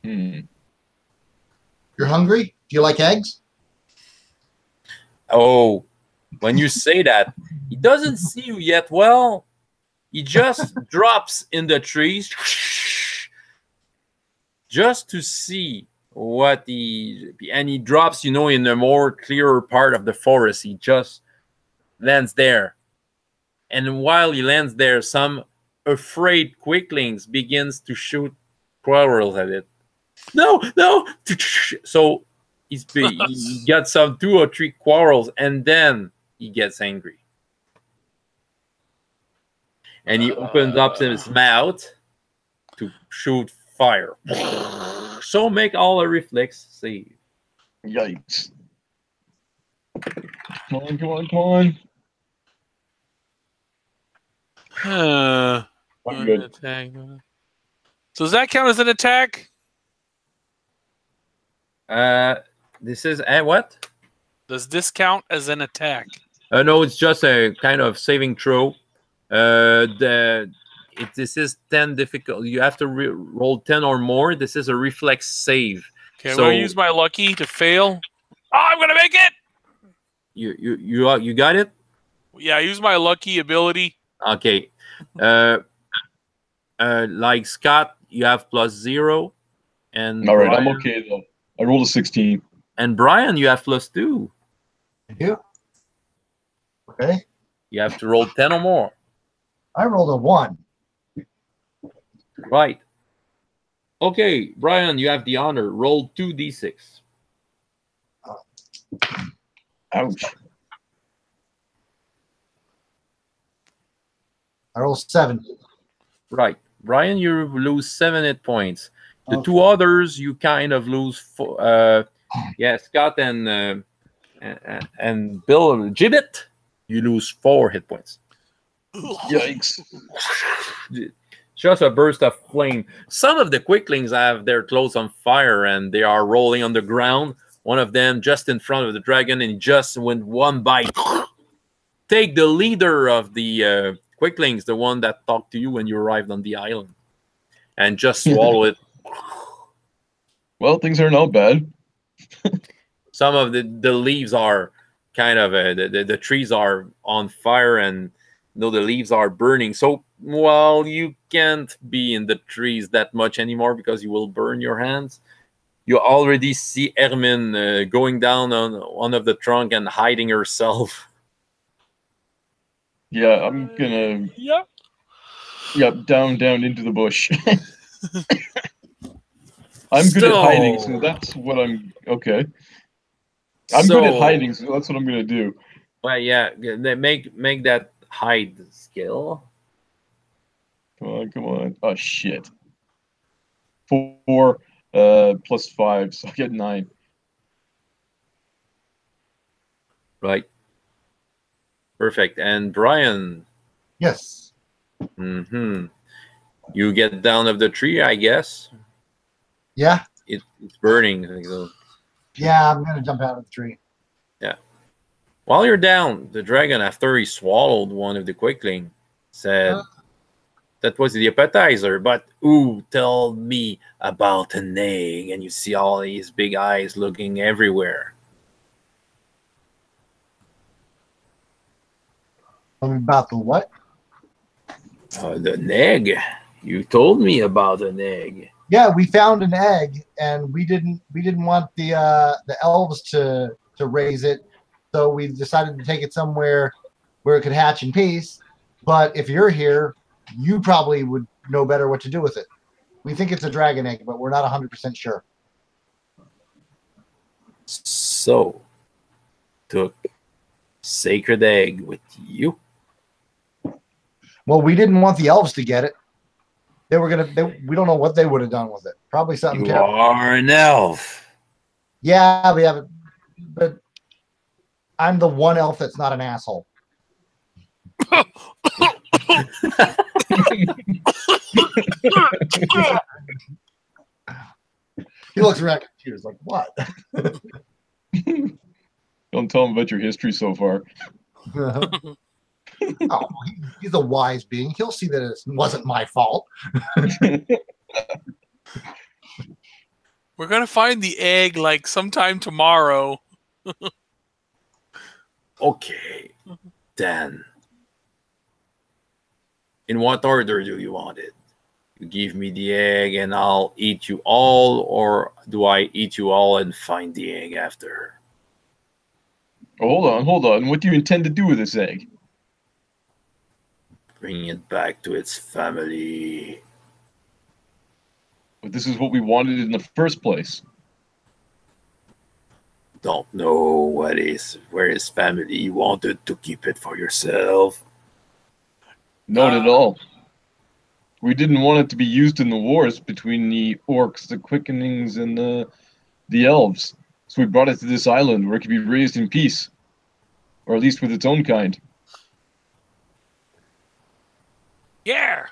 You're hungry? Do you like eggs? Oh, when you say that, he doesn't see you yet. Well, he just drops in the trees just to see what he drops, in a more clearer part of the forest. He just lands there. And while he lands there, some afraid quicklings begins to shoot quarrels at it. No. So he got some 2 or 3 quarrels, and then he gets angry. And he opens up his mouth to shoot fire. So make all a reflex save. Yikes. Come on. I'm good. Attack. So does that count as an attack? This is what? Does this count as an attack? No, it's just a kind of saving throw. This is 10 difficult. You have to roll 10 or more. This is a reflex save. Okay, I'm gonna use my lucky to fail. Oh, I'm gonna make it. You got it? Yeah, I use my lucky ability. Okay. Like Scott, you have +0, and all right, Brian, I'm okay though. I rolled a 16. And Brian, you have +2. I do. Okay. You have to roll 10 or more. I rolled a 1. Right. Okay, Brian, you have the honor. Roll 2d6. Ouch. I rolled 7. Right. Brian, you lose 7 hit points. The Okay. 2 others, you kind of lose. Scott and Bill Gibbet, you lose 4 hit points. Yikes. Just a burst of flame. Some of the quicklings have their clothes on fire and they are rolling on the ground. One of them just in front of the dragon, and just with one bite, take the leader of the quicklings, the one that talked to you when you arrived on the island, and just swallow it. Well, things are not bad. Some of the leaves are kind of the trees are on fire, and the leaves are burning. So, well, you can't be in the trees that much anymore because you will burn your hands. You already see Hermine going down on one of the trunk and hiding herself. Yeah, I'm gonna. Yep. Yep, down into the bush. I'm good at hiding, so that's what I'm. Okay. I'm good at hiding, so that's what I'm gonna do. Well, yeah, make that hide skill. Come on. Oh shit. 4 +5, so I get 9. Right. Perfect. And Brian. Yes. You get down of the tree, I guess. Yeah. It's burning. I think so. Yeah, I'm gonna jump out of the tree. Yeah. While you're down, the dragon, after he swallowed one of the quickling, said, that was the appetizer, but who told me about an egg? And you see all these big eyes looking everywhere. About the what? The egg. You told me about an egg. Yeah, we found an egg, and we didn't want the elves to raise it, so we decided to take it somewhere where it could hatch in peace. But if you're here, you probably would know better what to do with it. We think it's a dragon egg, but we're not 100% sure. So, took sacred egg with you? Well, we didn't want the elves to get it. They were we don't know what they would have done with it. Probably something You terrible. are an elf. Yeah, we haven't. But I'm the one elf that's not an asshole. He looks around confused, like, what? Don't tell him about your history so far. Oh, he's a wise being. He'll see that it wasn't my fault. We're gonna find the egg like sometime tomorrow. Okay, then. In what order do you want it? You give me the egg and I'll eat you all, or do I eat you all and find the egg after? Hold on. What do you intend to do with this egg? Bring it back to its family. But this is what we wanted in the first place. Don't know where his family wanted to keep it for yourself. Not at all. We didn't want it to be used in the wars between the orcs, the quickenings, and the elves. So we brought it to this island where it could be raised in peace. Or at least with its own kind. Yeah.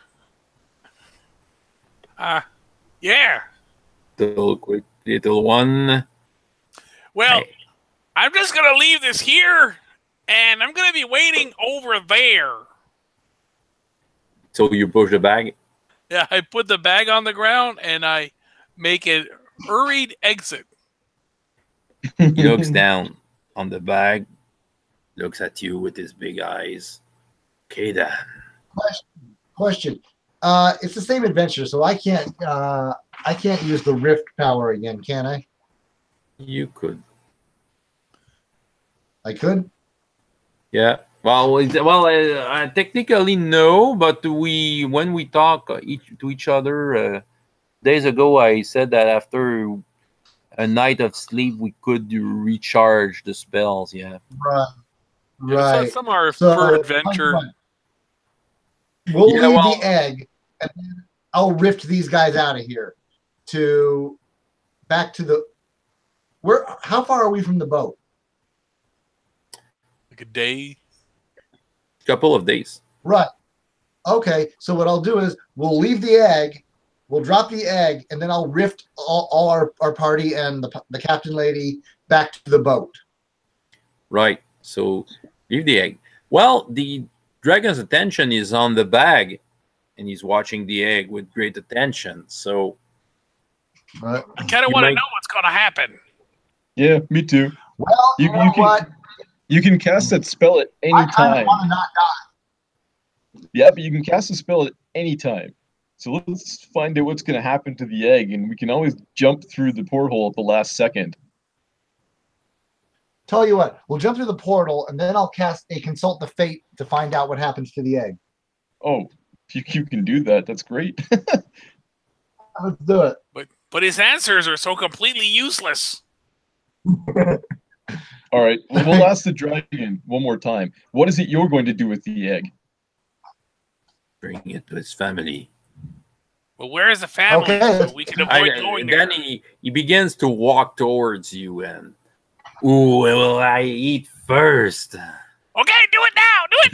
Yeah. Little quick little one. Well, Hey. I'm just gonna leave this here, and I'm gonna be waiting over there. So you push the bag. Yeah, I put the bag on the ground, and I make a hurried exit. He looks down on the bag, looks at you with his big eyes. Okay, then. Question. It's the same adventure, so I can't use the rift power again, can I? You could. I could. Yeah. Well, technically no, but when we talk to each other days ago, I said that after a night of sleep, we could recharge the spells. Yeah. Right. Yeah, Right. some are So, for adventure. We'll Yeah, leave well- the egg, and then I'll rift these guys out of here back to the. How far are we from the boat? Like a day. Couple of days. Right. Okay. So what I'll do is we'll leave the egg, we'll drop the egg, and then I'll rift all our party and the captain lady back to the boat. Right. So leave the egg. Well, the dragon's attention is on the bag, and he's watching the egg with great attention. So Right. I kind of You want to might- know what's going to happen. Yeah, me too. Well, you know what? You can cast that spell at any I kind time. of want to not die. Yeah, but you can cast a spell at any time. So let's find out what's going to happen to the egg, and we can always jump through the porthole at the last second. Tell you what, we'll jump through the portal, and then I'll cast a consult the fate to find out what happens to the egg. Oh, if you can do that, that's great. Let's do it. But his answers are so completely useless. All right, we'll ask the dragon one more time. What is it you're going to do with the egg? bring it to his family. Well, where is the family? Okay. So we can avoid going there. Then he begins to walk towards you, and ooh, what will I eat first? Okay, do it now! Do it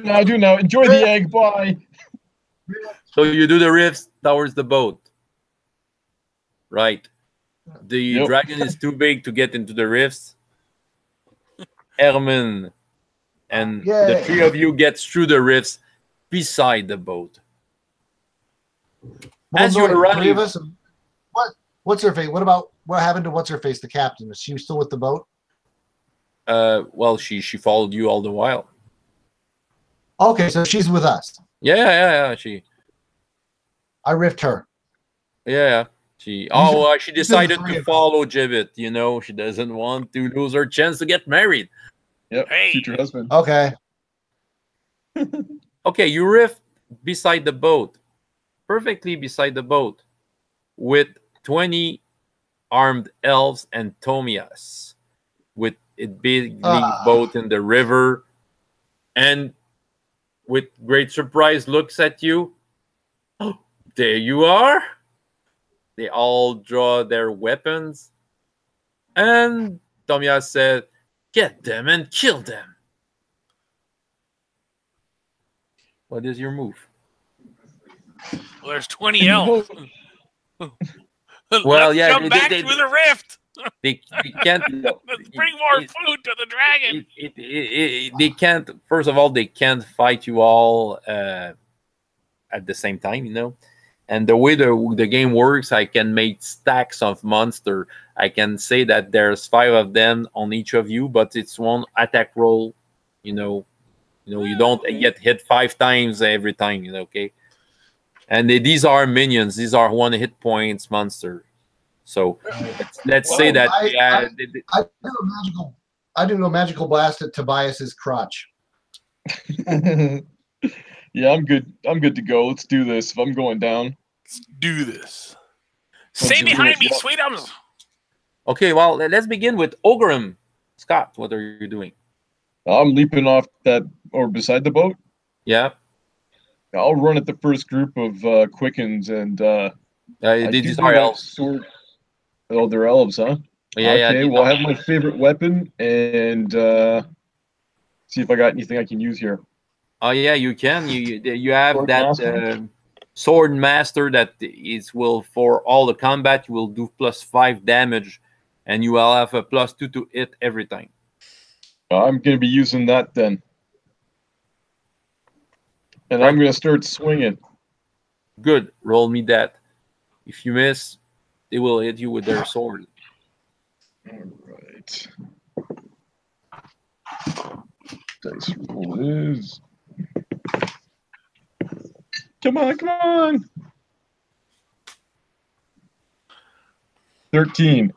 now! Do it now. Enjoy the egg. Bye. So you do the rifts towards the boat. Right. The Yep. dragon is too big to get into the rifts. Herman and the Yay. three of you gets through the rifts beside the boat. As you Three arrive, of us. What's her face? What happened to what's her face? The captain. Is she still with the boat? well, she followed you all the while. Okay, so she's with us. Yeah. She I riffed her. She said decided the three to of us. follow Gibbet. You know, she doesn't want to lose her chance to get married. Yep. Hey. Future husband. Okay. Okay, you rift beside the boat, perfectly beside the boat, with 20 armed elves and Tomias, with a big boat in the river, and with great surprise looks at you. Oh, there you are. They all draw their weapons, and Tomias said, "Get them and kill them." What is your move? Well, there's 20 elves. Well, Let's yeah, jump back they- through the rift. They can't. Let's bring more food to the dragon. They can't. First of all, they can't fight you all at the same time. You know. And the way the game works, I can make stacks of monster. I can say that there's 5 of them on each of you, but it's one attack roll. You know, you don't get hit 5 times every time. You know, okay. And these are minions. These are 1 hit points monster. So let's say that I do a magical blast at Tobias's crotch. Yeah, I'm good. I'm good to go. Let's do this. If I'm going down, let's do this. Stay behind me, sweetums. Okay, well, let's begin with Ogrim. Scott, what are you doing? I'm leaping off that or beside the boat. Yeah. I'll run at the first group of Quickens and these are elves. Sword. Oh, they're elves, huh? Yeah, okay, well, I have my favorite weapon and see if I got anything I can use here. Oh yeah, you can. You have sword that master? Sword master that will for all the combat you will do +5 damage, and you will have a +2 to hit every time. I'm going to be using that then, and I'm going to start swinging. Good. Roll me that. If you miss, they will hit you with their sword. All right. Dice roll is. Come on, come on. 13.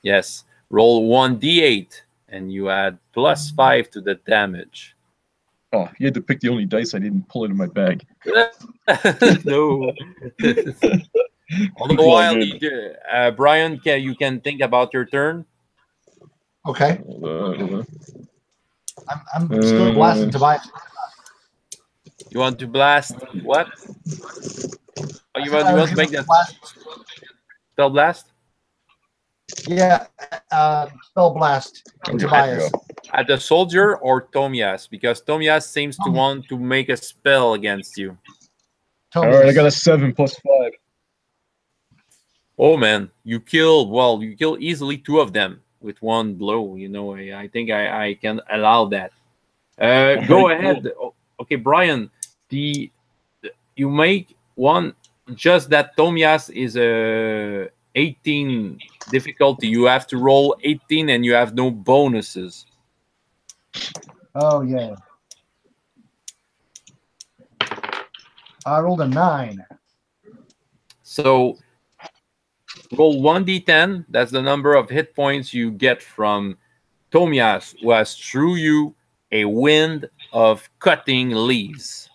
Yes. Roll 1d8, and you add +5 to the damage. Oh, you had to pick the only dice I didn't pull it in my bag. No. All the while, Brian, you can think about your turn. Okay. I'm still blasting Tobias. You want to blast what? Oh, you want to make that spell blast? Yeah, spell blast Tobias. At the soldier or Tomias? Because Tomias seems to want to make a spell against you. All right, I got a 7 +5. Oh man, you killed easily 2 of them with 1 blow. You know, I think I can allow that. Go ahead. Okay, Brian. You make one. Just that Tomias is a 18 difficulty. You have to roll 18, and you have no bonuses. Oh yeah. I rolled a 9. So roll 1d10. That's the number of hit points you get from Tomias, who has through you a wind of cutting leaves.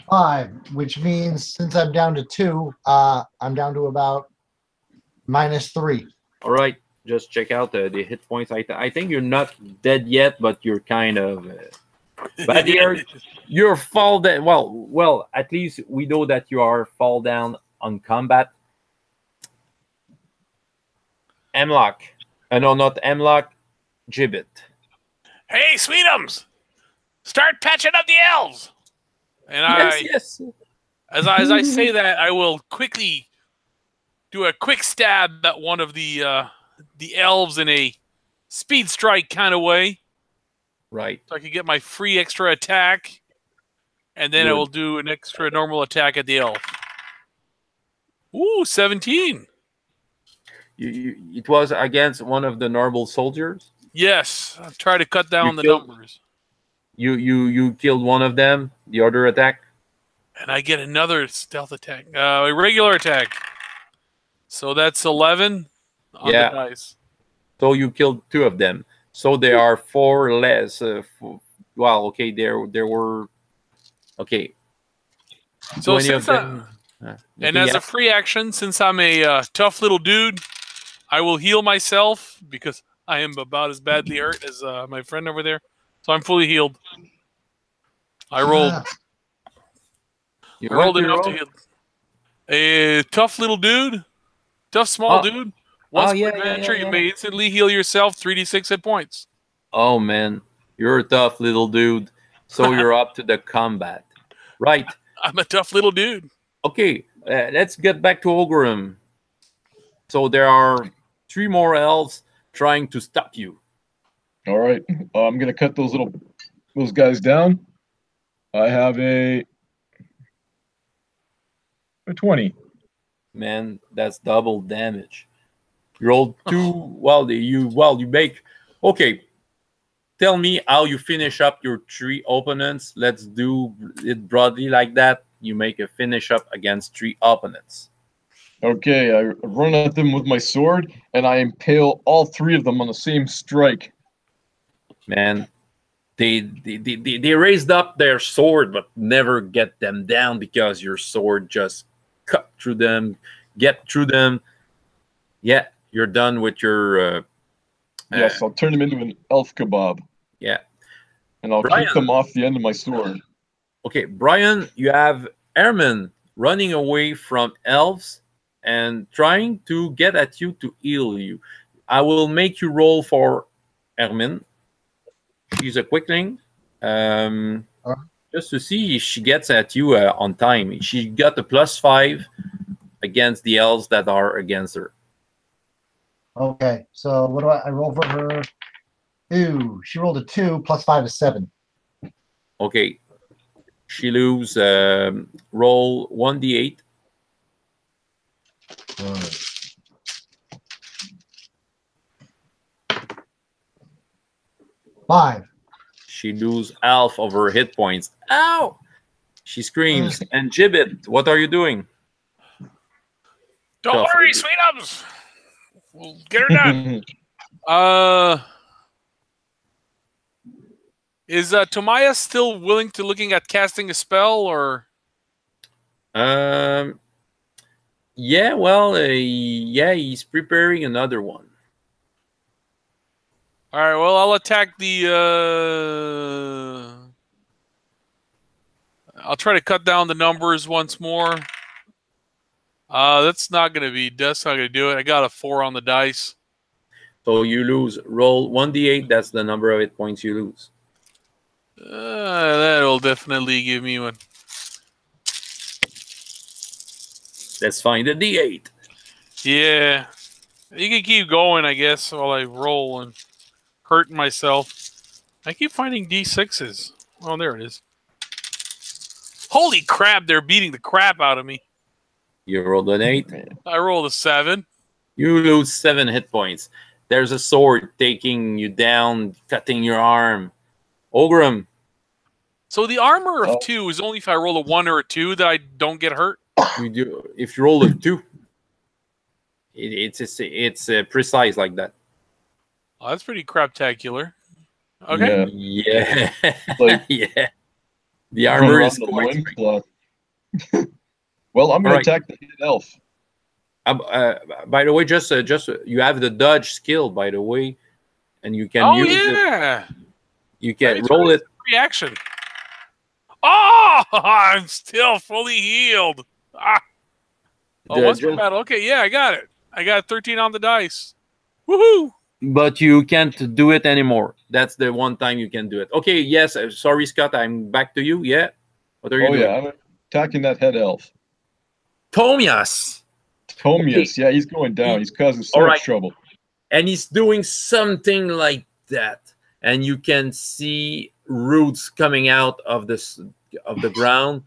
5, which means since I'm down to 2, I'm down to about -3. All right, just check out the hit points. I think you're not dead yet, but you're kind of. But you're fall down. Well, at least we know that you are fall down on combat. Hemlock. No, not Hemlock. Gibbet. Hey, sweetums! Start patching up the elves! And yes. As I say that, I will quickly do a quick stab at one of the elves in a speed strike kind of way. Right. So I can get my free extra attack, and then I will do an extra normal attack at the elf. Ooh, 17. It was against one of the normal soldiers? Yes. I'll try to cut down the numbers. You killed one of them, the other attack? And I get another stealth attack. A regular attack. So that's 11 on the dice. So you killed 2 of them. So there are 4 less. Well, okay, there were... Okay. So since as a free action, since I'm a tough little dude, I will heal myself because I am about as badly hurt as my friend over there. So I'm fully healed. I rolled. You rolled enough to heal. A tough little dude. Tough small dude. Once per adventure, you may instantly heal yourself 3d6 hit points. Oh, man. You're a tough little dude. So you're up to the combat. Right. I'm a tough little dude. Okay. let's get back to Ogrim. So there are 3 more elves trying to stop you. All right. I'm gonna cut those guys down. I have a 20. Man, that's double damage. You rolled 2. Well, you make. Okay, tell me how you finish up your 3 opponents. Let's do it broadly like that. You make a finish up against 3 opponents. Okay, I run at them with my sword, and I impale all 3 of them on the same strike. Man, they raised up their sword, but never get them down because your sword just cut through them, get through them. Yeah, you're done with your. Yes, I'll turn them into an elf kebab. Yeah, and I'll kick them off the end of my sword. Okay, Brian, you have Airman running away from elves and trying to get at you to heal you. I will make you roll for Airman. She's a quickling. Just to see if she gets at you on time. She got a +5 against the elves that are against her. Okay, so what do I roll for her? Ooh, she rolled a 2, +5 is 7. Okay. She lose. Roll 1d8. Five. She lose half of her hit points. Ow! She screams. And Gibbet, what are you doing? Don't worry, sweetums. We'll get her done. Is Tomaya still willing to looking at casting a spell, or? Yeah, well, yeah, he's preparing another one. All right, well, I'll attack the... I'll try to cut down the numbers once more. That's not going to do it. I got a 4 on the dice. So you lose. Roll 1d8. That's the number of hit points you lose. That'll definitely give me one. Let's find a d8. Yeah. You can keep going, I guess, while I roll and hurting myself. I keep finding d6s. Oh, there it is. Holy crap, they're beating the crap out of me. You rolled an 8. I rolled a 7. You lose 7 hit points. There's a sword taking you down, cutting your arm. Ogrim. So the armor of 2 is only if I roll a 1 or a 2 that I don't get hurt? You do. If you roll a 2, it's precise like that. Oh, that's pretty craptacular. Okay. Yeah. Like, yeah. The armor is quite Well, I'm going to attack the elf. By the way, just you have the dodge skill, by the way, and you can use it. You can roll it. Reaction. Oh, I'm still fully healed. Ah. Oh, what's my battle? Okay, yeah, I got it. I got 13 on the dice. Woohoo! But you can't do it anymore. That's the one time you can do it. Okay, yes. Sorry, Scott. I'm back to you. Yeah. What are you doing? Yeah, I'm attacking that head elf. Tomias. Okay. Yeah, he's going down. He's causing so much trouble. And he's doing something like that. And you can see roots coming out of the ground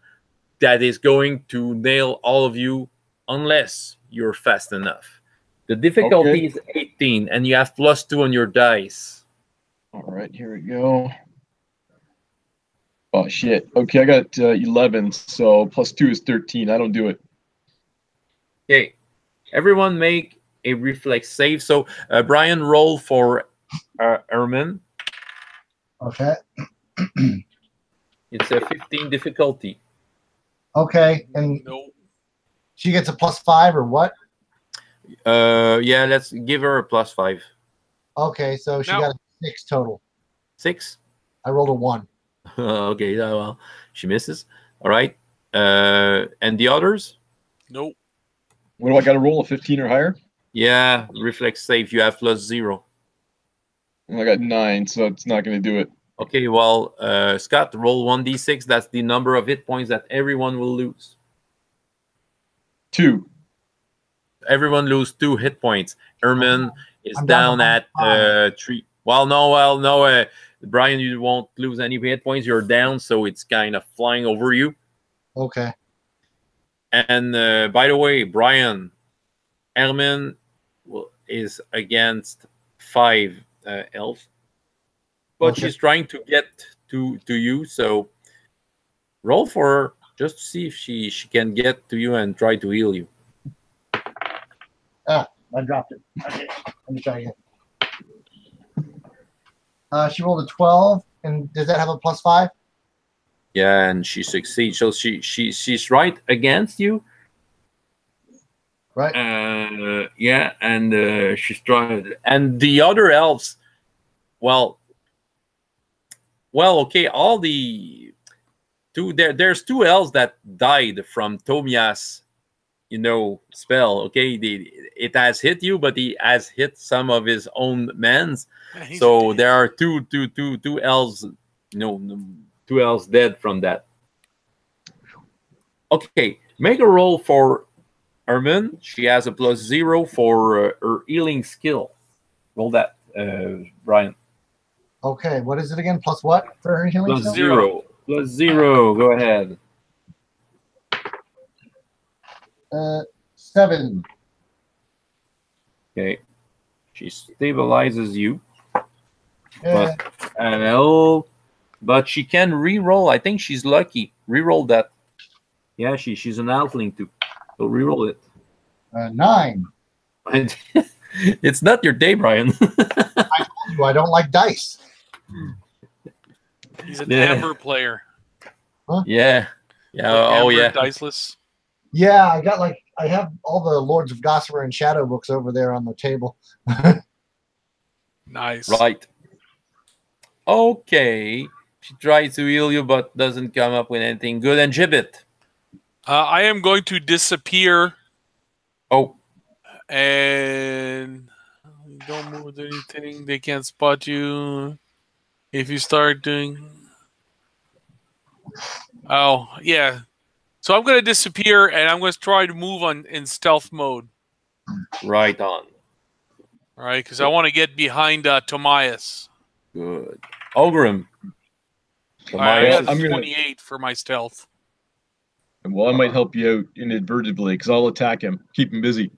that is going to nail all of you unless you're fast enough. The difficulty is 18, and you have +2 on your dice. All right, here we go. Oh, shit. Okay, I got 11, so +2 is 13. I don't do it. Okay. Everyone make a reflex save. So, Brian, roll for Ermin. Okay. It's a 15 difficulty. Okay, and she gets a +5 or what? Yeah, let's give her a +5. Okay, so she got a 6 total. 6? I rolled a 1. Okay, well, she misses. All right. And the others? Nope. What do I got to roll, a 15 or higher? Yeah, reflex save. You have +0. I got 9, so it's not going to do it. Okay, well, Scott, roll 1d6. That's the number of hit points that everyone will lose. 2. Everyone lose 2 hit points. Herman is I'm down down at 3. Well, no. Brian, you won't lose any hit points. You're down, so it's kind of flying over you. Okay. And by the way, Brian, Herman is against 5 elves, but she's trying to get to you. So roll for her just to see if she can get to you and try to heal you. I dropped it. Okay, let me try again. She rolled a 12, and does that have a +5? Yeah, and she succeeds. So she's right against you. Right. Yeah, and she's trying. And the other elves, well, okay. All the there's 2 elves that died from Tomia's, spell. Okay, it has hit you, but he has hit some of his own men's. So there are two elves, 2 elves dead from that. Okay, make a roll for Herman. She has a +0 for her healing skill. Roll that, Brian. Okay, what is it again? Plus what for her healing skill? +0. +0. Go ahead. 7. Okay. She stabilizes you. Yeah. But she can re-roll. I think she's lucky. Re-roll that. Yeah, she's an halfling too. So re-roll it. 9. It's not your day, Brian. I told you I don't like dice. He's an amber player. Huh? Yeah. Amber diceless. Yeah, I have all the Lords of Gossamer and Shadow books over there on the table. Nice. Right. Okay. She tries to heal you, but doesn't come up with anything good. And Gibbet. I am going to disappear. Oh. And don't move with anything. They can't spot you. If you start doing... Oh, yeah. So I'm going to disappear, and I'm going to try to move in stealth mode. Right on. All right, because I want to get behind Tomias. Good. Ogrim. I have 28 for my stealth. Well, I might help you out inadvertently, because I'll attack him. Keep him busy.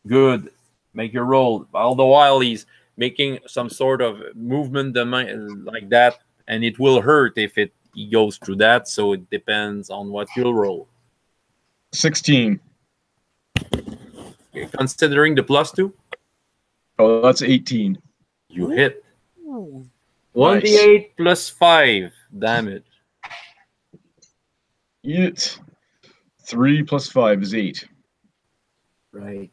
Good. Make your roll. All the while he's making some sort of movement like that, and it will hurt if he goes through that, so it depends on what you'll roll. 16. Considering the +2? Oh, that's 18. You hit. Ooh. 1d8 plus 5 damage. Eat it. 3 plus 5 is 8. Right.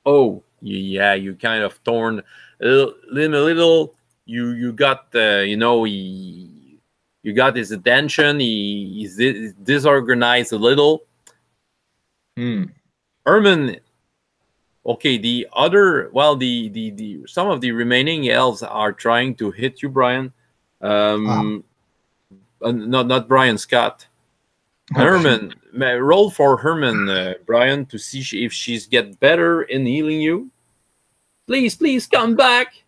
Oh, yeah, you kind of torn a little. You got you got his attention. He's disorganized a little. Herman. Okay, the some of the remaining elves are trying to hit you, Brian. Not Brian, Scott. Herman, roll for Herman, Brian, to see if she's get better in healing you. Please come back,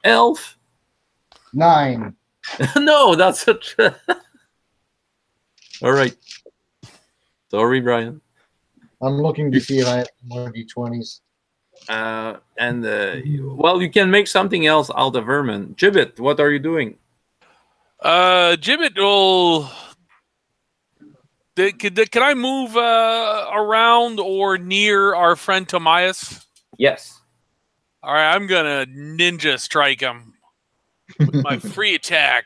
elf. 9. No, that's a... All right. Sorry, Brian. I'm looking to see if I have more D20s. Well, you can make something else out of Herman. Gibbet, what are you doing? Gibbet will... Can I move around or near our friend Tomias? Yes. All right, I'm going to ninja strike him with my free attack.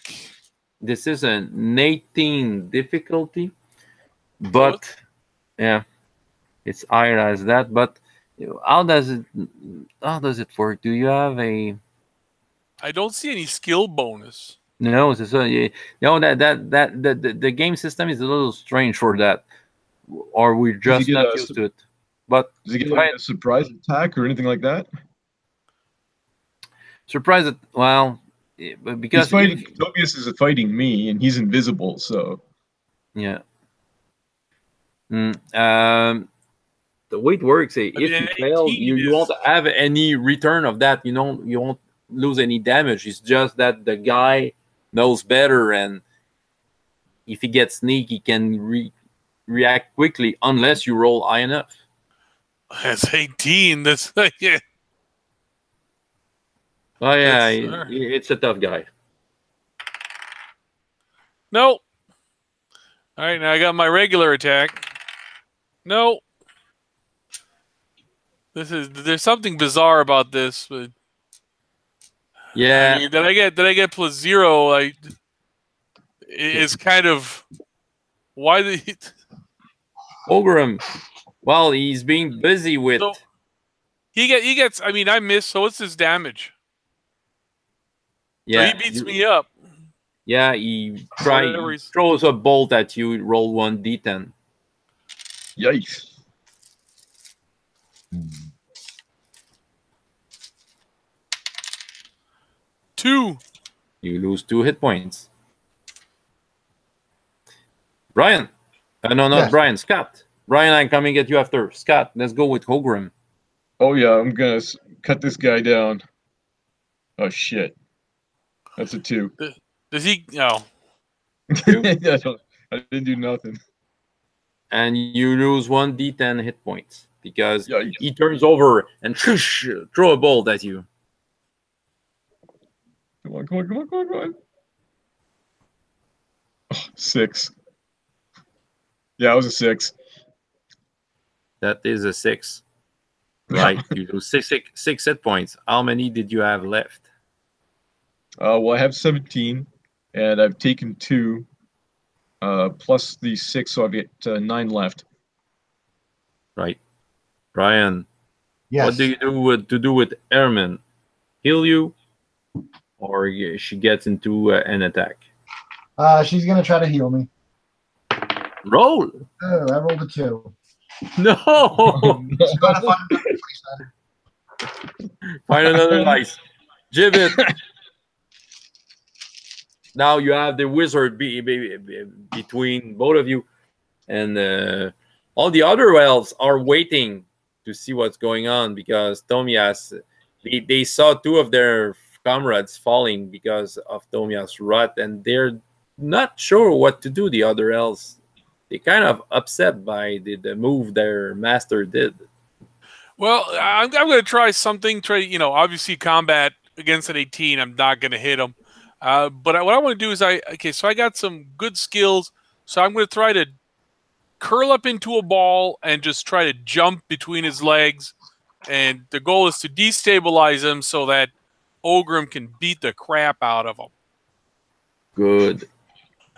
This is an 18 difficulty, but yeah, it's higher as that. But how does it work? Do you have a... I don't see any skill bonus. No, the game system is a little strange for that, or we're just not used to it. But does he get like a surprise attack or anything like that? Surprise! Well, because Tobias is fighting me, and he's invisible, so yeah. The way it works, if mean, you an fail, 18 you won't have any return of that. You won't lose any damage. It's just that the guy knows better, and if he gets sneak, he can react quickly unless you roll high enough. That's 18. That's yeah. Oh yeah, it's a tough guy. No. All right, now I got my regular attack. No. There's something bizarre about this, but yeah. I mean, did I get +0? Like, it's kind of why the Ogrim. Well, he's being busy with. So he gets. I mean, I missed. So what's his damage? Yeah, so he beats me up. Yeah, he throws a bolt at you. Roll 1d10. Yikes! 2. You lose 2 hit points. Brian. No, not Yes. Brian. Scott. Brian, I'm coming at you after. Scott, let's go with Ogrim. Oh yeah, I'm gonna cut this guy down. Oh shit! That's a 2. Does he? No. I didn't do nothing. And you lose 1d10 hit points because Yikes. he turns over and throw a bolt at you. Come on, come on, come on, come on, come on. Oh, 6. Yeah, it was a 6. That is a 6. Right, you lose six hit points. How many did you have left? Well, I have 17, and I've taken 2, plus the 6, so I've got 9 left. Right. Brian, Yes. what do you do with Airman? Heal you, or she gets into an attack? She's gonna try to heal me. Roll. Oh, I rolled a 2. No. She's gotta find another place then. Find another dice. Gibbet. Now you have the wizard between both of you, and all the other elves are waiting to see what's going on because Tomias, they saw 2 of their comrades falling because of Tomias' rot, and they're not sure what to do. The other elves, they kind of upset by the move their master did. Well, I'm going to try something. Obviously combat against an 18. I'm not going to hit him. But what I want to do is so I got some good skills. So I'm going to try to curl up into a ball and just try to jump between his legs. And the goal is to destabilize him so that Ogrim can beat the crap out of him. Good.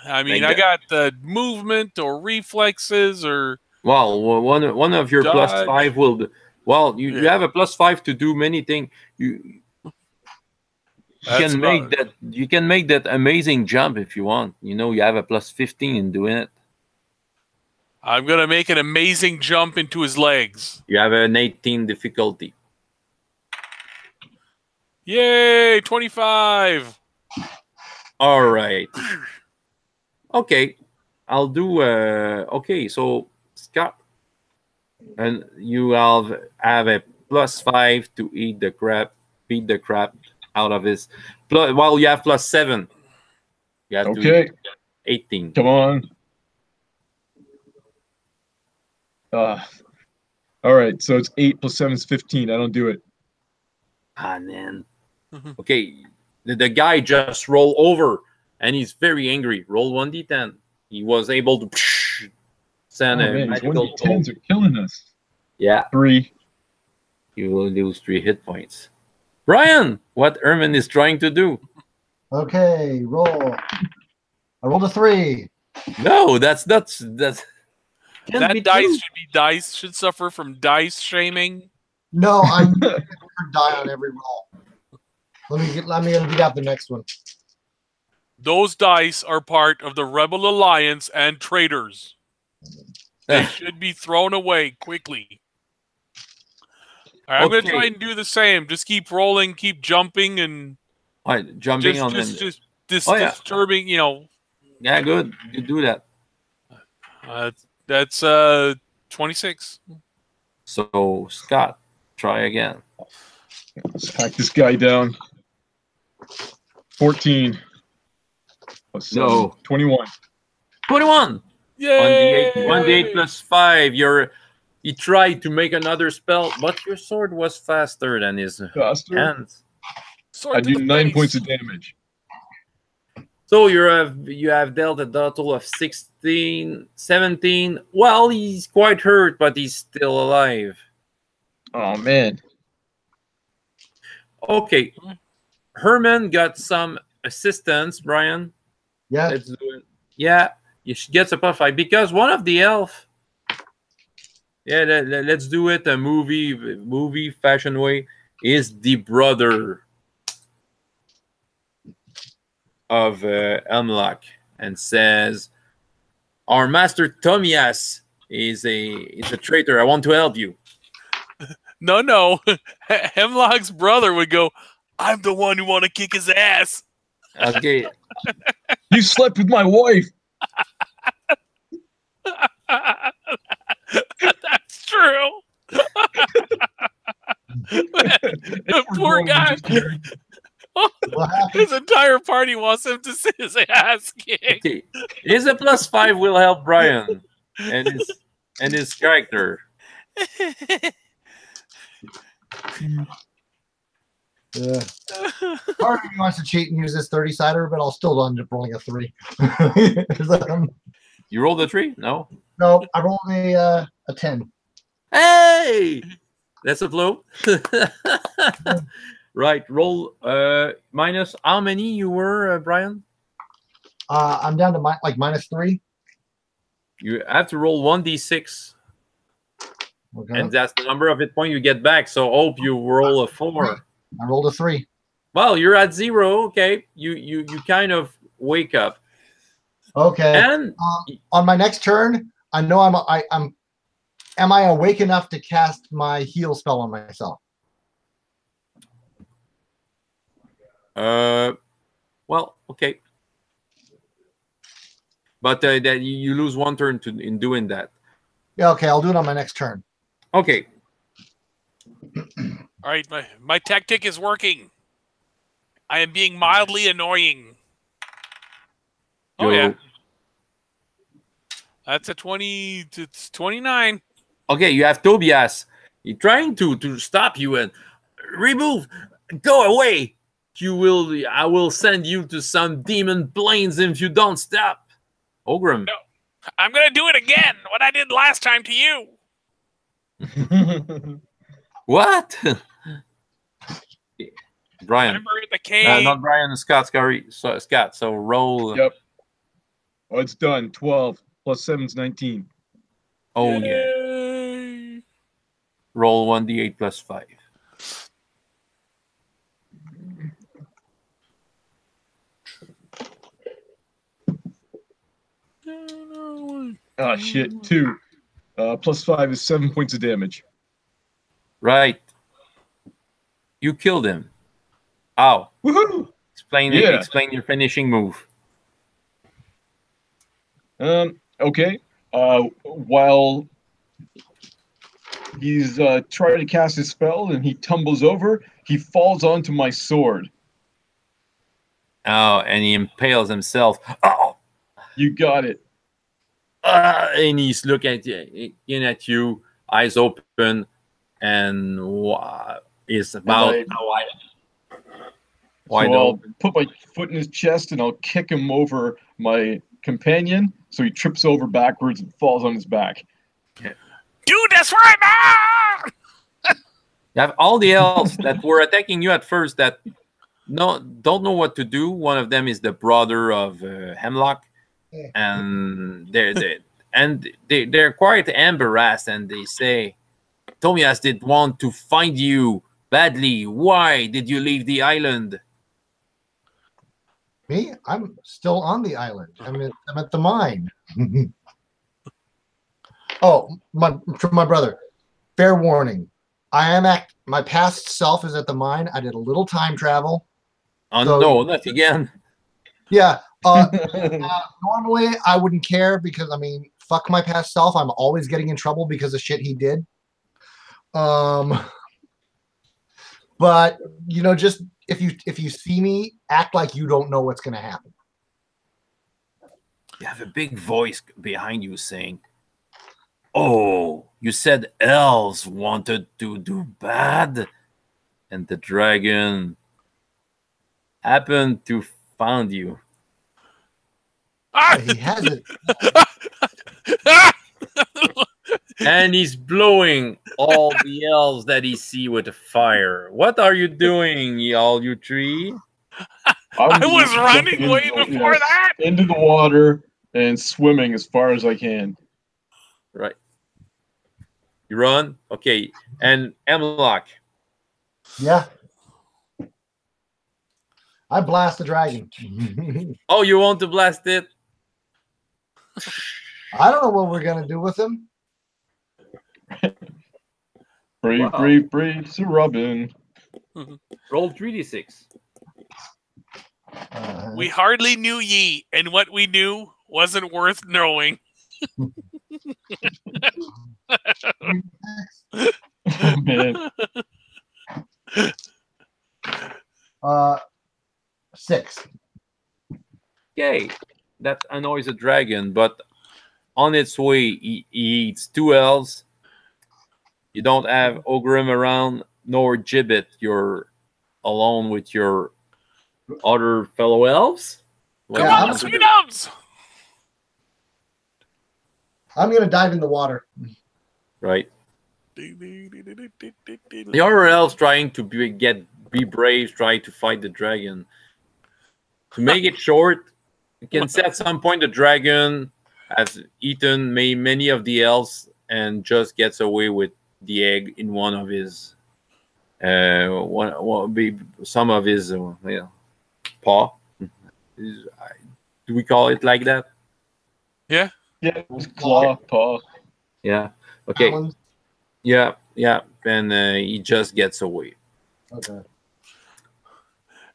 I mean, I got the movement or reflexes or... Well, one of your dodge. +5 will... Well, you have a +5 to do many things. You can make that amazing jump if you want. You have a +15 in doing it. I'm going to make an amazing jump into his legs. You have an 18 difficulty. Yay, 25. All right. Okay. I'll do okay, so Scott, and you have a +5 to beat the crap out of his. Well, you have +7. You have to 18. Come on. All right, so it's 8 + 7 is 15. I don't do it. Ah, man. Okay, the guy just rolled over, and he's very angry. Roll 1d10. He was able to send a magical 1d10s are killing us. Yeah. 3. You will lose 3 hit points. Brian, what Ermin is trying to do? Okay, roll. I rolled a 3. No, that's that dice should suffer from dice shaming. No, I'm gonna die on every roll. Let me read out the next one. Those dice are part of the Rebel Alliance and traitors. They should be thrown away quickly. All right, I'm going to try and do the same. Just keep rolling, keep jumping, and jumping disturbing. Yeah, good. You do that. That's 26. So Scott, try again. Let's hack this guy down. 14. Plus 7. No. 21. 21. Yay! 1d8 plus 5. He tried to make another spell, but your sword was faster than his hands. Sword I to do the 9 face. points of damage. So you have dealt a total of 16, 17. Well, he's quite hurt, but he's still alive. Oh man. Okay. Herman got some assistance, Brian. Yeah. Let's do it. Yeah, you should get a +5 because one of the elf. Yeah, let's do it a movie fashion way. Is the brother of Elmlock and says, "Our master Tomias is a traitor. I want to help you." No. Hemlock's brother would go, "I'm the one who want to kick his ass." Okay. You slept with my wife. That's true. The poor guy. His entire party wants him to sit his ass kicked. Okay. Is a +5 will help Brian and his character. Yeah. Part of me wants to cheat and use this 30-sider, but I'll still end up rolling a 3. You rolled a 3? No. No, I rolled a 10. Hey, that's a blow. Right. Roll minus how many you were, Brian? I'm down to -3. You have to roll 1d6. Okay. And that's the number of hit point you get back. So hope you roll a 4. I rolled a 3. Well, you're at 0. Okay, you kind of wake up. Okay. And on my next turn, I know I'm. Am I awake enough to cast my heal spell on myself? well, okay. But that you lose 1 turn in doing that. Yeah. Okay, I'll do it on my next turn. Okay. All right, my tactic is working. I am being mildly annoying. Oh, Go. yeah. That's a 20 to 29. Okay, you have Tobias. He's trying to stop you and remove. Go away. I will send you to some demon plains if you don't stop. Ogrim. No, I'm going to do it again. What I did last time to you. What? Brian. Remember the cave? Not Brian. Scott. Scott. So roll. Yep. Oh, it's done. 12 plus 7 is 19. Oh, yeah. Yay. Roll 1d8 plus 5. Ah, shit. 2. Plus 5 is 7 points of damage. Right. You killed him. Ow. Woohoo! Explain your finishing move. Okay. While he's trying to cast his spell and he tumbles over, he falls onto my sword. Oh, and he impales himself. Oh! You got it. And he's looking at you, eyes open, and is about wide So I'll open. put my foot in his chest and I'll kick him over my companion, so he trips over backwards and falls on his back. Do this right now! You have all the elves that were attacking you at first that don't know what to do. One of them is the brother of Hemlock, and they're quite embarrassed, and they say, "Tomias did want to find you badly. Why did you leave the island?" Me? I'm still on the island. I'm at the mine. Oh, my brother. Fair warning. I am my past self is at the mine. I did a little time travel. Oh So- no, not again. Yeah. Normally I wouldn't care because fuck my past self. I'm always getting in trouble because of shit he did. But just if you see me, act like you don't know what's gonna happen. You have a big voice behind you saying, "Oh, you said elves wanted to do bad, and the dragon happened to find you." He has it. And he's blowing all the elves that he see with the fire. What are you doing, you three? I was running way before that. Into the water and swimming as far as I can. Right. You run? Okay. And Emlock. Yeah. I blast the dragon. Oh, you want to blast it? I don't know what we're gonna do with him. Brave, Sir Robin. Roll 3d6. We hardly knew ye, and what we knew wasn't worth knowing. Oh, man. 6. Okay. That annoys a dragon, but on its way, he eats 2 elves. You don't have Ogrim around, nor Gibbet. You're alone with your other fellow elves. Come on, sweet elves! I'm gonna dive in the water. Right. The other elves trying to be brave, trying to fight the dragon. To make it short, you can say at some point the dragon has eaten many of the elves and just gets away with the egg in one of his some of his paw. Do we call it like that? Yeah. Yeah, claw, paw. Yeah. Okay. Talons. Yeah. And he just gets away. Okay.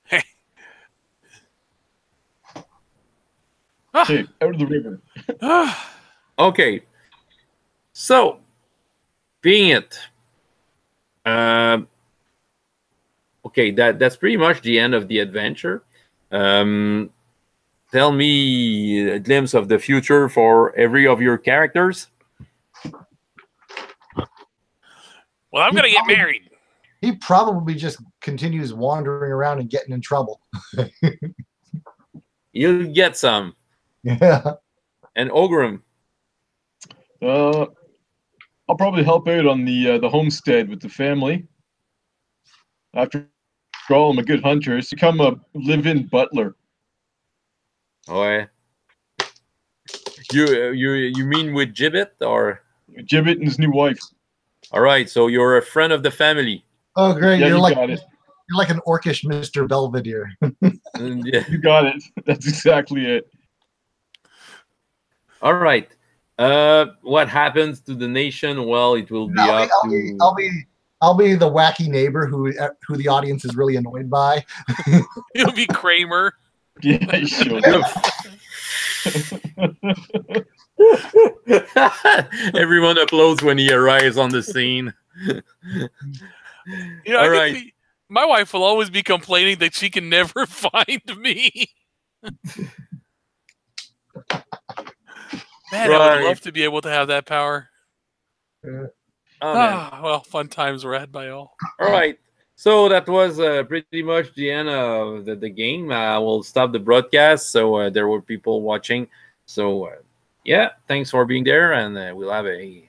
Hey. Okay, out of the river. Okay. So, being it. Okay, that's pretty much the end of the adventure. Tell me a glimpse of the future for every of your characters. Well, I'm gonna get married. He probably just continues wandering around and getting in trouble. You'll get some. Yeah. And Ogrim. I'll probably help out on the homestead with the family. After all, I'm a good hunter. It's become a live-in butler. Oh, yeah. You mean with Gibbet or Gibbet and his new wife. all right? So you're a friend of the family. Oh, great! Yeah, you're like got it. you're like an orcish Mr. Belvedere. Yeah. You got it. That's exactly it. All right. What happens to the nation? Well, it will be up to. I'll be the wacky neighbor who the audience is really annoyed by. It'll be Kramer. Yeah, you should. Everyone applauds when he arrives on the scene. All right. My wife will always be complaining that she can never find me. Man, I would love to be able to have that power. Well, fun times were had by all. All right. So that was pretty much the end of the game. We'll stop the broadcast. So there were people watching. So, yeah, thanks for being there. And we'll have a